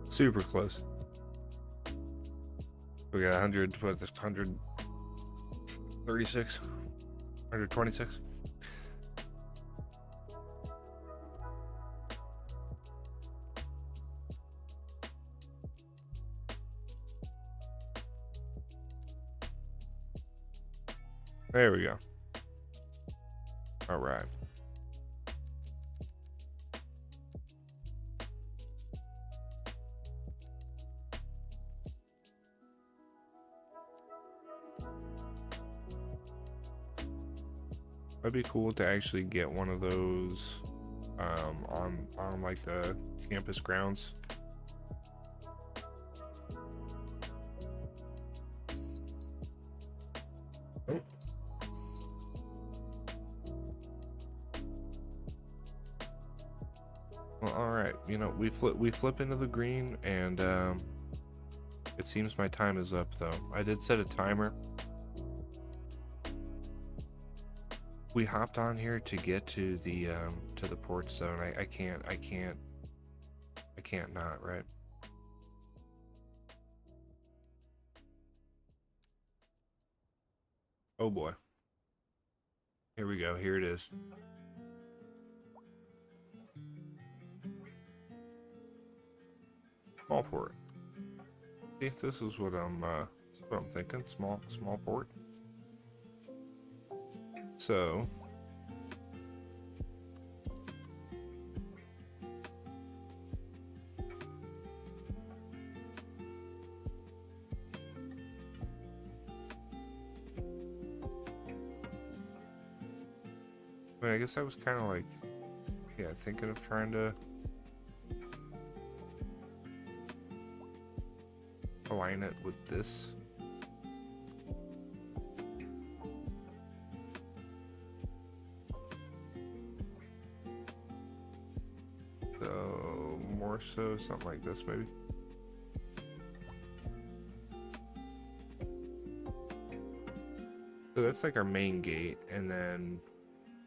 Super close. We got 100, what is this, 136? 126? There we go. All right. That'd be cool to actually get one of those on like the campus grounds. Oh. Well, all right. We flip into the green, and it seems my time is up though. I did set a timer. We hopped on here to get to the port zone. I can't not, right? Oh boy. Here we go. Here it is. Small port. See, this is what I'm thinking. Small port. So. I mean, I guess I was kind of like, yeah, thinking of trying to align it with this. So, more so something like this, maybe. So that's like our main gate, and then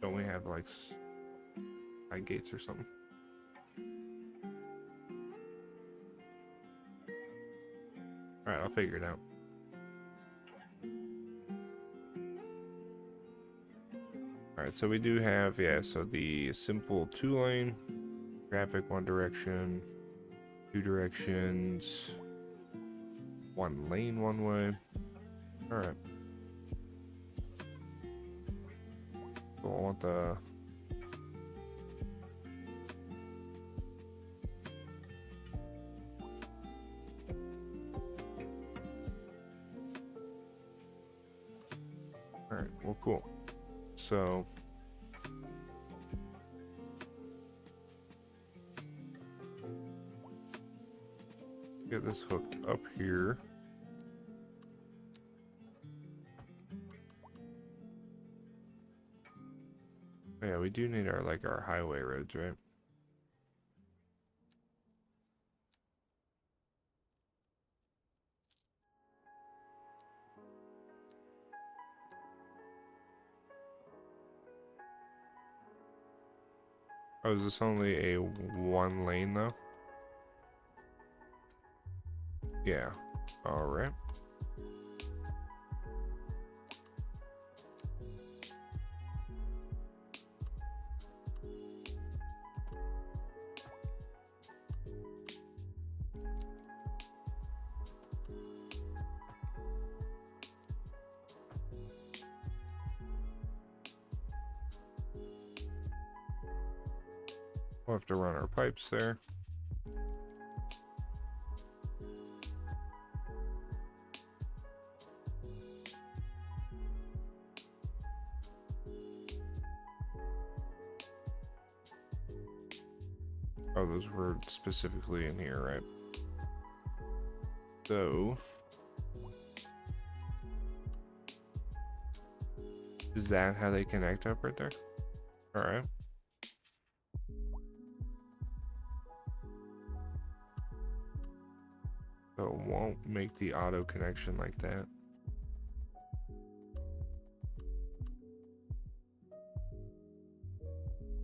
don't we have like side gates or something? Alright, I'll figure it out. Alright, so we do have, yeah, so the simple 2-lane, traffic 1 direction, 2 directions, 1 lane 1 way. Alright. So I want the... Alright, well, cool. So... get this hooked up here. Yeah, we do need our our highway roads, right? Oh, is this only a 1 lane though? Yeah. All right. We'll have to run our pipes there. Oh, those were specifically in here, right? So... is that how they connect up right there? Alright. So it won't make the auto connection like that.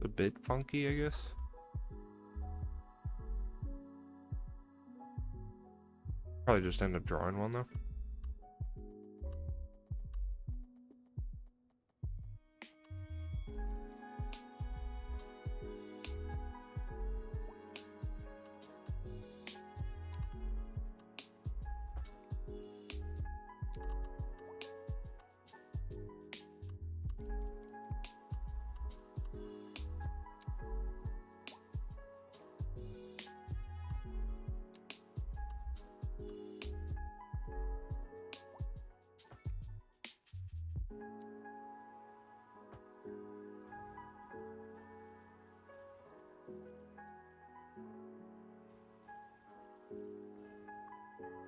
A bit funky, I guess. Probably just end up drawing one though.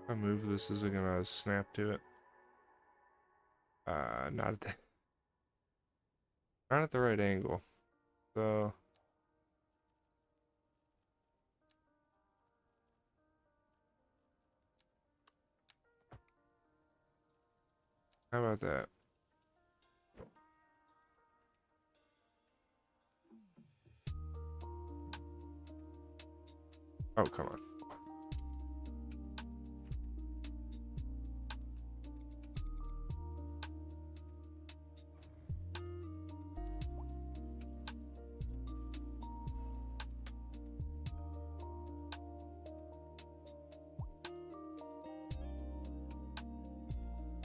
If I move this, is it gonna snap to it? Not at the not at the right angle. So how about that? Oh, come on.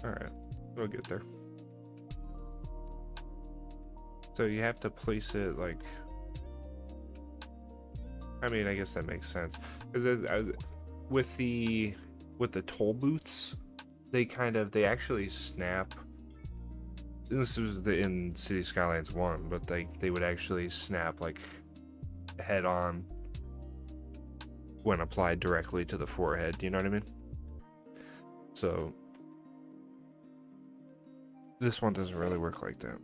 All right, we'll get there. So you have to place it like. I mean, I guess that makes sense because with the toll booths, they actually snap. This was in City Skylines 1, but they would actually snap like head on when applied directly to the forehead. Do you know what I mean? So this one doesn't really work like that.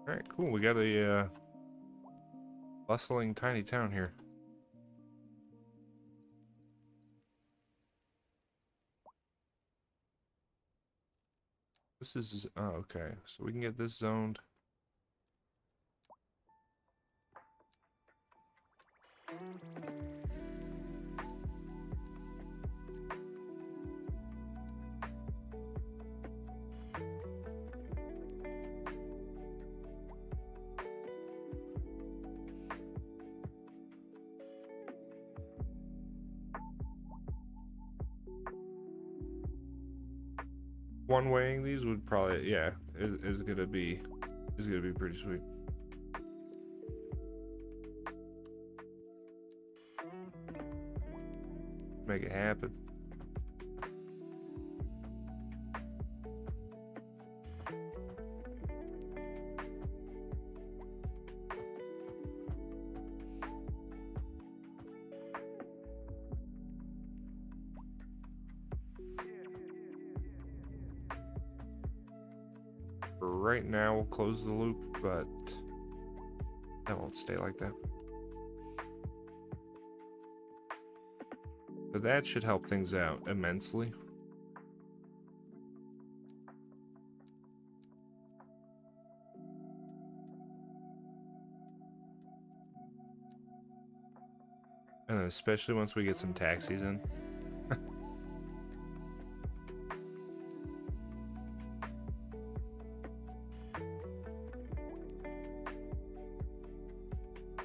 All right, cool. We got a bustling tiny town here. This is okay. So we can get this zoned. One weighing these would probably, yeah, is gonna be pretty sweet. Make it happen. For right now, we'll close the loop, but that won't stay like that. So that should help things out immensely. And then especially once we get some taxis in.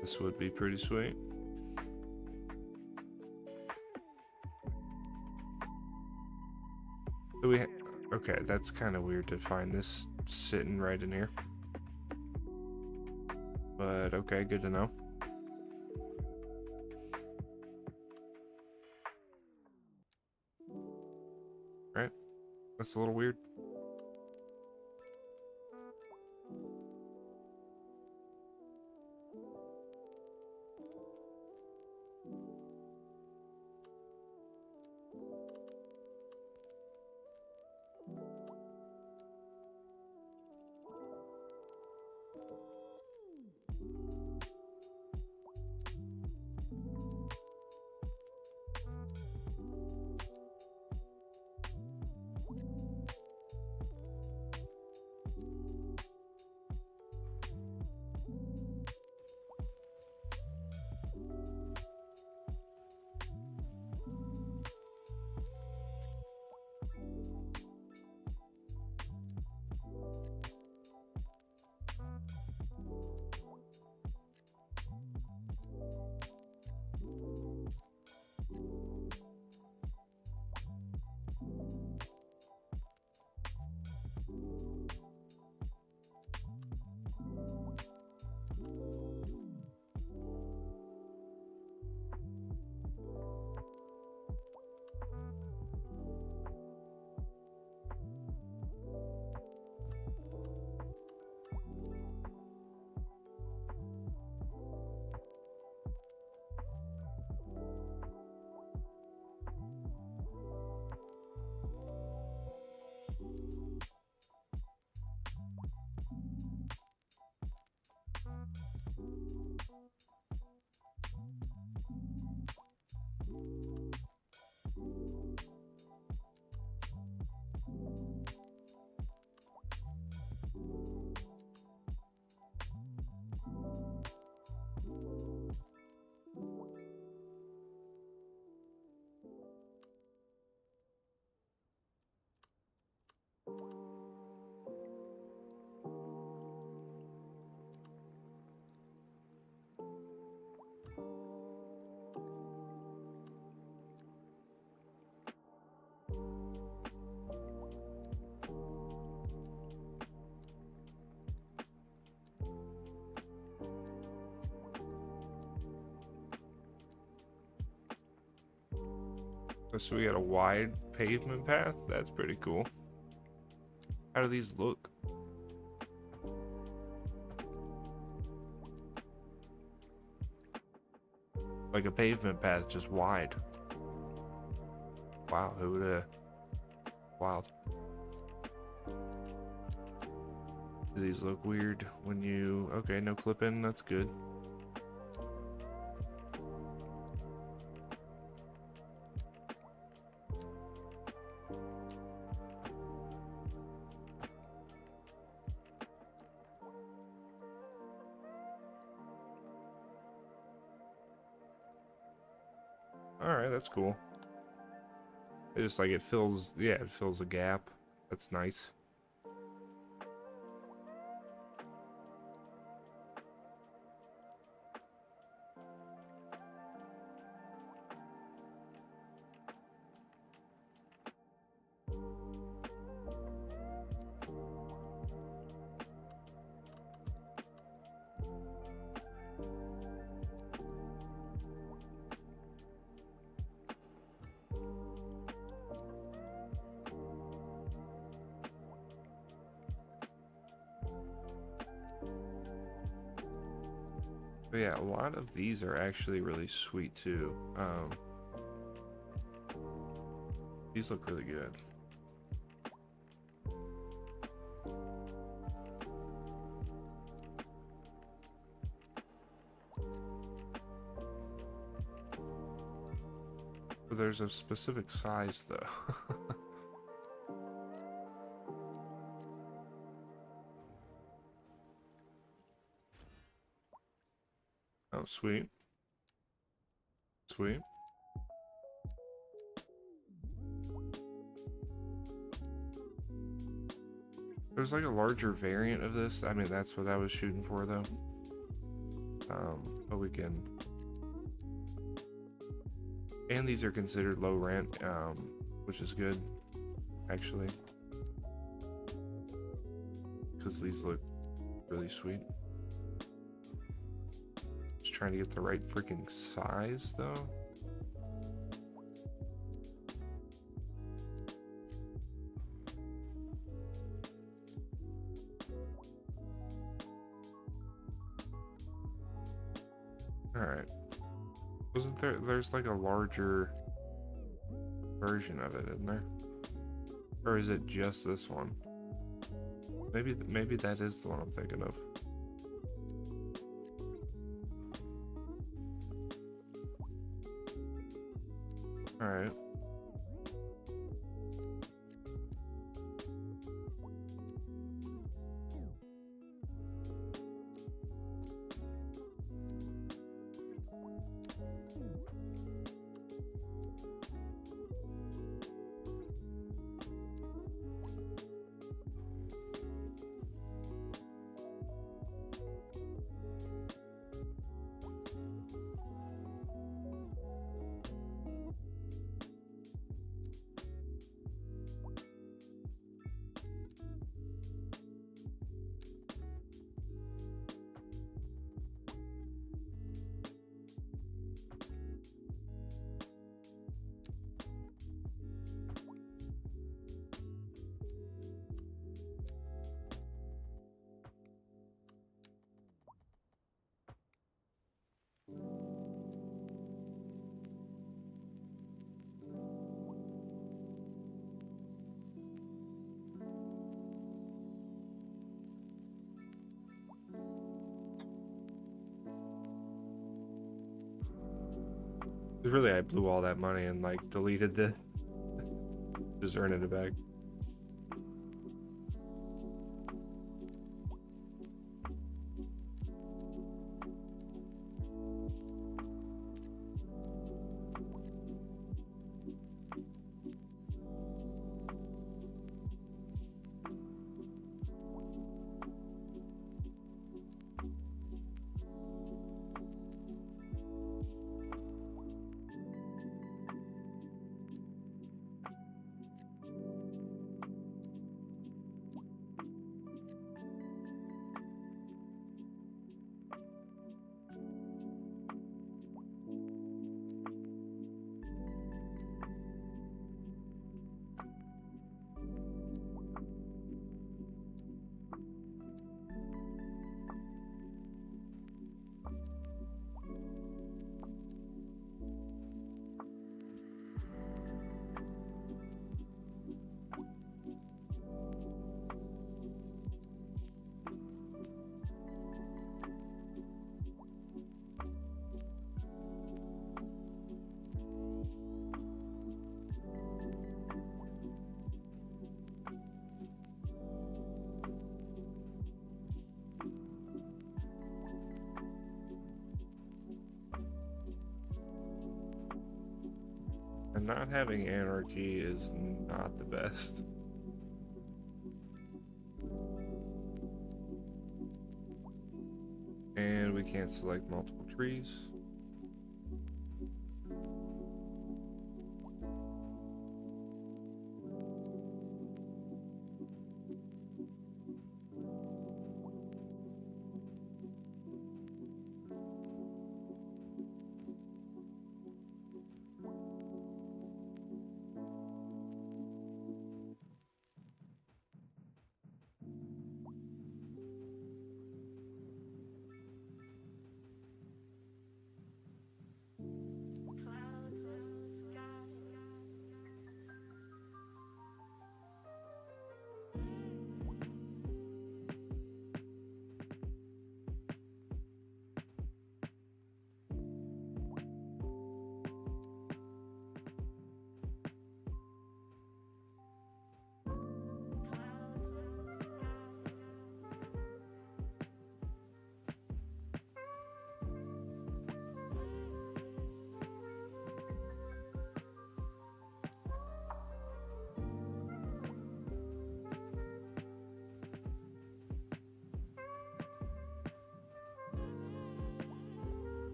This would be pretty sweet. Do we okay, that's kind of weird to find this sitting right in here. But okay, good to know. Right? That's a little weird. So we got a wide pavement path. That's pretty cool. How do these look? Like a pavement path, just wide. Wow, who would have? Wild. Do these look weird when you... Okay, no clipping, that's good. Alright, that's cool. It just like it fills, yeah, it fills a gap. That's nice. But yeah, a lot of these are actually really sweet too. These look really good. But there's a specific size though. Oh, sweet. Sweet. There's like a larger variant of this. I mean, that's what I was shooting for though. But we can... And these are considered low rent, which is good, actually. Because these look really sweet. Just trying to get the right freaking size though. Alright. Wasn't there's like a larger version of it, isn't there? Or is it just this one? Maybe that is the one I'm thinking of. Alright. Really, I blew all that money and like deleted the just earning it back. not having anarchy is not the best. And we can't select multiple trees.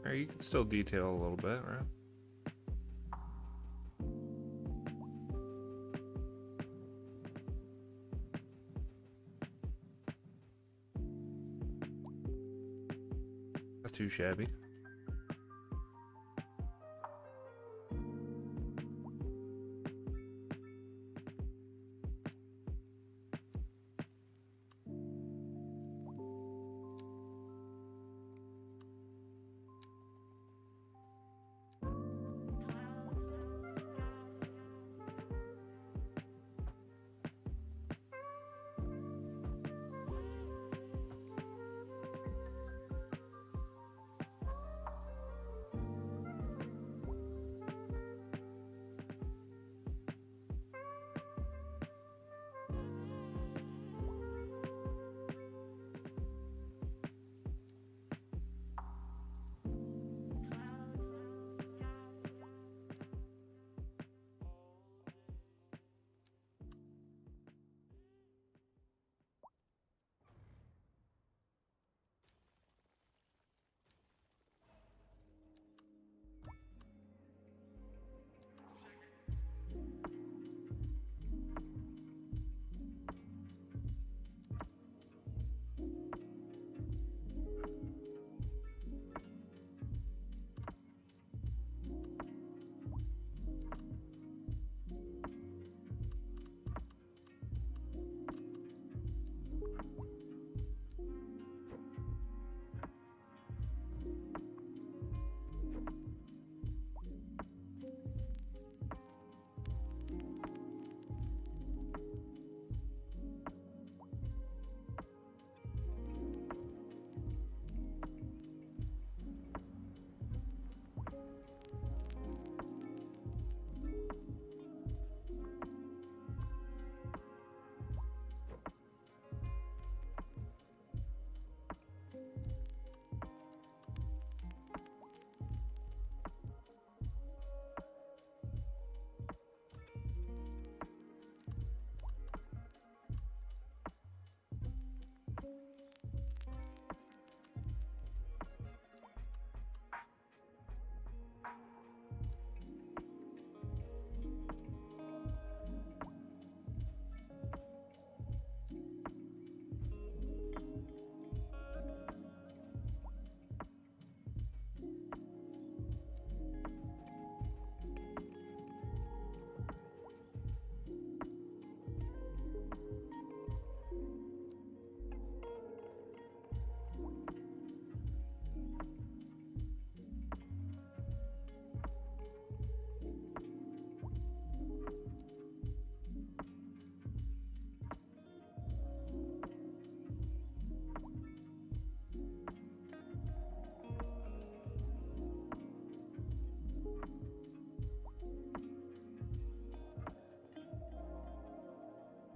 Or you can still detail a little bit, right? Not too shabby.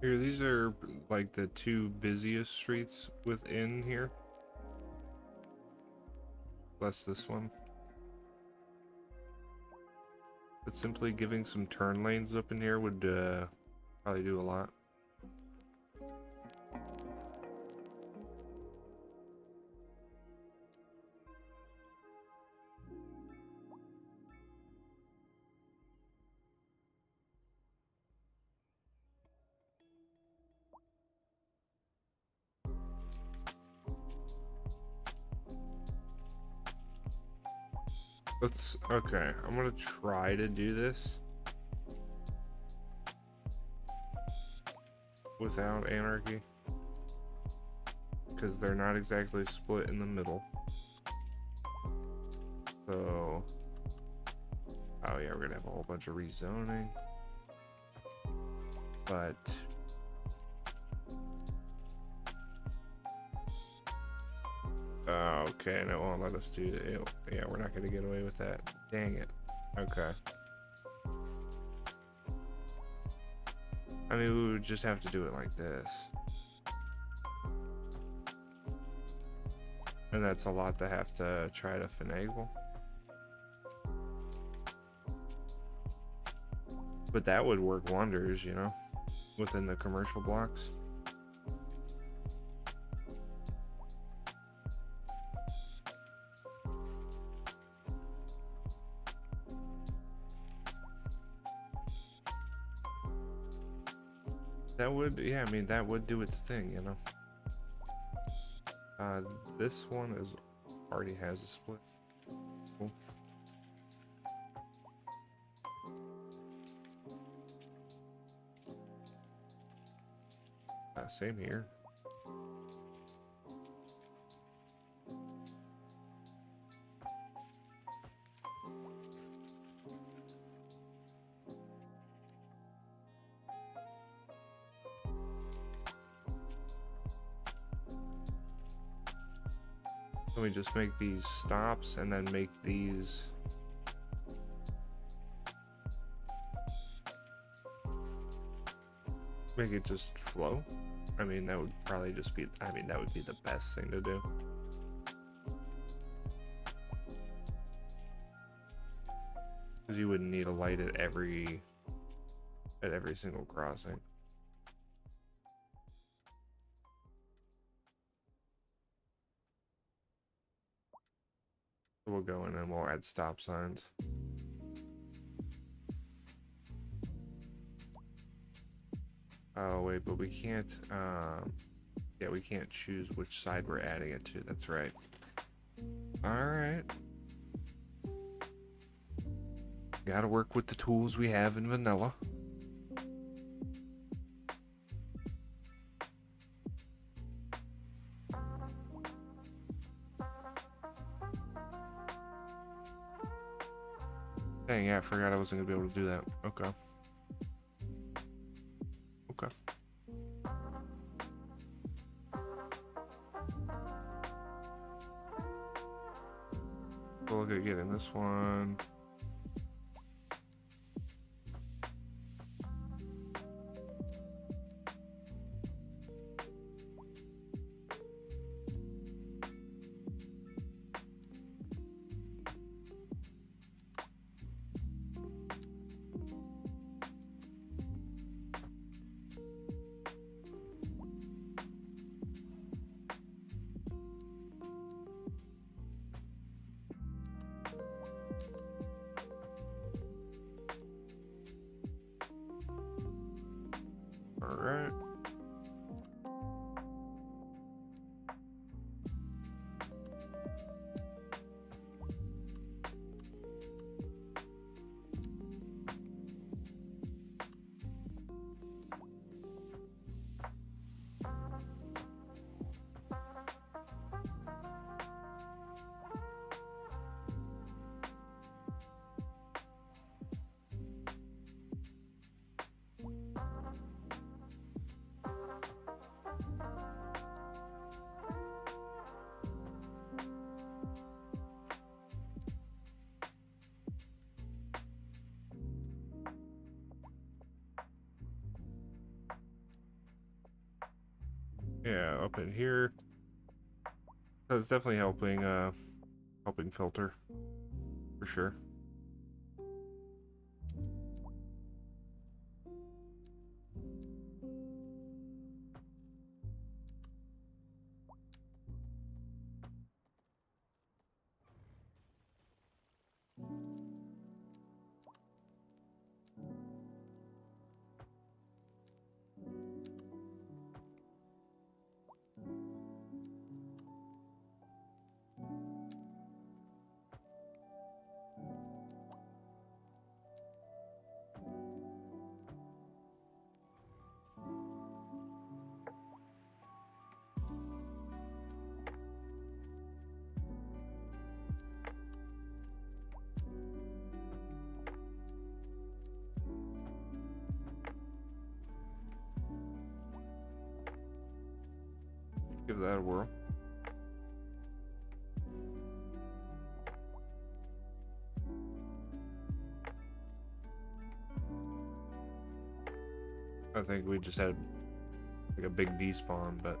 Here, these are like the two busiest streets within here. Plus this one. but simply giving some turn lanes up in here would probably do a lot. Okay, I'm gonna try to do this without anarchy, because they're not exactly split in the middle. So, oh yeah, we're gonna have a whole bunch of rezoning, but okay, and it won't let us do it. Yeah, we're not gonna get away with that. Dang it. Okay. I mean, we would just have to do it like this. And that's a lot to have to try to finagle. But that would work wonders, you know, within the commercial blocks. That would, yeah, I mean, that would do its thing, you know. This one already has a split. Cool. Same here. Let me just make these stops and then make these make it just flow. I mean, that would probably just be, I mean, that would be the best thing to do. Because you wouldn't need a light at every single crossing. We'll go in and we'll add stop signs. Oh wait, but we can't yeah, we can't choose which side we're adding it to. That's right. All right. Gotta work with the tools we have in vanilla. Dang, yeah, I forgot I wasn't gonna be able to do that. Okay. Okay. We'll look at getting this one. All right. Yeah, up in here. So it's definitely helping filter for sure. Give that a whirl. I think we just had like a big despawn, but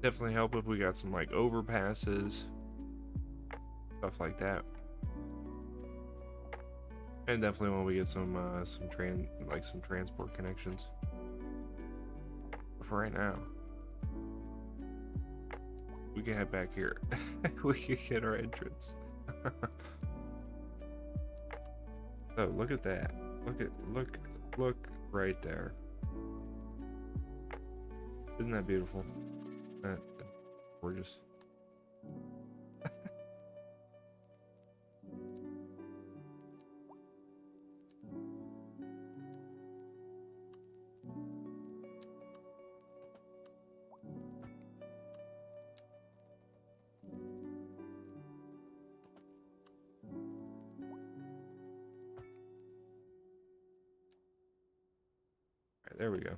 definitely help if we got some like overpasses, stuff like that. And definitely when we get some transport connections. But for right now, we can head back here. We can get our entrance. Oh, look at that. Look right there. Isn't that beautiful? Gorgeous. Alright, there we go.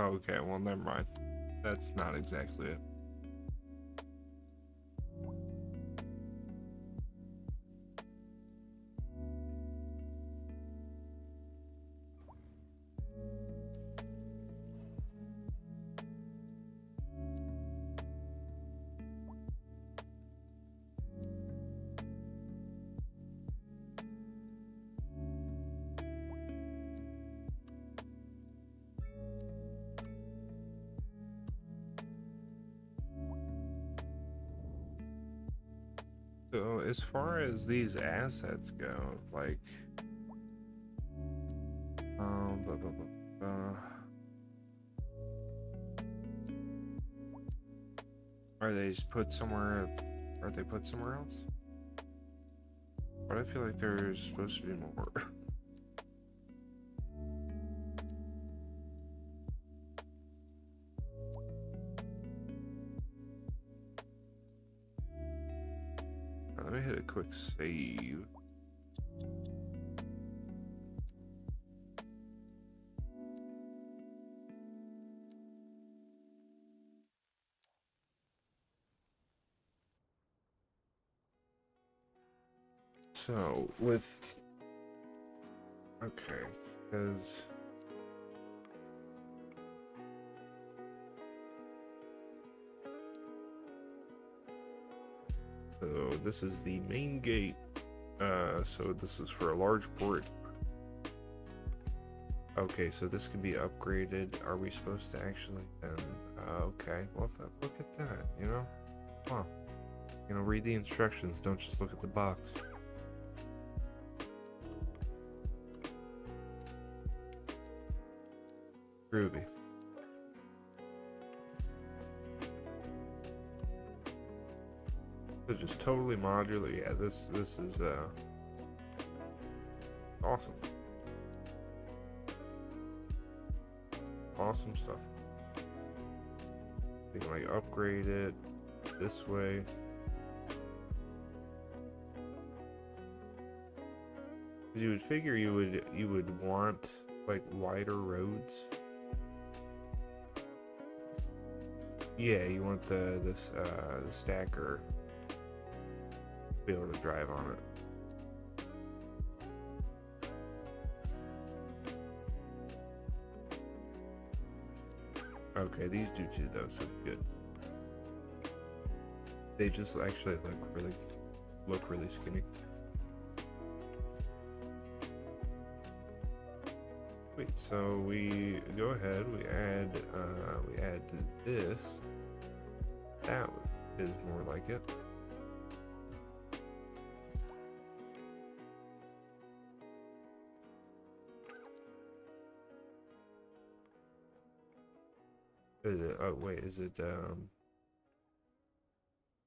Oh, okay, well, never mind. That's not exactly it. So, as far as these assets go, like, blah, blah, blah, blah. Are they just put somewhere? Are they put somewhere else? But I feel like there's supposed to be more. Let me hit a quick save. So, with... Okay, because... So, this is the main gate. So this is for a large port. Okay, so this can be upgraded. Are we supposed to actually... okay, well, look at that, you know? Huh. You know, read the instructions, don't just look at the box. Ruby. It's just totally modular. Yeah, this is awesome. Awesome stuff. You can like upgrade it this way. You would figure you would want like wider roads. Yeah, you want the stacker to be able to drive on it. Okay, these do too though, so good. They just actually look really skinny. Wait, so we go ahead, we add this. That is more like it. Oh wait, is it what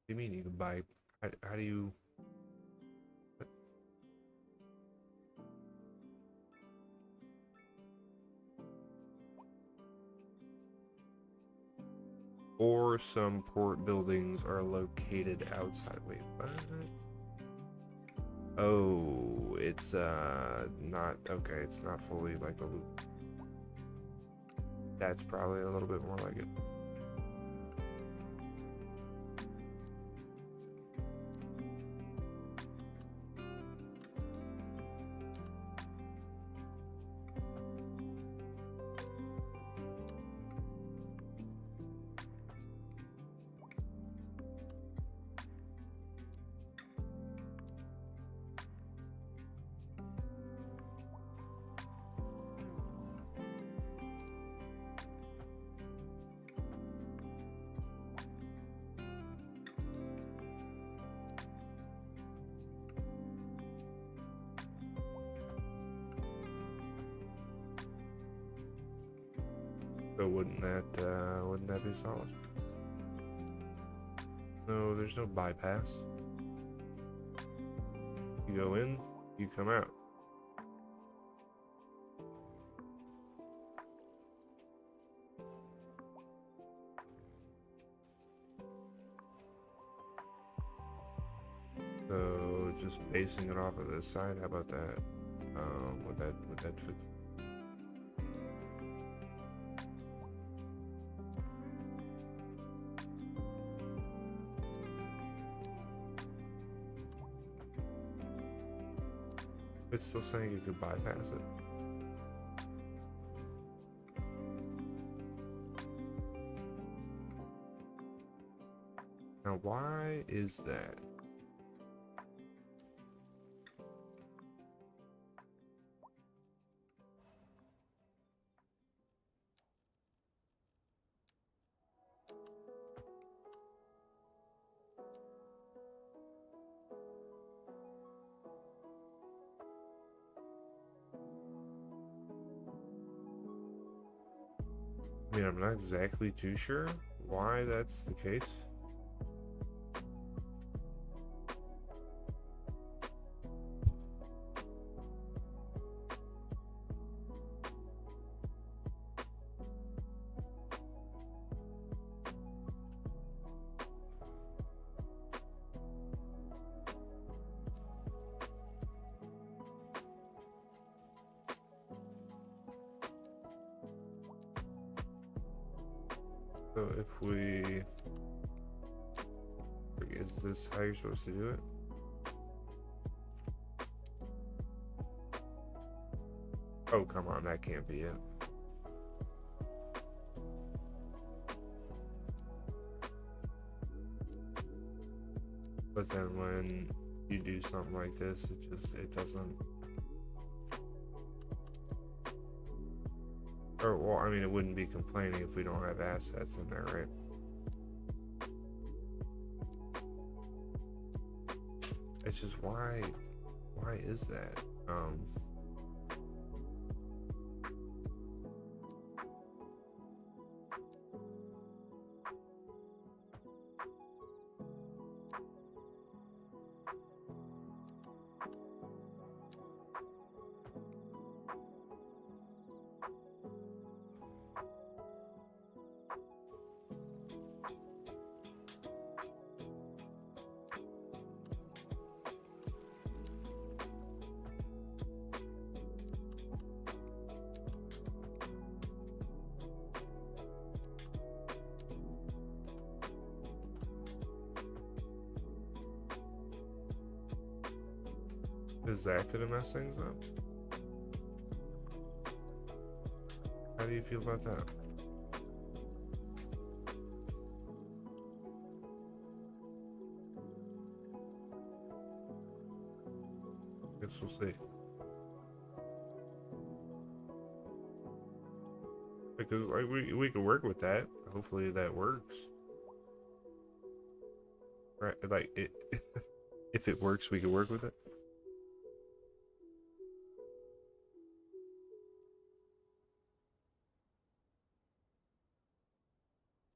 do you mean you can buy? How do you? What? Or some port buildings are located outside. Wait, what? Oh, it's not okay. It's not fully like a loop. That's probably a little bit more like it. So wouldn't that be solid? No, there's no bypass. You go in, you come out. So just basing it off of this side, how about that? Would that fit? It's still saying you could bypass it. Now, why is that? I mean, I'm not exactly too sure why that's the case. So if we... Is this how you're supposed to do it? Oh, come on, that can't be it. But then when you do something like this, it doesn't... Or, well, I mean, it wouldn't be complaining if we don't have assets in there, right? It's just why is that? Is that gonna mess things up? How do you feel about that? Guess we'll see. Because like we can work with that. Hopefully that works. Right? Like it if it works, we can work with it.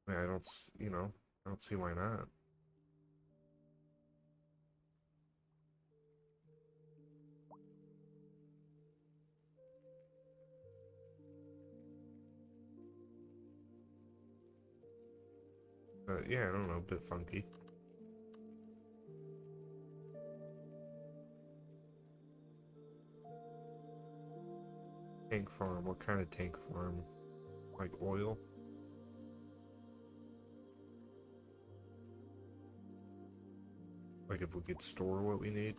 I mean, I don't see why not. Yeah, I don't know, a bit funky. Tank farm, what kind of tank farm? Like oil? Like if we could store what we need,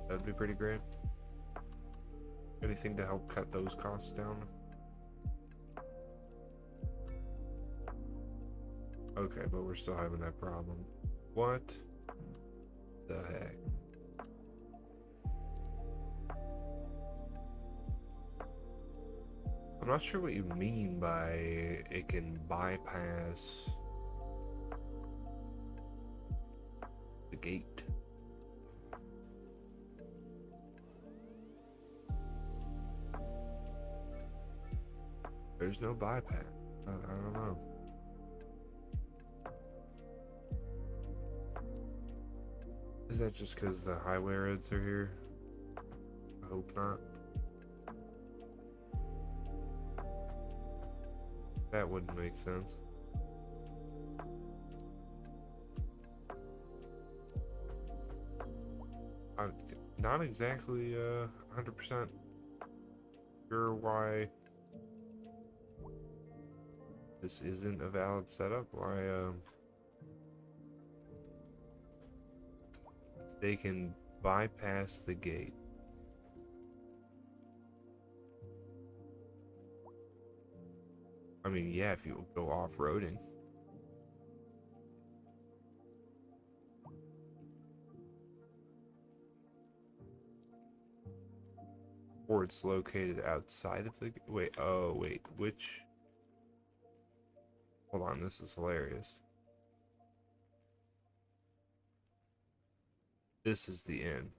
that'd be pretty great. Anything to help cut those costs down? Okay, but we're still having that problem. What the heck? I'm not sure what you mean by it can bypass the gate. There's no bypass. I don't know. Is that just because the highway roads are here? I hope not. That wouldn't make sense. I'm not exactly 100% sure why this isn't a valid setup. Why they can bypass the gate. mean, yeah, if you go off-roading. Or it's located outside of the... Wait, oh, wait, which... Hold on, this is hilarious. This is the inn.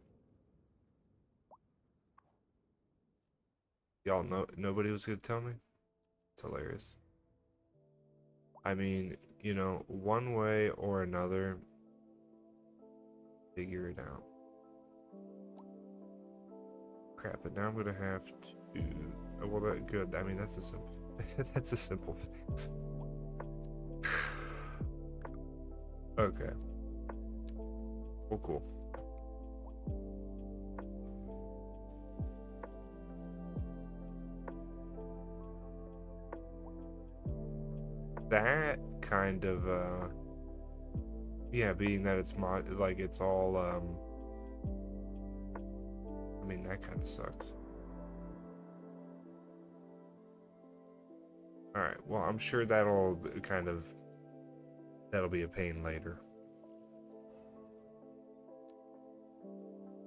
Y'all know, nobody was gonna tell me? It's hilarious. I mean, you know, one way or another, figure it out. Crap, but now I'm gonna have to... Oh, well, that good. I mean, that's a simple... that's a simple fix. Okay. Well, cool. That kind of, yeah, being that it's like, it's all, I mean, that kind of sucks. Alright, well, I'm sure that'll be a pain later.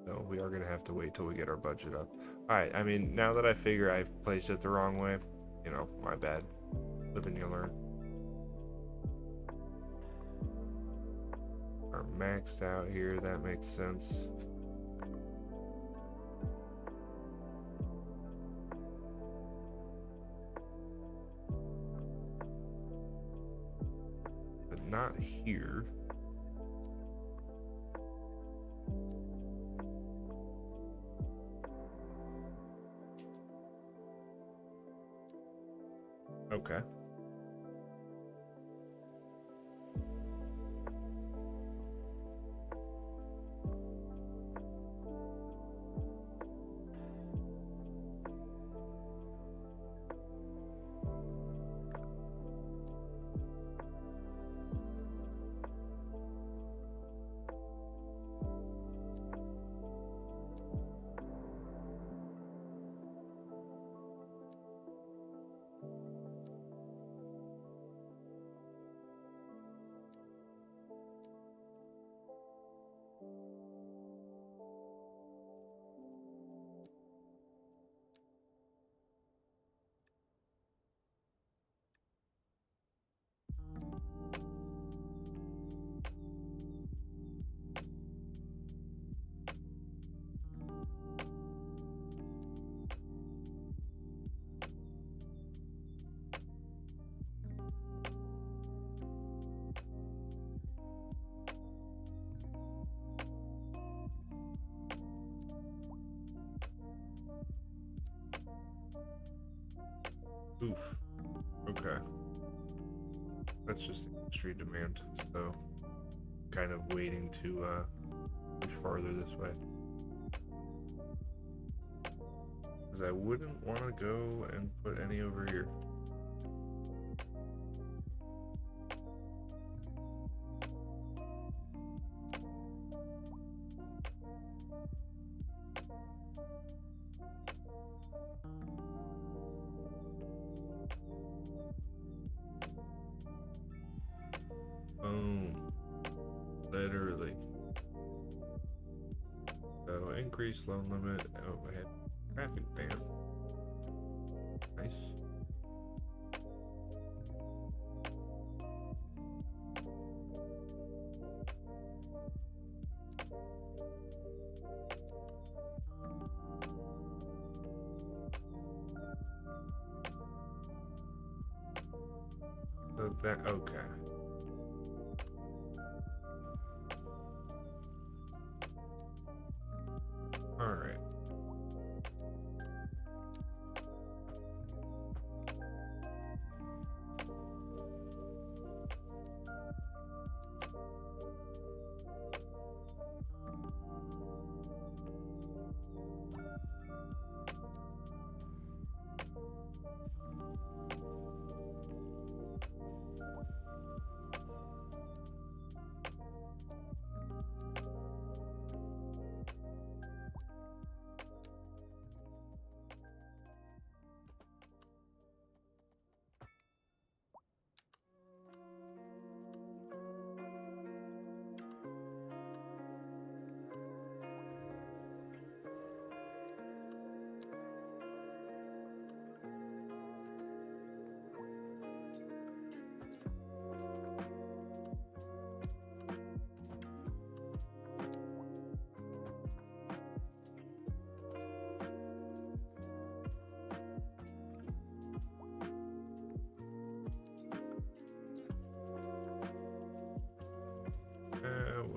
So we are gonna have to wait till we get our budget up. Alright, I mean, now that I figure I've placed it the wrong way, you know, my bad. Live and you learn. Are maxed out here, that makes sense. But not here. Okay. Oof. Okay. That's just industry demand, so kind of waiting to push farther this way. Because I wouldn't want to go and put any over here. Boom. Literally. So increase loan limit. Oh, I had traffic ban. Nice. So that, okay. All right.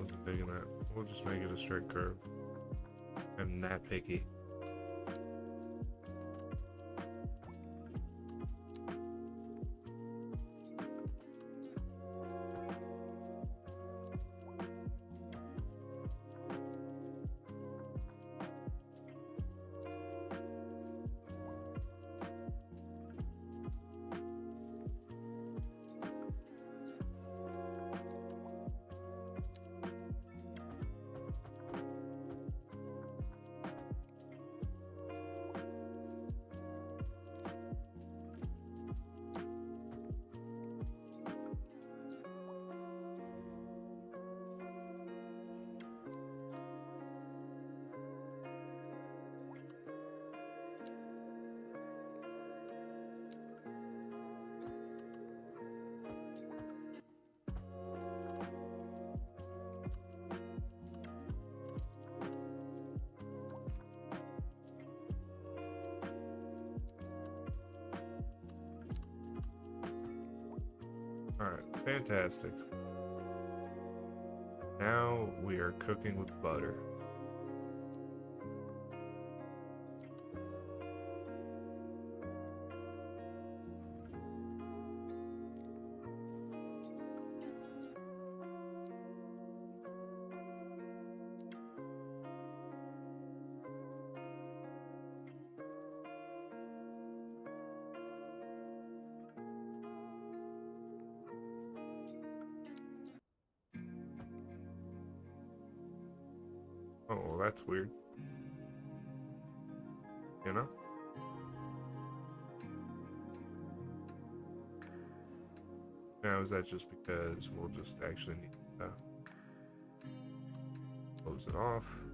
wasn't digging that. We'll just make it a straight curve. I'm that picky. Alright, fantastic. Now we are cooking with butter. Oh, well, that's weird. You know? Now, is that just because we'll just actually need to close it off?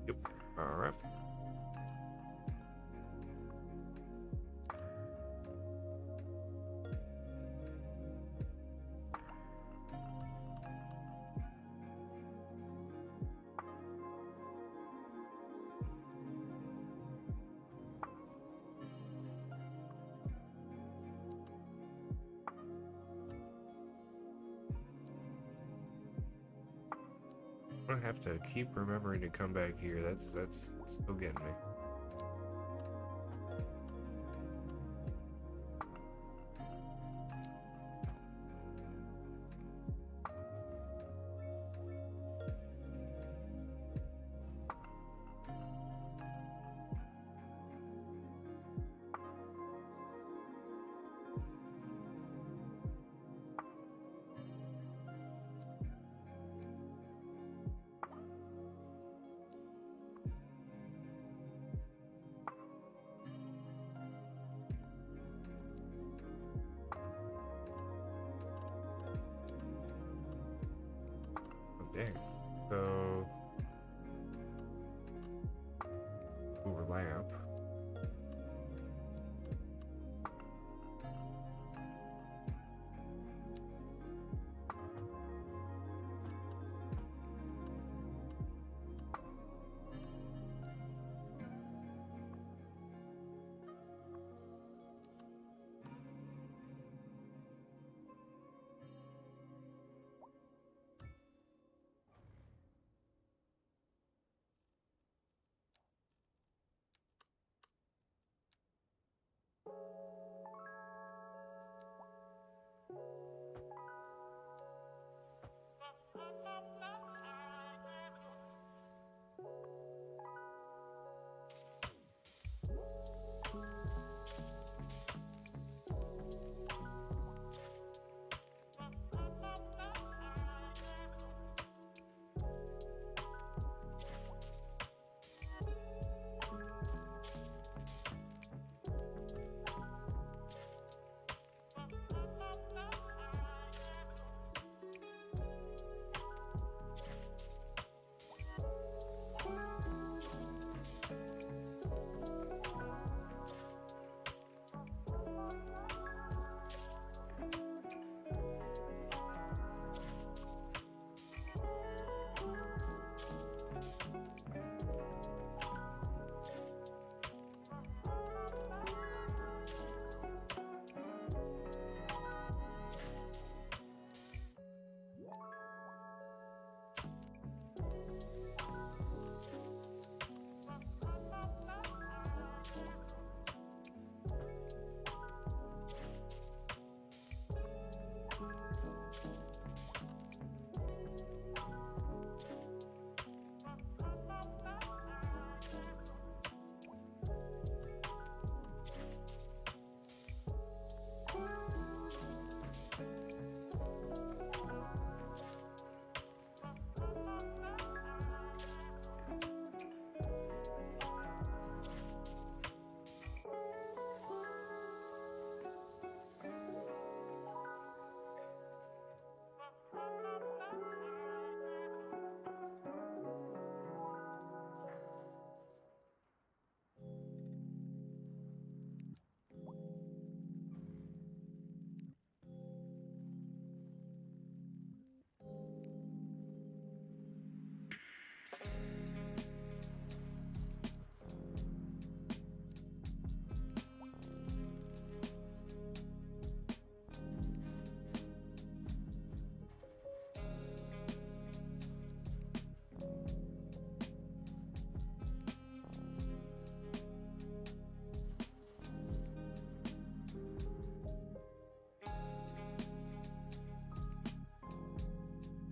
Yep. Alright. I'm gonna have to keep remembering to come back here. That's still getting me. Dang. So overlap.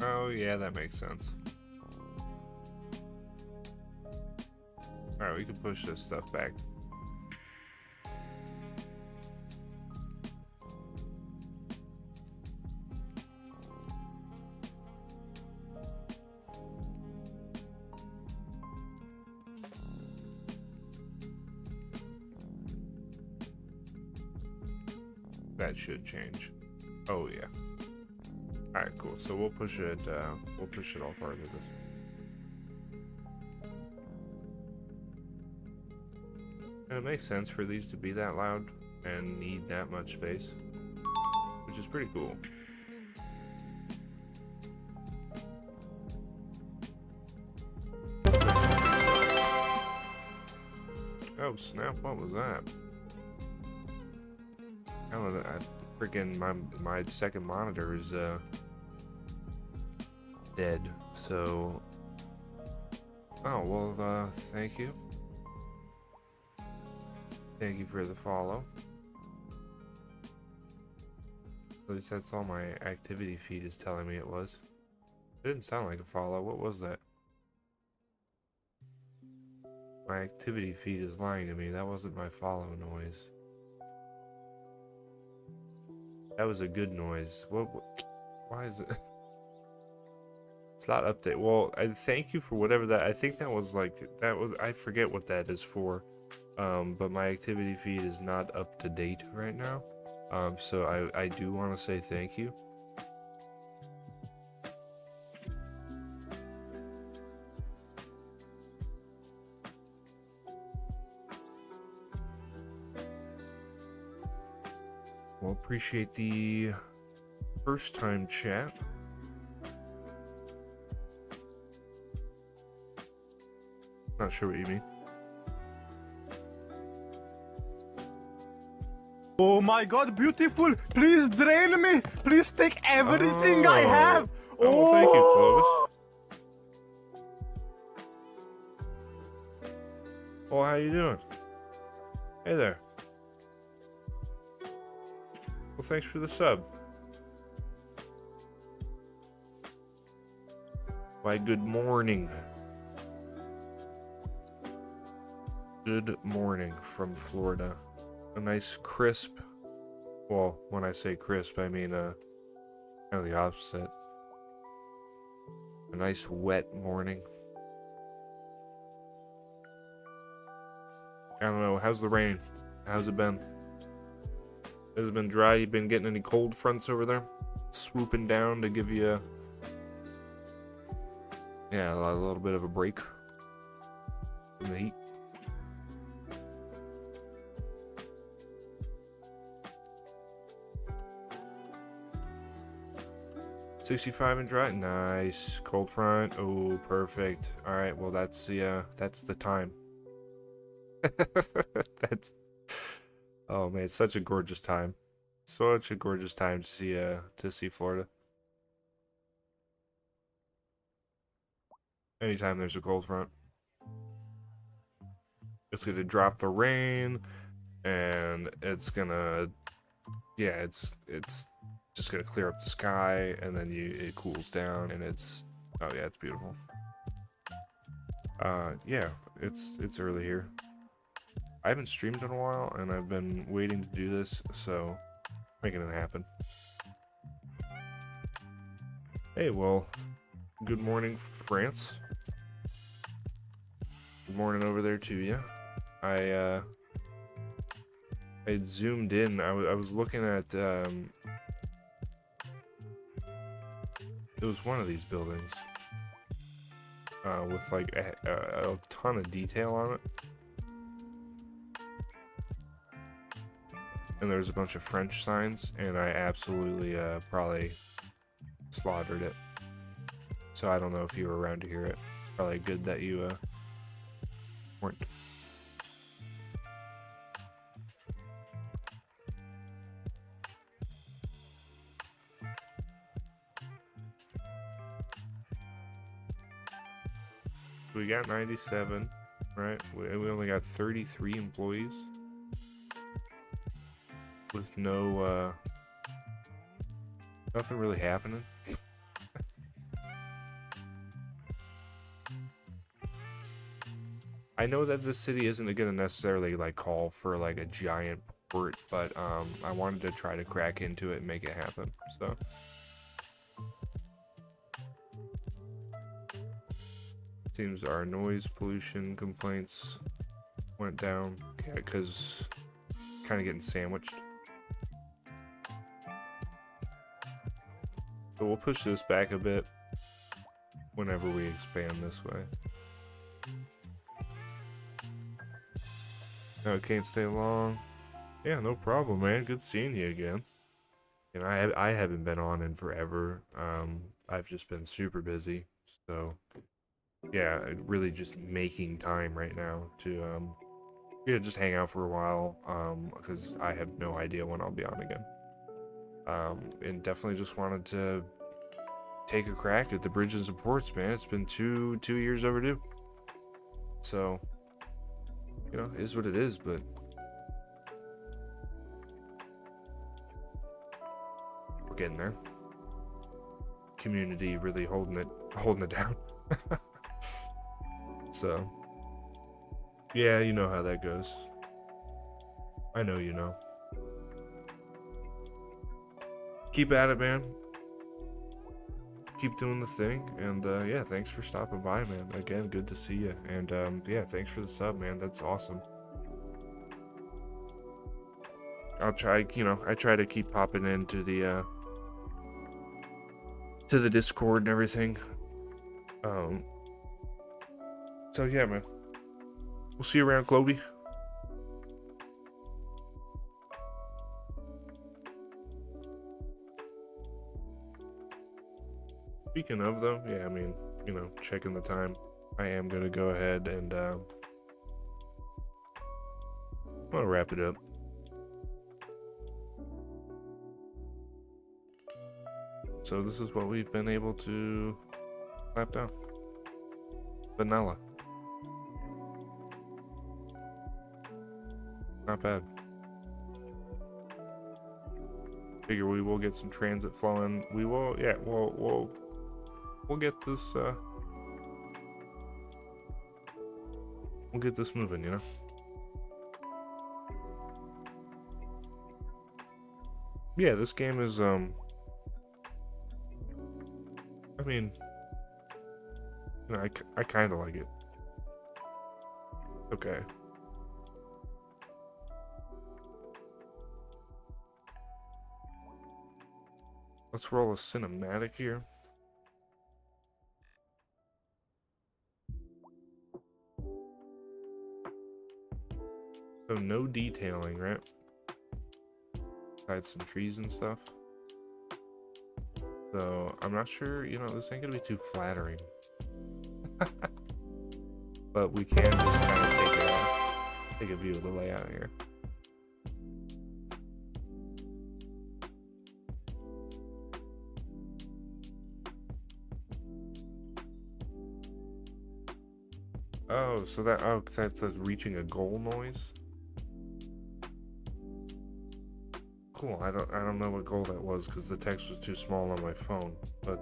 Oh, yeah, that makes sense. Alright, we can push this stuff back. That should change. Oh yeah. Alright, cool. So we'll push it all farther this way. And it makes sense for these to be that loud and need that much space, which is pretty cool. Oh snap, what was that? Freaking my second monitor is dead. So oh well, thank you. Thank you for the follow. At least that's all my activity feed is telling me it was. It didn't sound like a follow. What was that? My activity feed is lying to me. That wasn't my follow noise. That was a good noise. What why is it? It's not update. Well, I thank you for whatever that. I think that was like that was. I forget what that is for. But my activity feed is not up to date right now. So I do want to say thank you. Well, appreciate the first time chat. Not sure what you mean. Oh my god, beautiful! Please drain me! Please take everything I have! Oh, well, thank you, Clovis. Well, how you doing? Hey there. Well, thanks for the sub. Why, good morning. Good morning from Florida. A nice crisp, well, when I say crisp, I mean kind of the opposite. A nice wet morning. I don't know, how's the rain? How's it been? Has it been dry? You been getting any cold fronts over there? Swooping down to give you a little bit of a break from the heat. $65 and dry, nice. Cold front, oh, perfect. All right, well that's the time. That's, oh man, it's such a gorgeous time. Such a gorgeous time to see Florida. Anytime there's a cold front, it's gonna drop the rain, and it's gonna, yeah, it's just gonna clear up the sky, and then it cools down, and it's, oh yeah, it's beautiful. Yeah, it's early here. I haven't streamed in a while, and I've been waiting to do this, so making it happen. Hey, well, good morning, France. Good morning over there to you. I had zoomed in. I was looking at it was one of these buildings with like a ton of detail on it, and there's a bunch of French signs, and I absolutely probably slaughtered it. So I don't know if you were around to hear it. It's probably good that you weren't. We got 97, right? We only got 33 employees with no nothing really happening. I know that this city isn't gonna necessarily like call for like a giant port, but I wanted to try to crack into it and make it happen. So seems our noise pollution complaints went down. Yeah, because kind of getting sandwiched. But we'll push this back a bit whenever we expand this way. No, can't stay long. Yeah, no problem, man. Good seeing you again. And I haven't been on in forever. I've just been super busy. So yeah, really just making time right now to yeah, just hang out for a while. Because I have no idea when I'll be on again. And definitely just wanted to take a crack at the bridges and ports, man. It's been two years overdue. So, you know, is what it is, but we're getting there. Community really holding it down. So, yeah, you know how that goes. I know you know. Keep at it, man. Keep doing the thing, and yeah, thanks for stopping by, man. Again, good to see you, and yeah, thanks for the sub, man. That's awesome. I'll try, you know, I try to keep popping into the to the Discord and everything. So yeah, man. We'll see you around, Chloe. Speaking of, though, yeah, I mean, you know, checking the time, I am gonna go ahead and I'm gonna wrap it up. So this is what we've been able to slap down. Vanilla. Not bad. Figure we will get some transit flowing. We will, yeah, we'll get this we'll get this moving, you know. Yeah, this game is I mean, you know, I kind of like it. Okay. Let's roll a cinematic here. So no detailing, right? Besides some trees and stuff. So I'm not sure, you know, this ain't gonna be too flattering. But we can just kind of take a view of the layout here. Oh, so that, oh, that says reaching a goal noise. Cool. I don't know what goal that was because the text was too small on my phone. But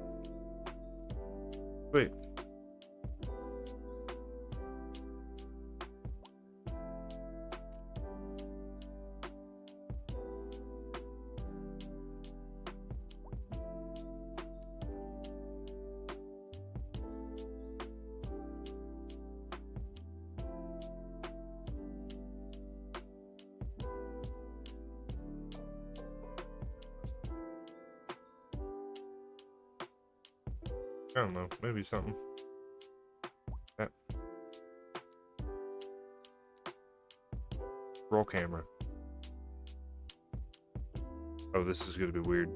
wait. I don't know, maybe something. That. Roll camera. Oh, this is gonna be weird.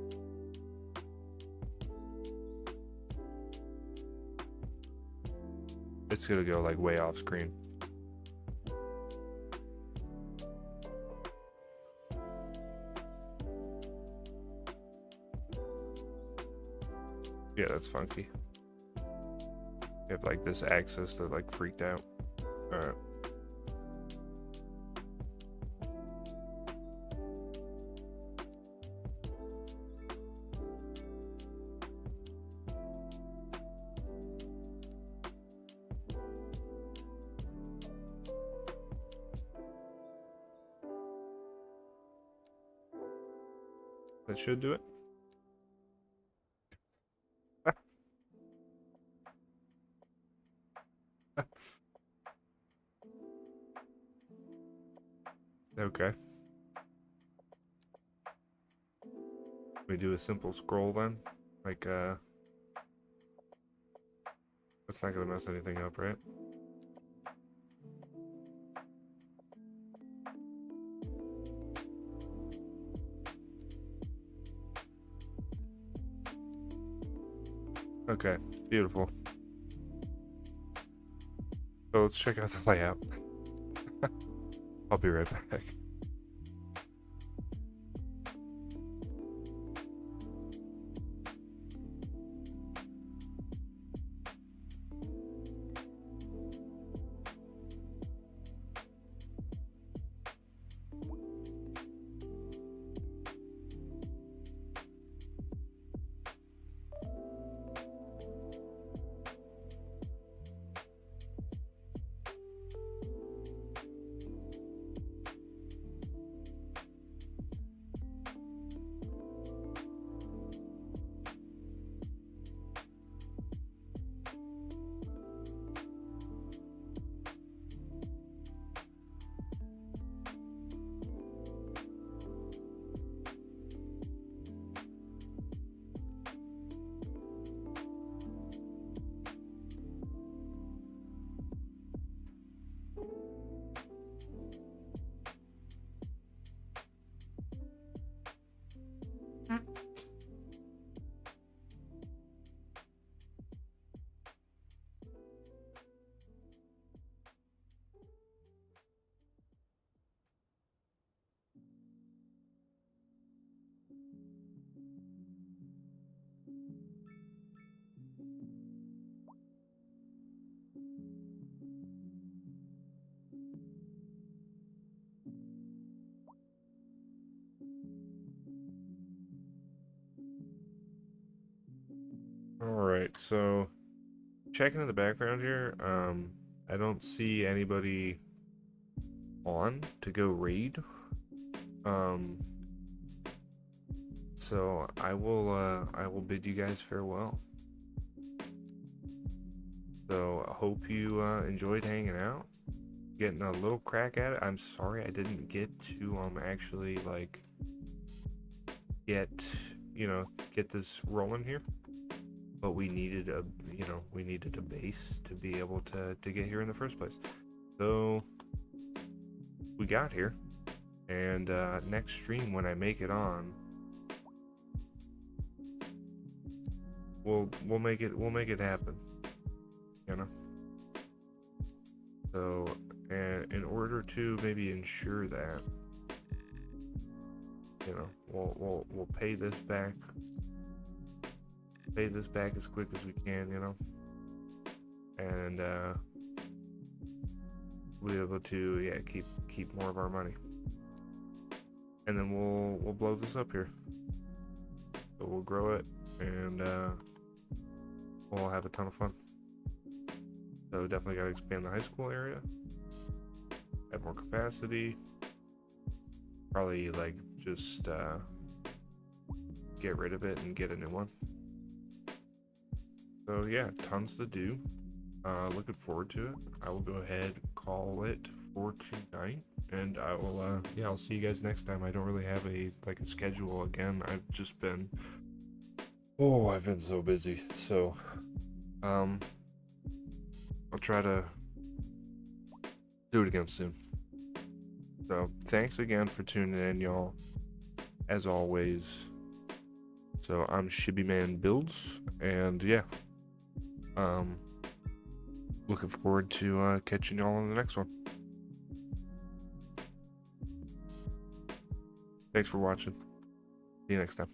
It's gonna go like way off screen. Yeah, that's funky. You have like this axis that like freaked out. Alright. That should do it. Okay. We do a simple scroll then? Like, that's not gonna mess anything up, right? Okay, beautiful. So let's check out the layout. I'll be right back. Alright, so checking in the background here, I don't see anybody on to go raid. So I will bid you guys farewell. So I hope you enjoyed hanging out, getting a little crack at it. I'm sorry I didn't get to actually like get this rolling here, but we needed a base to be able to get here in the first place. So we got here, and next stream when I make it on, we'll make it happen, you know. So, and in order to maybe ensure that, you know, we'll pay this back as quick as we can, you know, and we'll be able to keep more of our money, and then we'll blow this up here. So we'll grow it, and we'll have a ton of fun. So definitely got to expand the high school area, have more capacity, probably like just get rid of it and get a new one. So yeah, tons to do. Looking forward to it. I will go ahead and call it for tonight, and I will I'll see you guys next time. I don't really have a schedule again. I've been so busy. So I'll try to do it again soon. So thanks again for tuning in, y'all, as always. So I'm Shibbyman Builds, and yeah, looking forward to catching y'all on the next one. Thanks for watching. See you next time.